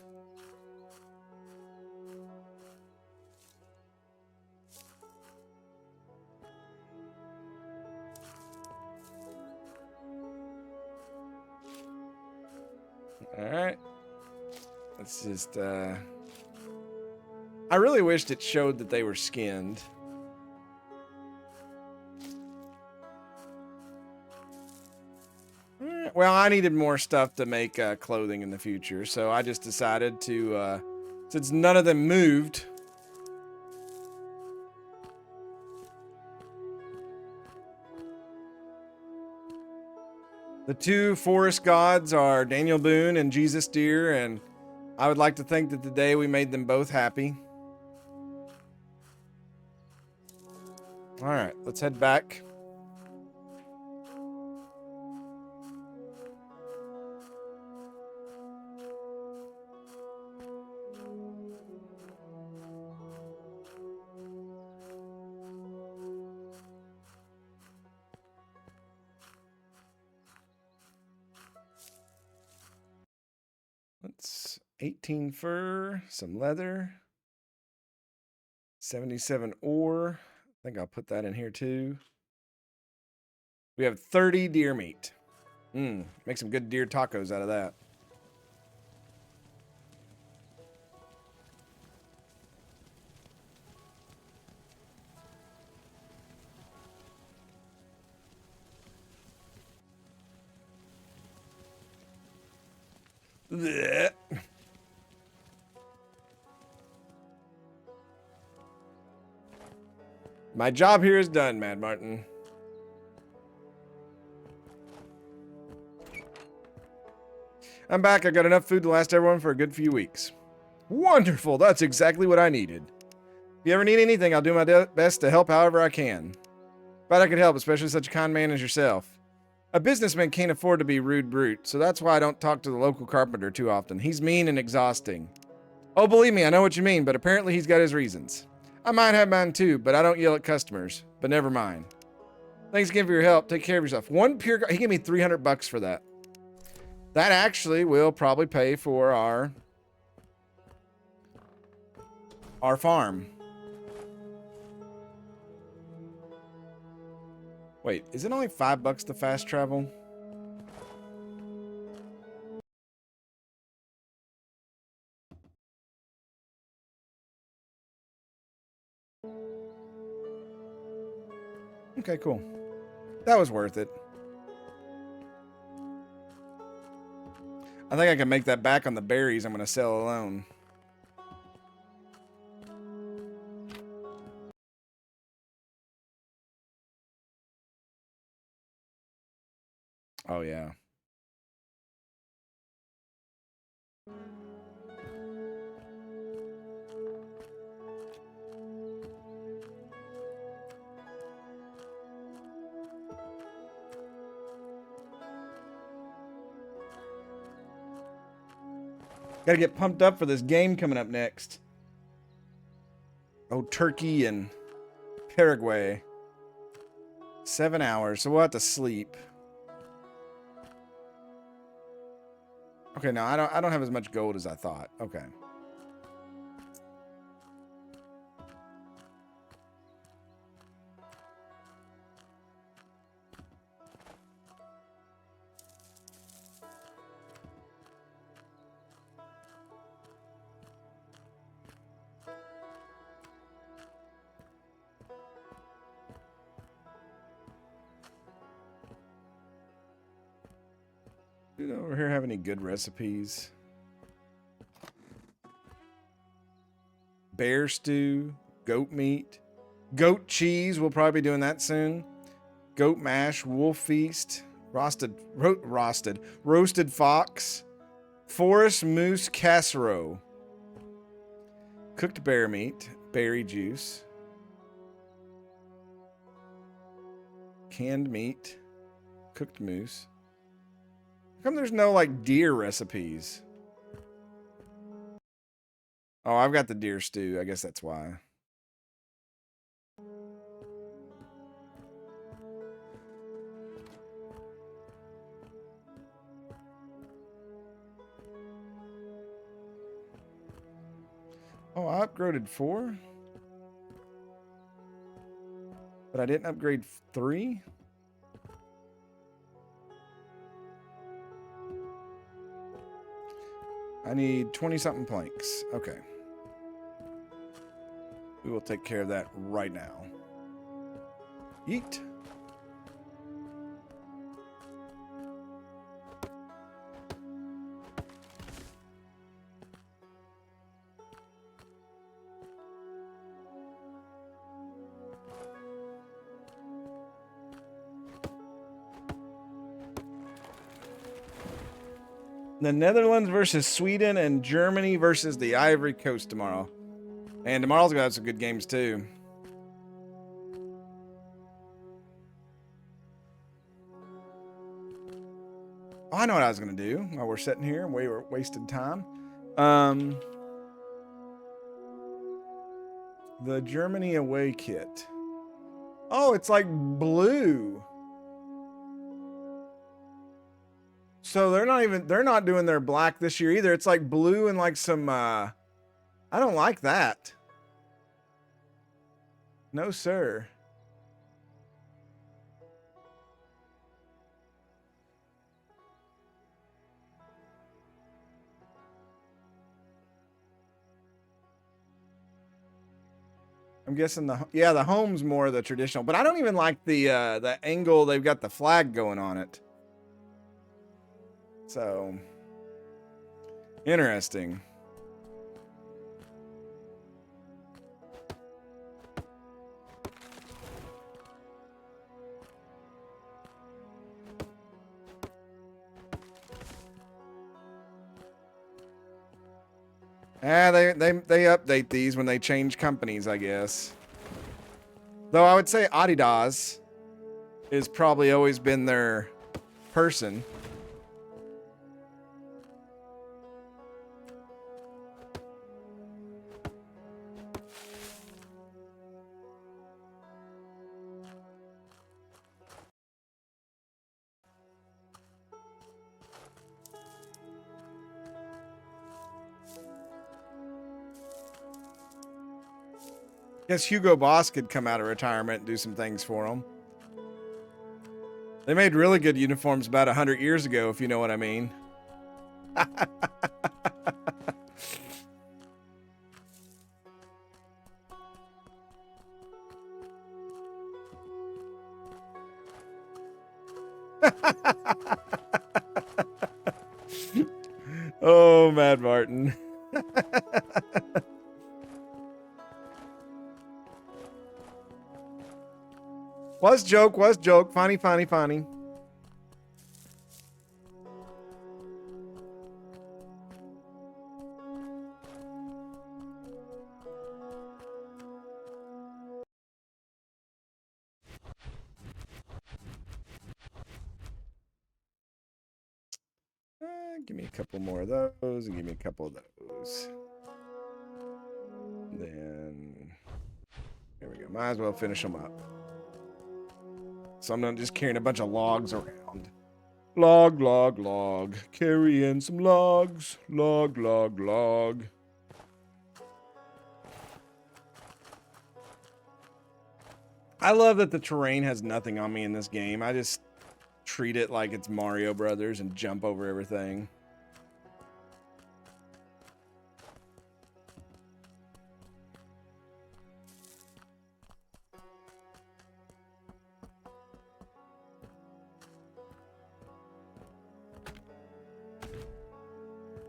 All right. Let's just, I really wished it showed that they were skinned. Well, I needed more stuff to make clothing in the future, so I just decided to, since none of them moved, the two forest gods are Daniel Boone and Jesus Deer, and I would like to think that today we made them both happy. All right, let's head back. Let's 18 fur, some leather, 77 ore. I think I'll put that in here too. We have 30 deer meat. Make some good deer tacos out of that. Blech. My job here is done, Mad Martin. I'm back. I got enough food to last everyone for a good few weeks. Wonderful. That's exactly what I needed. If you ever need anything, I'll do my best to help however I can. Glad I could help, especially such a kind man as yourself. A businessman can't afford to be rude brute, so that's why I don't talk to the local carpenter too often. He's mean and exhausting. Oh, believe me, I know what you mean, but apparently he's got his reasons. I might have mine too, but I don't yell at customers. But never mind. Thanks again for your help. Take care of yourself. One pure... He gave me 300 bucks for that. That actually will probably pay for our farm. Wait, is it only $5 to fast travel? Okay, cool. That was worth it. I think I can make that back on the berries I'm going to sell alone. Oh, yeah. Gotta get pumped up for this game coming up next. Oh, Turkey and Paraguay. 7 hours, so we'll have to sleep. Okay, no, I don't have as much gold as I thought. Okay. Do you over here have any good recipes? Bear stew, goat meat, goat cheese. We'll probably be doing that soon. Goat mash, wolf feast, roasted fox, forest moose casserole, cooked bear meat, berry juice, canned meat, cooked moose. How come there's no, like, deer recipes? Oh, I've got the deer stew. I guess that's why. Oh, I upgraded 4? But I didn't upgrade 3? I need 20-something planks. Okay. We will take care of that right now. Yeet. The Netherlands versus Sweden and Germany versus the Ivory Coast tomorrow. And tomorrow's going to have some good games too. Oh, I know what I was going to do while we're sitting here and we were wasting time. The Germany away kit. Oh, it's like blue. So they're not doing their black this year either. It's like blue and like some, I don't like that. No, sir. I'm guessing the home's more the traditional, but I don't even like the angle they've got the flag going on it. So interesting. They update these when they change companies, I guess. Though I would say Adidas has probably always been their person. Guess Hugo Boss could come out of retirement and do some things for them. They made really good uniforms about 100 years ago, if you know what I mean. Oh, Mad Martin. Was joke. Funny. Give me a couple more of those and give me a couple of those. Then, there we go. Might as well finish them up. So I'm not just carrying a bunch of logs around. Log. Carrying some logs. Log. I love that the terrain has nothing on me in this game. I just treat it like it's Mario Brothers and jump over everything.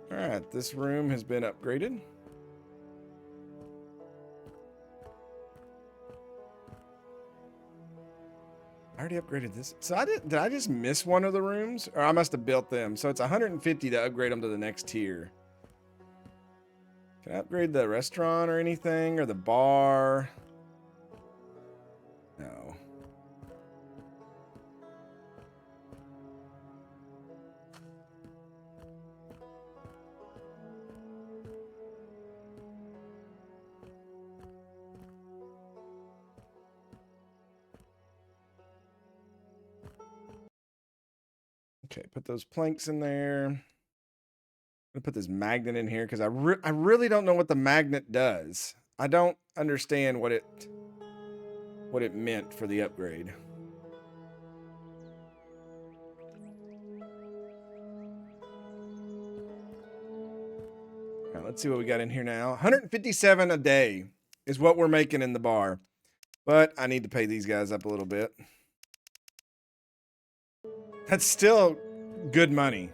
All right, this room has been upgraded. I already upgraded this. So did I just miss one of the rooms? Or I must have built them. So it's 150 to upgrade them to the next tier. Can I upgrade the restaurant or anything? Or the bar? No. Okay, put those planks in there. gonna put this magnet in here because I really don't know what the magnet does. I don't understand what it meant for the upgrade. All right, let's see what we got in here now. 157 a day is what we're making in the bar, but I need to pay these guys up a little bit. That's still good money.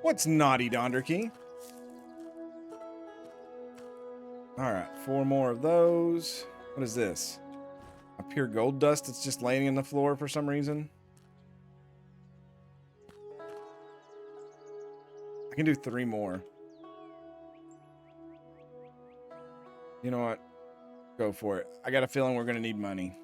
What's naughty, Donderkey? All right, 4 more of those. What is this? A pure gold dust that's just laying on the floor for some reason. I can do 3 more. You know what? Go for it. I got a feeling we're going to need money.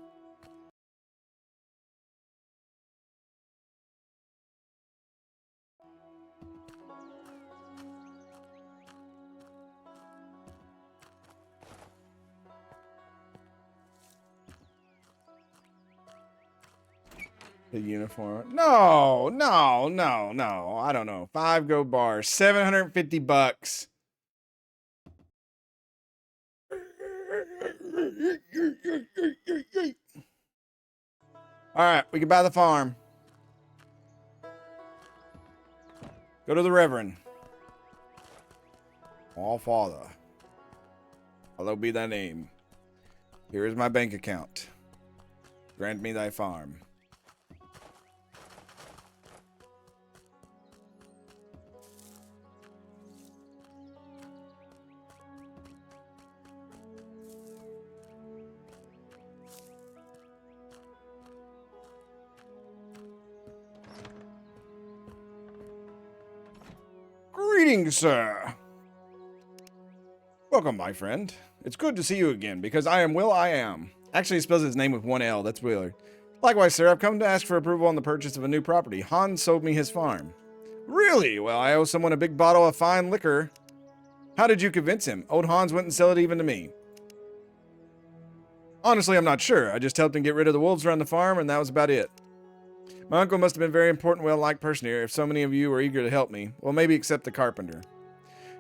The uniform. No. I don't know. 5 gold bars. 750 bucks. All right, we can buy the farm. Go to the Reverend. All Father, hallowed be thy name. Here is my bank account. Grant me thy farm. Greetings, sir. Welcome, my friend. It's good to see you again, because I am Will I Am. Actually, he spells his name with 1 L. That's weird. Likewise, sir, I've come to ask for approval on the purchase of a new property. Hans sold me his farm. Really? Well, I owe someone a big bottle of fine liquor. How did you convince him? Old Hans wouldn't sell it even to me. Honestly, I'm not sure. I just helped him get rid of the wolves around the farm, and that was about it. My uncle must have been a very important, well-liked person here if so many of you were eager to help me. Well, maybe except the carpenter.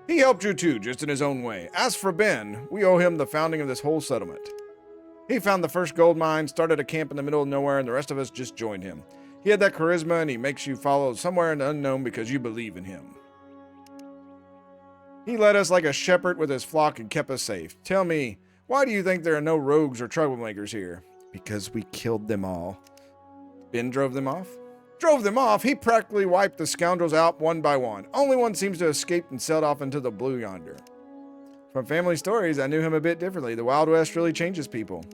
He helped you too, just in his own way. As for Ben, we owe him the founding of this whole settlement. He found the first gold mine, started a camp in the middle of nowhere, and the rest of us just joined him. He had that charisma, and he makes you follow somewhere in the unknown because you believe in him. He led us like a shepherd with his flock and kept us safe. Tell me, why do you think there are no rogues or troublemakers here? Because we killed them all. Ben drove them off? Drove them off? He practically wiped the scoundrels out one by one. Only one seems to have escaped and sailed off into the blue yonder. From family stories, I knew him a bit differently. The Wild West really changes people.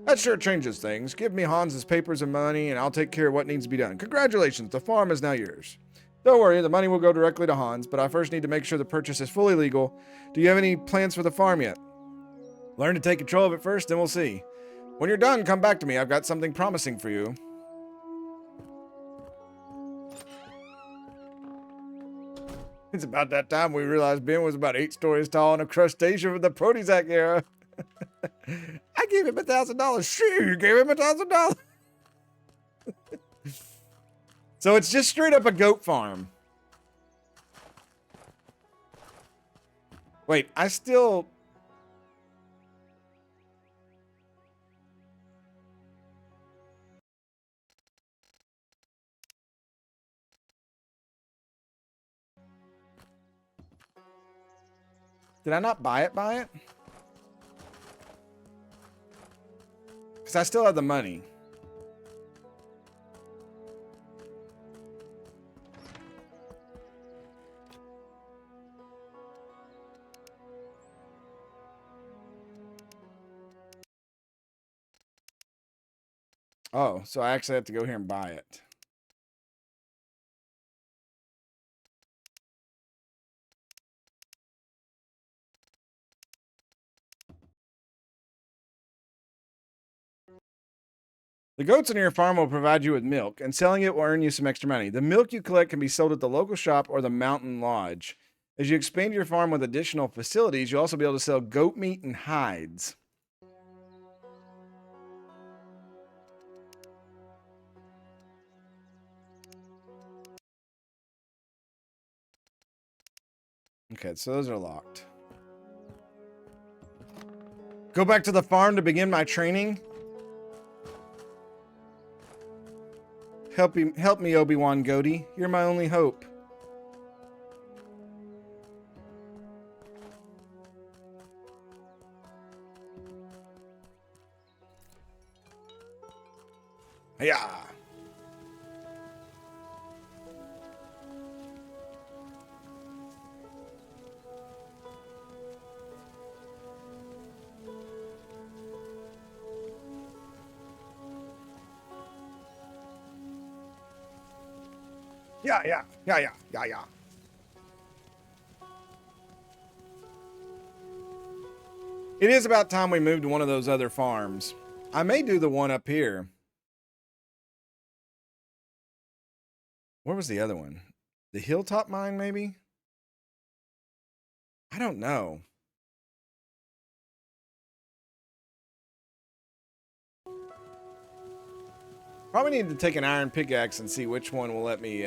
That sure changes things. Give me Hans's papers and money, and I'll take care of what needs to be done. Congratulations, the farm is now yours. Don't worry, the money will go directly to Hans, but I first need to make sure the purchase is fully legal. Do you have any plans for the farm yet? Learn to take control of it first, then we'll see. When you're done, come back to me. I've got something promising for you. It's about that time we realized Ben was about 8 stories tall and a crustacean from the Protezac era. I gave him $1,000. Sure, you gave him $1,000. So it's just straight up a goat farm. Wait, I still... Did I not buy it? Because I still have the money. Oh, so I actually have to go here and buy it. The goats on your farm will provide you with milk, and selling it will earn you some extra money. The milk you collect can be sold at the local shop or the mountain lodge. As you expand your farm with additional facilities, you'll also be able to sell goat meat and hides. Okay, so those are locked. Go back to the farm to begin my training. Help me, Obi-Wan Goaty. You're my only hope. Yeah. Yeah. It is about time we moved to one of those other farms. I may do the one up here. Where was the other one? The hilltop mine, maybe? I don't know. Probably need to take an iron pickaxe and see which one will let me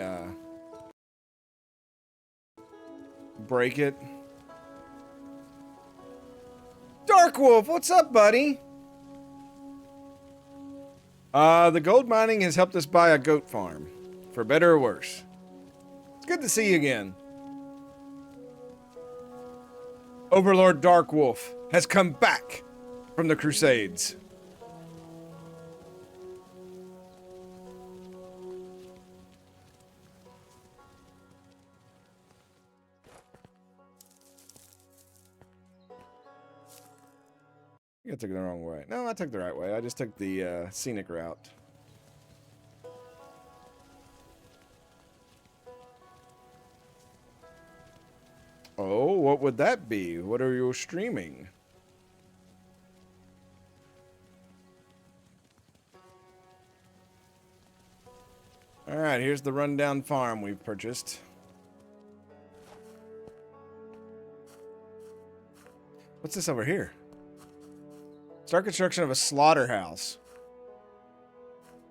break it. Dark Wolf, what's up, buddy? The gold mining has helped us buy a goat farm, for better or worse. It's good to see you again. Overlord Dark Wolf has come back from the Crusades. I took it the wrong way. No, I took the right way. I just took the scenic route. Oh, what would that be? What are you streaming? All right, here's the rundown farm we've purchased. What's this over here? Start construction of a slaughterhouse.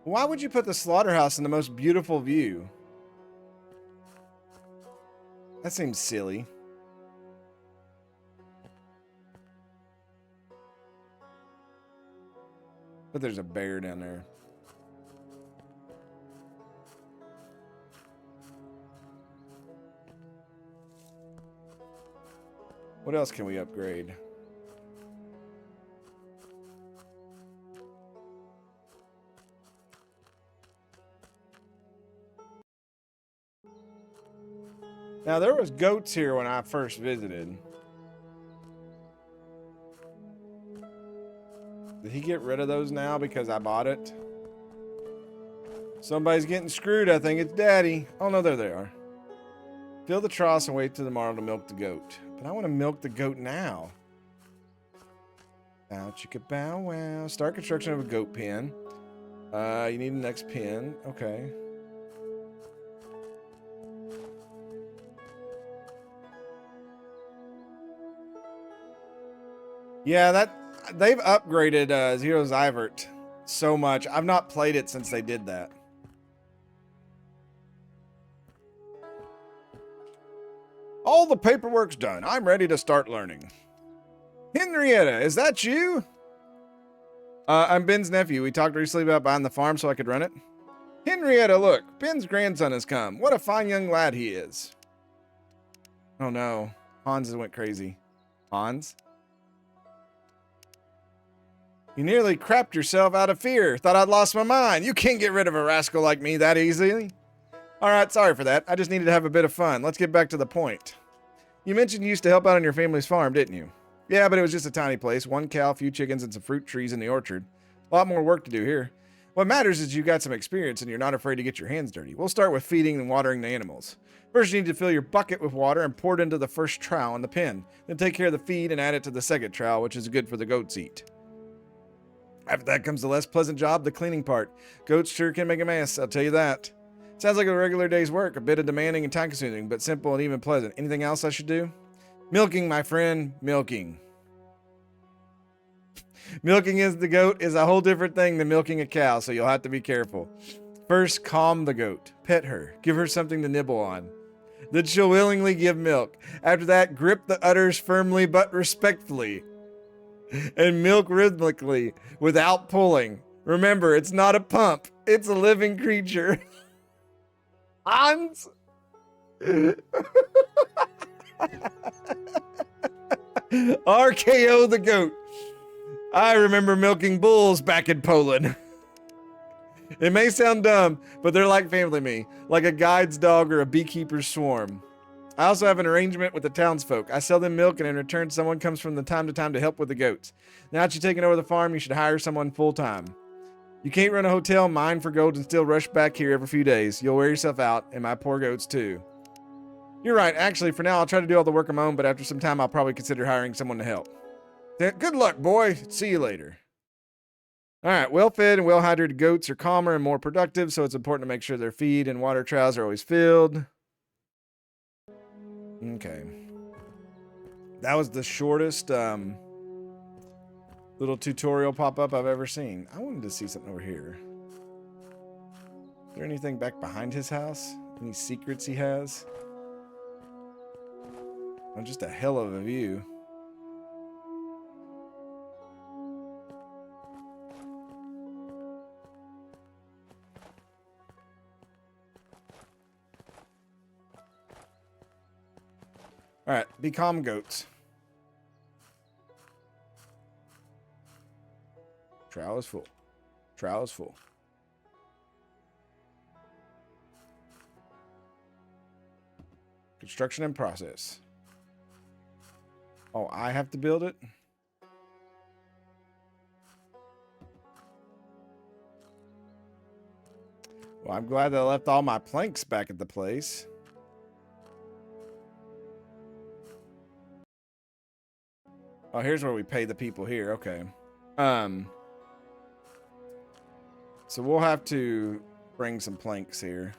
Why would you put the slaughterhouse in the most beautiful view? That seems silly. But there's a bear down there. What else can we upgrade? Now, there was goats here when I first visited. Did he get rid of those now because I bought it? Somebody's getting screwed. I think it's Daddy. Oh, no, there they are. Fill the troughs and wait till tomorrow to milk the goat. But I want to milk the goat now. Bow, chicka, bow, wow. Start construction of a goat pen. You need the next pen. Okay. Yeah, they've upgraded Zero's Ivert so much. I've not played it since they did that. All the paperwork's done. I'm ready to start learning. Henrietta, is that you? I'm Ben's nephew. We talked recently about buying the farm so I could run it. Henrietta, look. Ben's grandson has come. What a fine young lad he is. Oh no. Hans went crazy. Hans? You nearly crapped yourself out of fear. Thought I'd lost my mind. You can't get rid of a rascal like me that easily. Alright, sorry for that. I just needed to have a bit of fun. Let's get back to the point. You mentioned you used to help out on your family's farm, didn't you? Yeah, but it was just a tiny place. One cow, a few chickens, and some fruit trees in the orchard. A lot more work to do here. What matters is you got some experience and you're not afraid to get your hands dirty. We'll start with feeding and watering the animals. First, you need to fill your bucket with water and pour it into the first trough in the pen. Then take care of the feed and add it to the second trough, which is good for the goats eat. After that comes the less pleasant job, the cleaning part. Goats sure can make a mess, I'll tell you that. Sounds like a regular day's work, a bit of demanding and time-consuming, but simple and even pleasant. Anything else I should do? Milking, my friend, milking. Milking the goat is a whole different thing than milking a cow, so you'll have to be careful. First, calm the goat. Pet her. Give her something to nibble on. Then she'll willingly give milk. After that, grip the udders firmly but respectfully. And milk rhythmically without pulling. Remember, it's not a pump. It's a living creature. Hans! RKO the goat. I remember milking bulls back in Poland. It may sound dumb, but they're like family to me, like a guide's dog or a beekeeper's swarm. I also have an arrangement with the townsfolk. I sell them milk, and in return, someone comes from time to time to help with the goats. Now that you've taken over the farm, you should hire someone full-time. You can't run a hotel, mine for gold, and still rush back here every few days. You'll wear yourself out, and my poor goats too. You're right. Actually, for now, I'll try to do all the work on my own, but after some time, I'll probably consider hiring someone to help. Good luck, boy. See you later. All right, well-fed and well-hydrated goats are calmer and more productive, so it's important to make sure their feed and water troughs are always filled. Okay. That was the shortest little tutorial pop-up I've ever seen. I wanted to see something over here. Is there anything back behind his house? Any secrets he has? Oh, just a hell of a view. All right, be calm, goats. Trowel is full. Trowel is full. Construction in process. Oh, I have to build it? Well, I'm glad that I left all my planks back at the place. Oh, here's where we pay the people here. Okay. So we'll have to bring some planks here.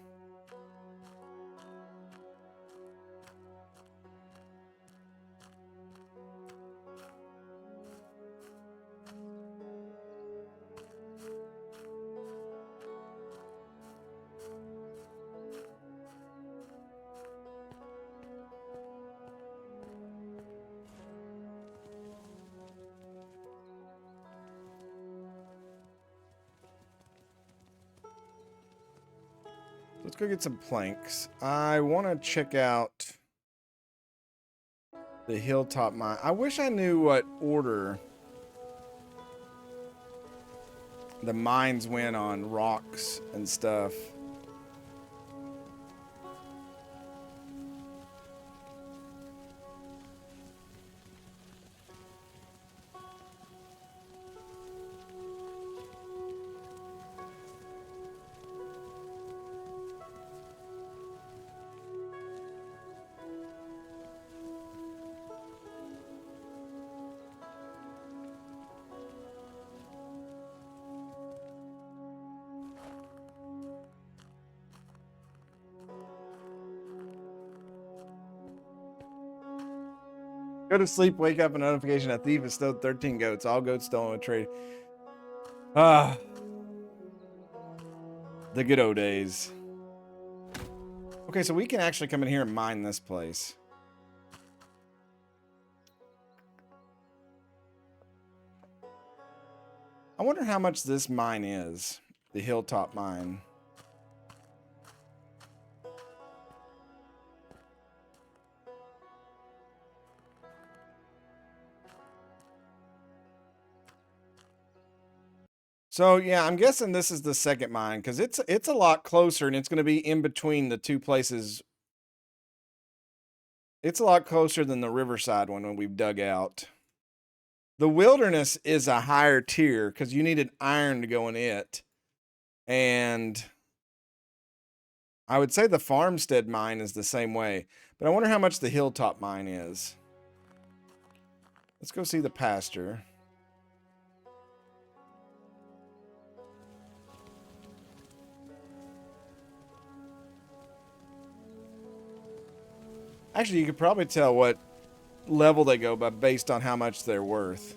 Let's go get some planks. I want to check out the hilltop mine. I wish I knew what order the mines went on rocks and stuff. Go to sleep, wake up, a notification. A thief has stolen 13 goats. All goats stolen with trade. Ah. The good old days. Okay, so we can actually come in here and mine this place. I wonder how much this mine is. The hilltop mine. So yeah, I'm guessing this is the second mine because it's a lot closer and it's going to be in between the two places. It's a lot closer than the Riverside one when we've dug out. The Wilderness is a higher tier because you needed iron to go in it. And I would say the Farmstead mine is the same way. But I wonder how much the Hilltop mine is. Let's go see the pasture. Actually, you could probably tell what level they go by based on how much they're worth.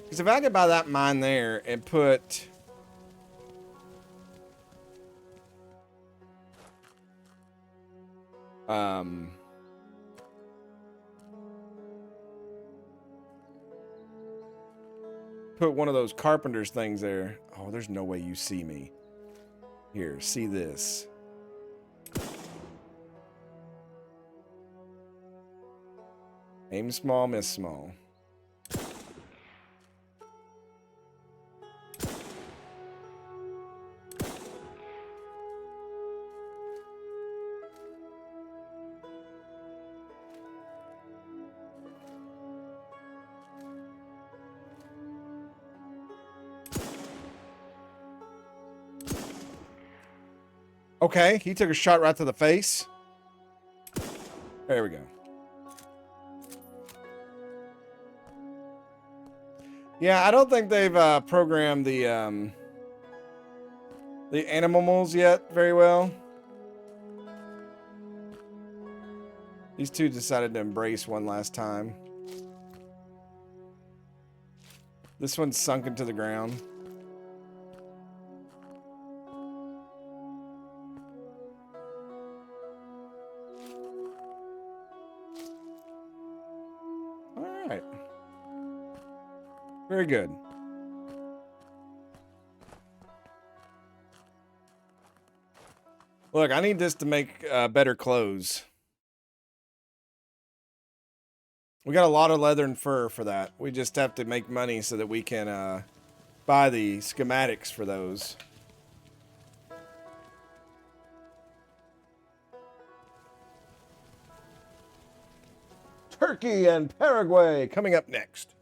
Because if I could buy that mine there and put... put one of those carpenter's things there. Oh, there's no way you see me. Here, see this. Aim small, miss small. Okay, he took a shot right to the face. There we go. Yeah, I don't think they've programmed the animals yet very well. These two decided to embrace one last time. This one's sunk into the ground. All right. Very good. Look, I need this to make better clothes. We got a lot of leather and fur for that. We just have to make money so that we can buy the schematics for those. Turkey and Paraguay coming up next.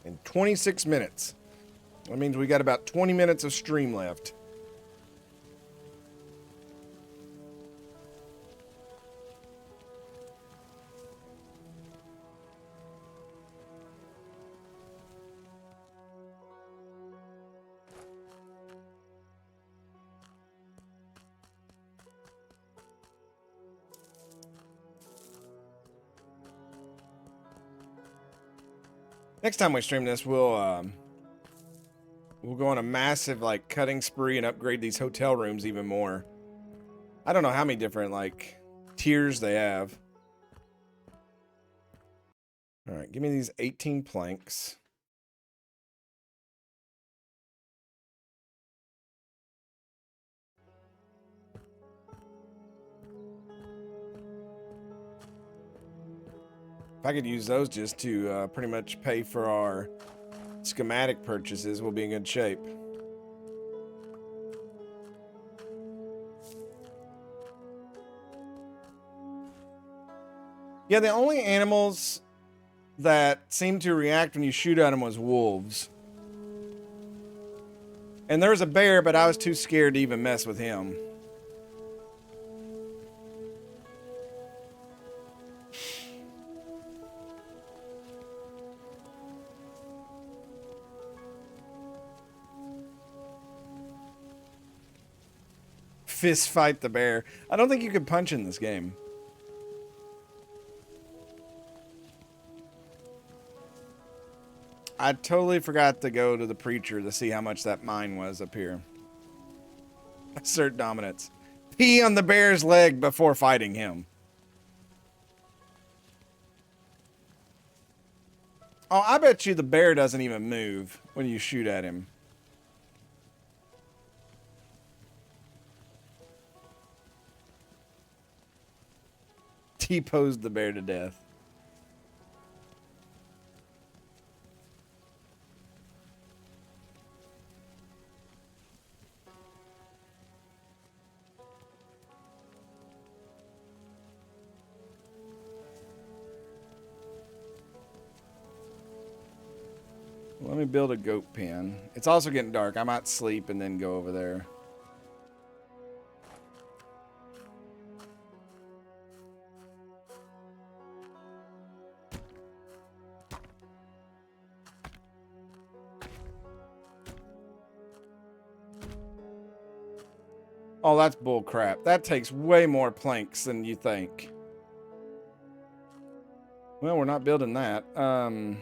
In 26 minutes. That means we got about 20 minutes of stream left. Next time we stream this, we'll go on a massive like cutting spree and upgrade these hotel rooms even more. I don't know how many different like tiers they have. All right, give me these 18 planks. If I could use those just to pretty much pay for our schematic purchases, we'll be in good shape. Yeah, the only animals that seemed to react when you shoot at them was wolves. And there was a bear, but I was too scared to even mess with him. Fist fight the bear. I don't think you could punch in this game. I totally forgot to go to the preacher to see how much that mine was up here. Assert dominance. Pee on the bear's leg before fighting him. Oh, I bet you the bear doesn't even move when you shoot at him. T-posed the bear to death. Let me build a goat pen. It's also getting dark. I might sleep and then go over there. Oh, that's bull crap. That takes way more planks than you think. Well, we're not building that. All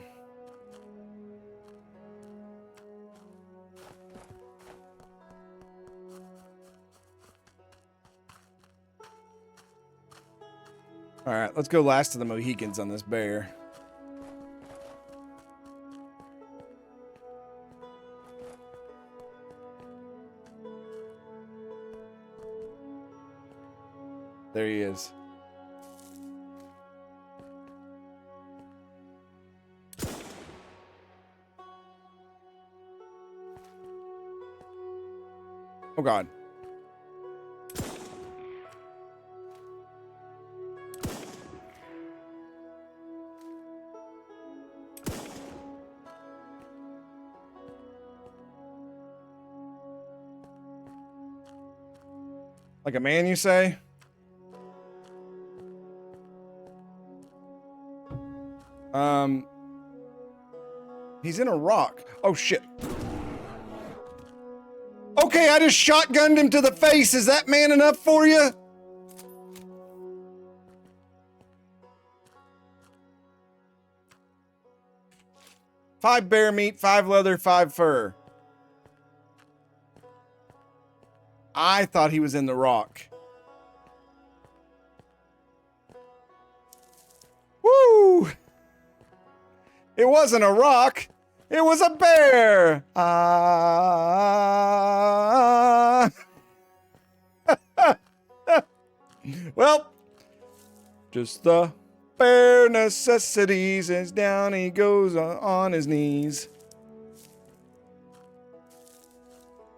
right, let's go last of the Mohicans on this bear. There he is. Oh, God. Like a man, you say? He's in a rock. Oh, shit. Okay, I just shotgunned him to the face. Is that man enough for you? Five bear meat, 5 leather, 5 fur. I thought he was in the rock. Woo! It wasn't a rock. It was a bear. Well, just the bare necessities, as down he goes on his knees.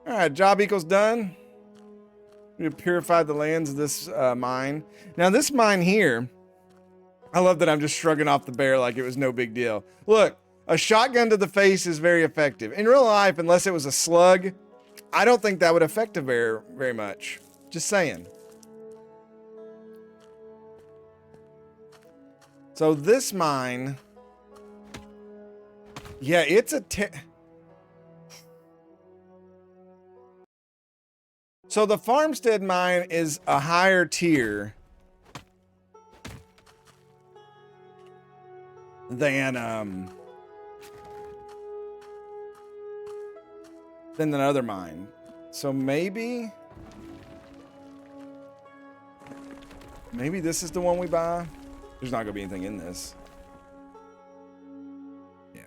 All right, job equals done. We have purified the lands of this mine. Now, this mine here, I love that I'm just shrugging off the bear like it was no big deal. Look, a shotgun to the face is very effective. In real life, unless it was a slug, I don't think that would affect a bear very much. Just saying. So this mine, yeah, it's a... So the farmstead mine is a higher tier than another mine. So maybe this is the one we buy. There's not gonna be anything in this. Yeah.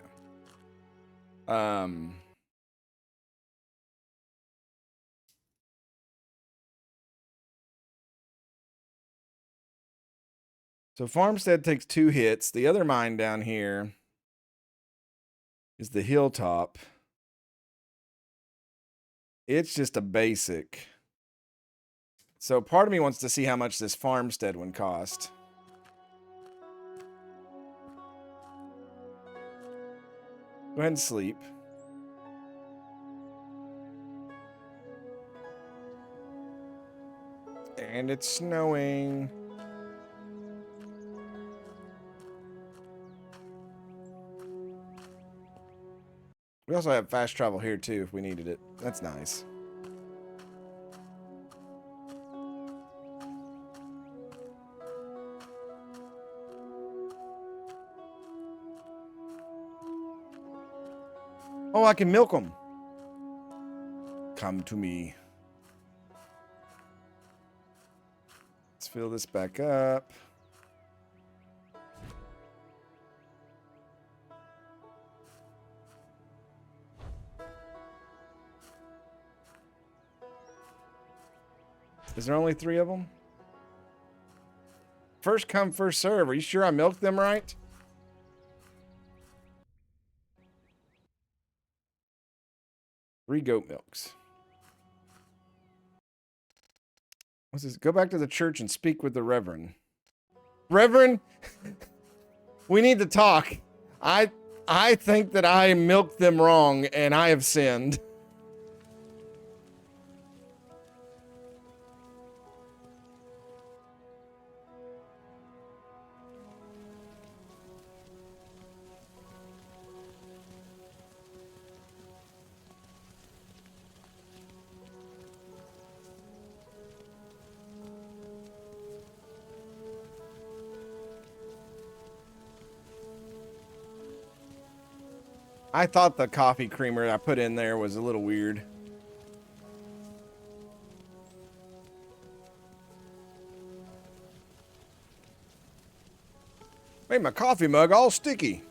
So farmstead takes 2 hits. The other mine down here is the hilltop. It's just a basic. So part of me wants to see how much this farmstead one cost. Go ahead and sleep. And it's snowing. We also have fast travel here too if we needed it. That's nice. Oh, I can milk them. Come to me. Let's fill this back up. Is there only 3 of them? First come, first serve. Are you sure I milked them right? Three goat milks. What's this? Go back to the church and speak with the Reverend. Reverend, we need to talk. I think that I milked them wrong and I have sinned. I thought the coffee creamer I put in there was a little weird. Made my coffee mug all sticky.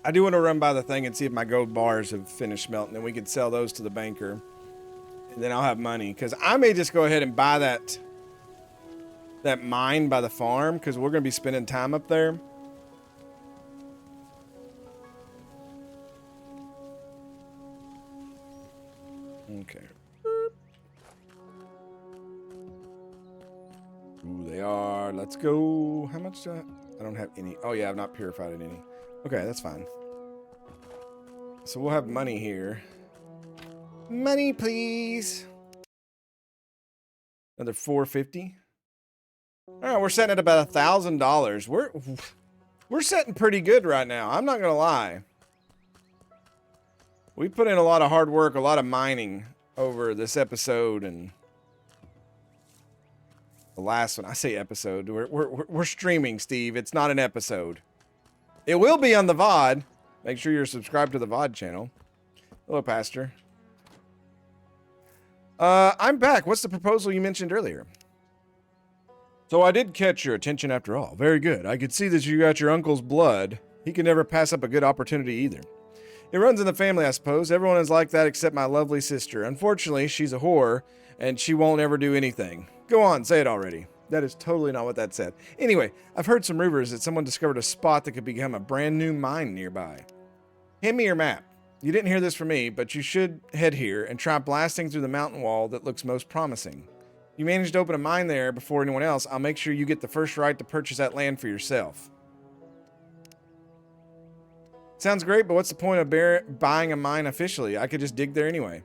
I do want to run by the thing and see if my gold bars have finished melting, and we could sell those to the banker. And then I'll have money, because I may just go ahead and buy that mine by the farm, because we're going to be spending time up there. Okay. Ooh, they are. Let's go. How much do I don't have any. Oh, yeah, I've not purified it any. Okay, that's fine. So we'll have money here. Money, please. Another 450. All right, we're setting at about $1,000. We're setting pretty good right now. I'm not gonna lie. We put in a lot of hard work, a lot of mining over this episode and the last one. I say episode. We're streaming, Steve. It's not an episode. It will be on the VOD. Make sure you're subscribed to the VOD channel. Hello, Pastor. I'm back. What's the proposal you mentioned earlier? So I did catch your attention after all. Very good. I could see that you got your uncle's blood. He can never pass up a good opportunity either. It runs in the family, I suppose. Everyone is like that except my lovely sister. Unfortunately, she's a whore, and she won't ever do anything. Go on, say it already. That is totally not what that said. Anyway, I've heard some rumors that someone discovered a spot that could become a brand new mine nearby. Hand me your map. You didn't hear this from me, but you should head here and try blasting through the mountain wall that looks most promising. You managed to open a mine there before anyone else, I'll make sure you get the first right to purchase that land for yourself. Sounds great, but what's the point of buying a mine officially? I could just dig there anyway.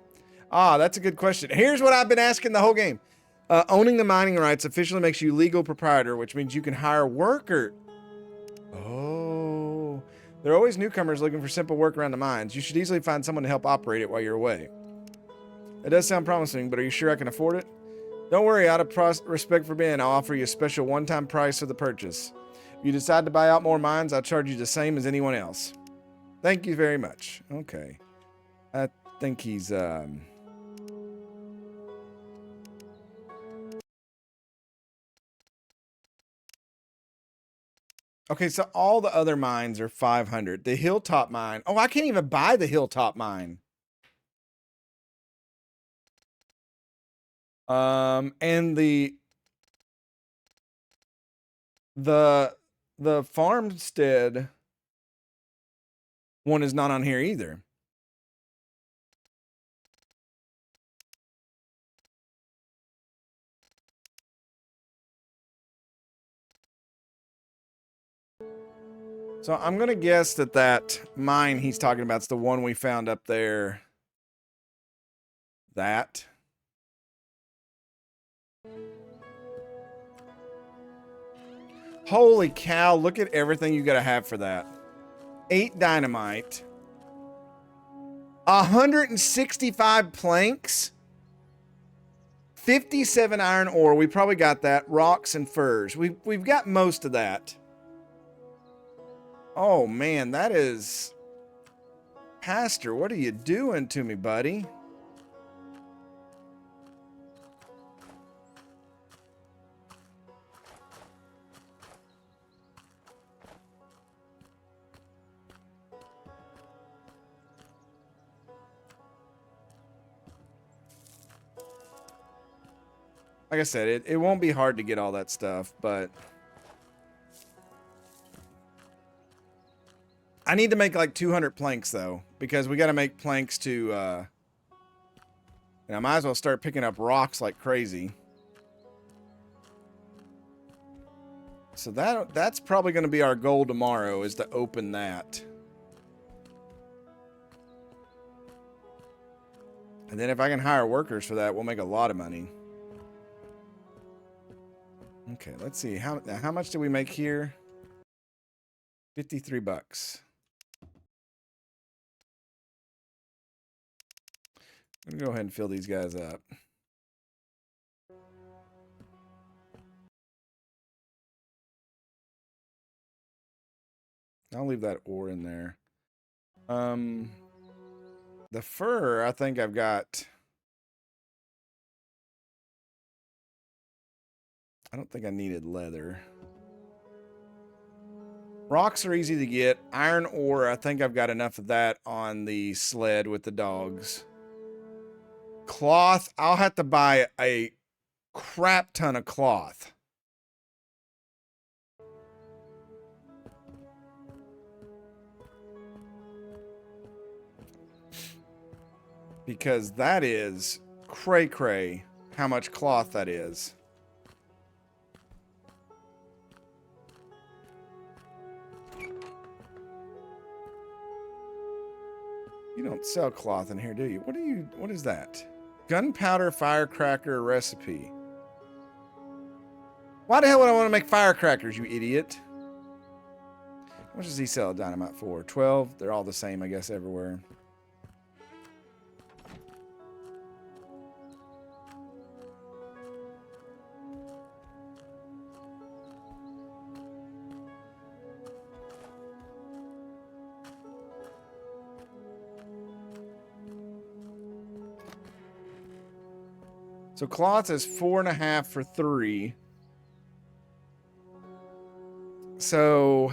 Ah, that's a good question. Here's what I've been asking the whole game. Owning the mining rights officially makes you legal proprietor, which means you can hire worker. Oh, there are always newcomers looking for simple work around the mines. You should easily find someone to help operate it while you're away. It does sound promising, but are you sure I can afford it? Don't worry, out of respect for Ben, I'll offer you a special one-time price for the purchase. If you decide to buy out more mines, I'll charge you the same as anyone else. Thank you very much. Okay. I think he's, Okay, so all the other mines are 500. The hilltop mine. Oh, I can't even buy the hilltop mine. And the farmstead one is not on here either. So I'm going to guess that mine he's talking about is the one we found up there. That. Holy cow, look at everything you got to have for that. 8 dynamite. 165 planks. 57 iron ore. We probably got that. Rocks and furs. We've got most of that. Oh, man, that is... Pastor, what are you doing to me, buddy? Like I said, it won't be hard to get all that stuff, but... I need to make like 200 planks though, because we got to make planks to, and I might as well start picking up rocks like crazy. So that's probably going to be our goal tomorrow, is to open that. And then if I can hire workers for that, we'll make a lot of money. Okay, let's see. How much did we make here? 53 bucks. I'm gonna go ahead and fill these guys up. I'll leave that ore in there. The fur, I think I've got. I don't think I needed leather. Rocks are easy to get. Iron ore, I think I've got enough of that on the sled with the dogs. Cloth, I'll have to buy a crap ton of cloth. Because that is cray-cray how much cloth that is. You don't sell cloth in here, do you? What is that? Gunpowder firecracker recipe. Why the hell would I want to make firecrackers, you idiot? How much does he sell dynamite for? 12? They're all the same, I guess, everywhere. So cloth is 4.5 for 3. So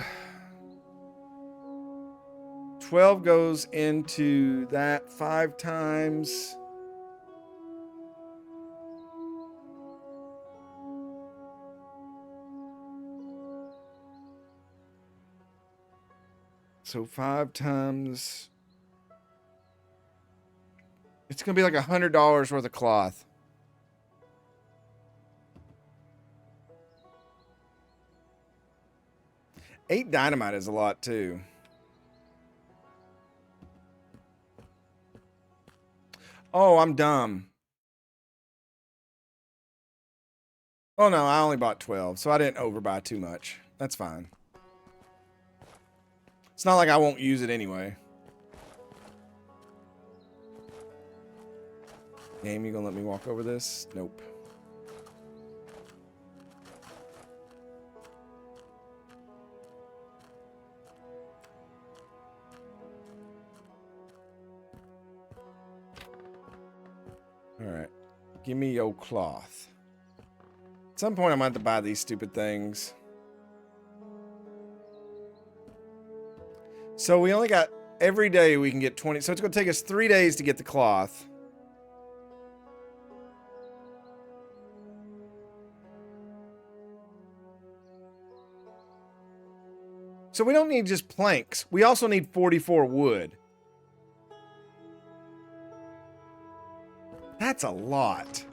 12 goes into that 5 times. So 5 times. It's going to be like $100 worth of cloth. $8 dynamite is a lot too. Oh, I'm dumb. Oh no, I only bought 12, so I didn't overbuy too much. That's fine. It's not like I won't use it anyway. Game, you gonna let me walk over this? Nope. Alright. Give me your cloth. At some point, I'm going to have to buy these stupid things. So we only got... Every day we can get 20... So it's going to take us 3 days to get the cloth. So we don't need just planks. We also need 44 wood. That's a lot.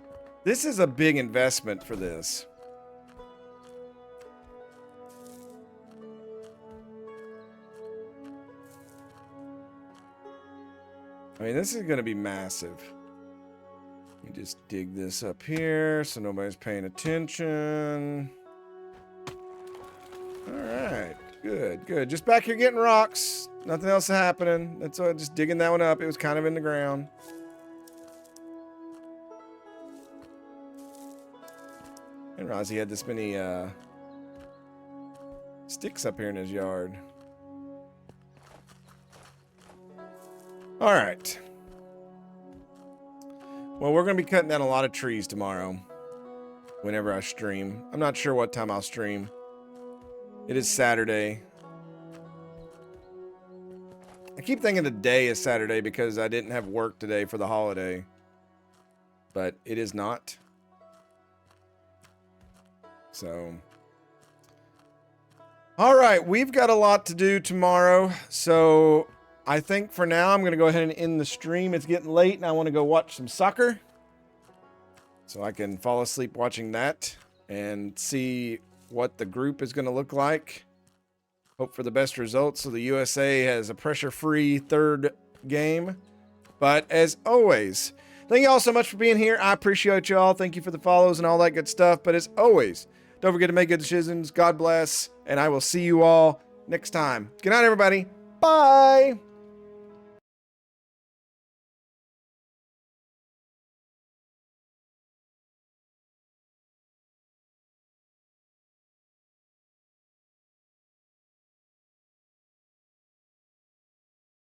This is a big investment for this. I mean, this is going to be massive. Let me just dig this up here so nobody's paying attention. All right. Good, good. Just back here getting rocks. Nothing else happening. That's all. Just digging that one up. It was kind of in the ground. I didn't realize he had this many sticks up here in his yard. All right. Well, we're going to be cutting down a lot of trees tomorrow whenever I stream. I'm not sure what time I'll stream. It is Saturday. I keep thinking today is Saturday because I didn't have work today for the holiday. But it is not. So, all right, we've got a lot to do tomorrow. So I think for now, I'm going to go ahead and end the stream. It's getting late and I want to go watch some soccer. So I can fall asleep watching that and see what the group is going to look like. Hope for the best results so the USA has a pressure-free third game. But as always, thank you all so much for being here. I appreciate you all. Thank you for the follows and all that good stuff. But as always, Don't forget to make good decisions. God bless. And I will see you all next time. Good night, everybody. Bye.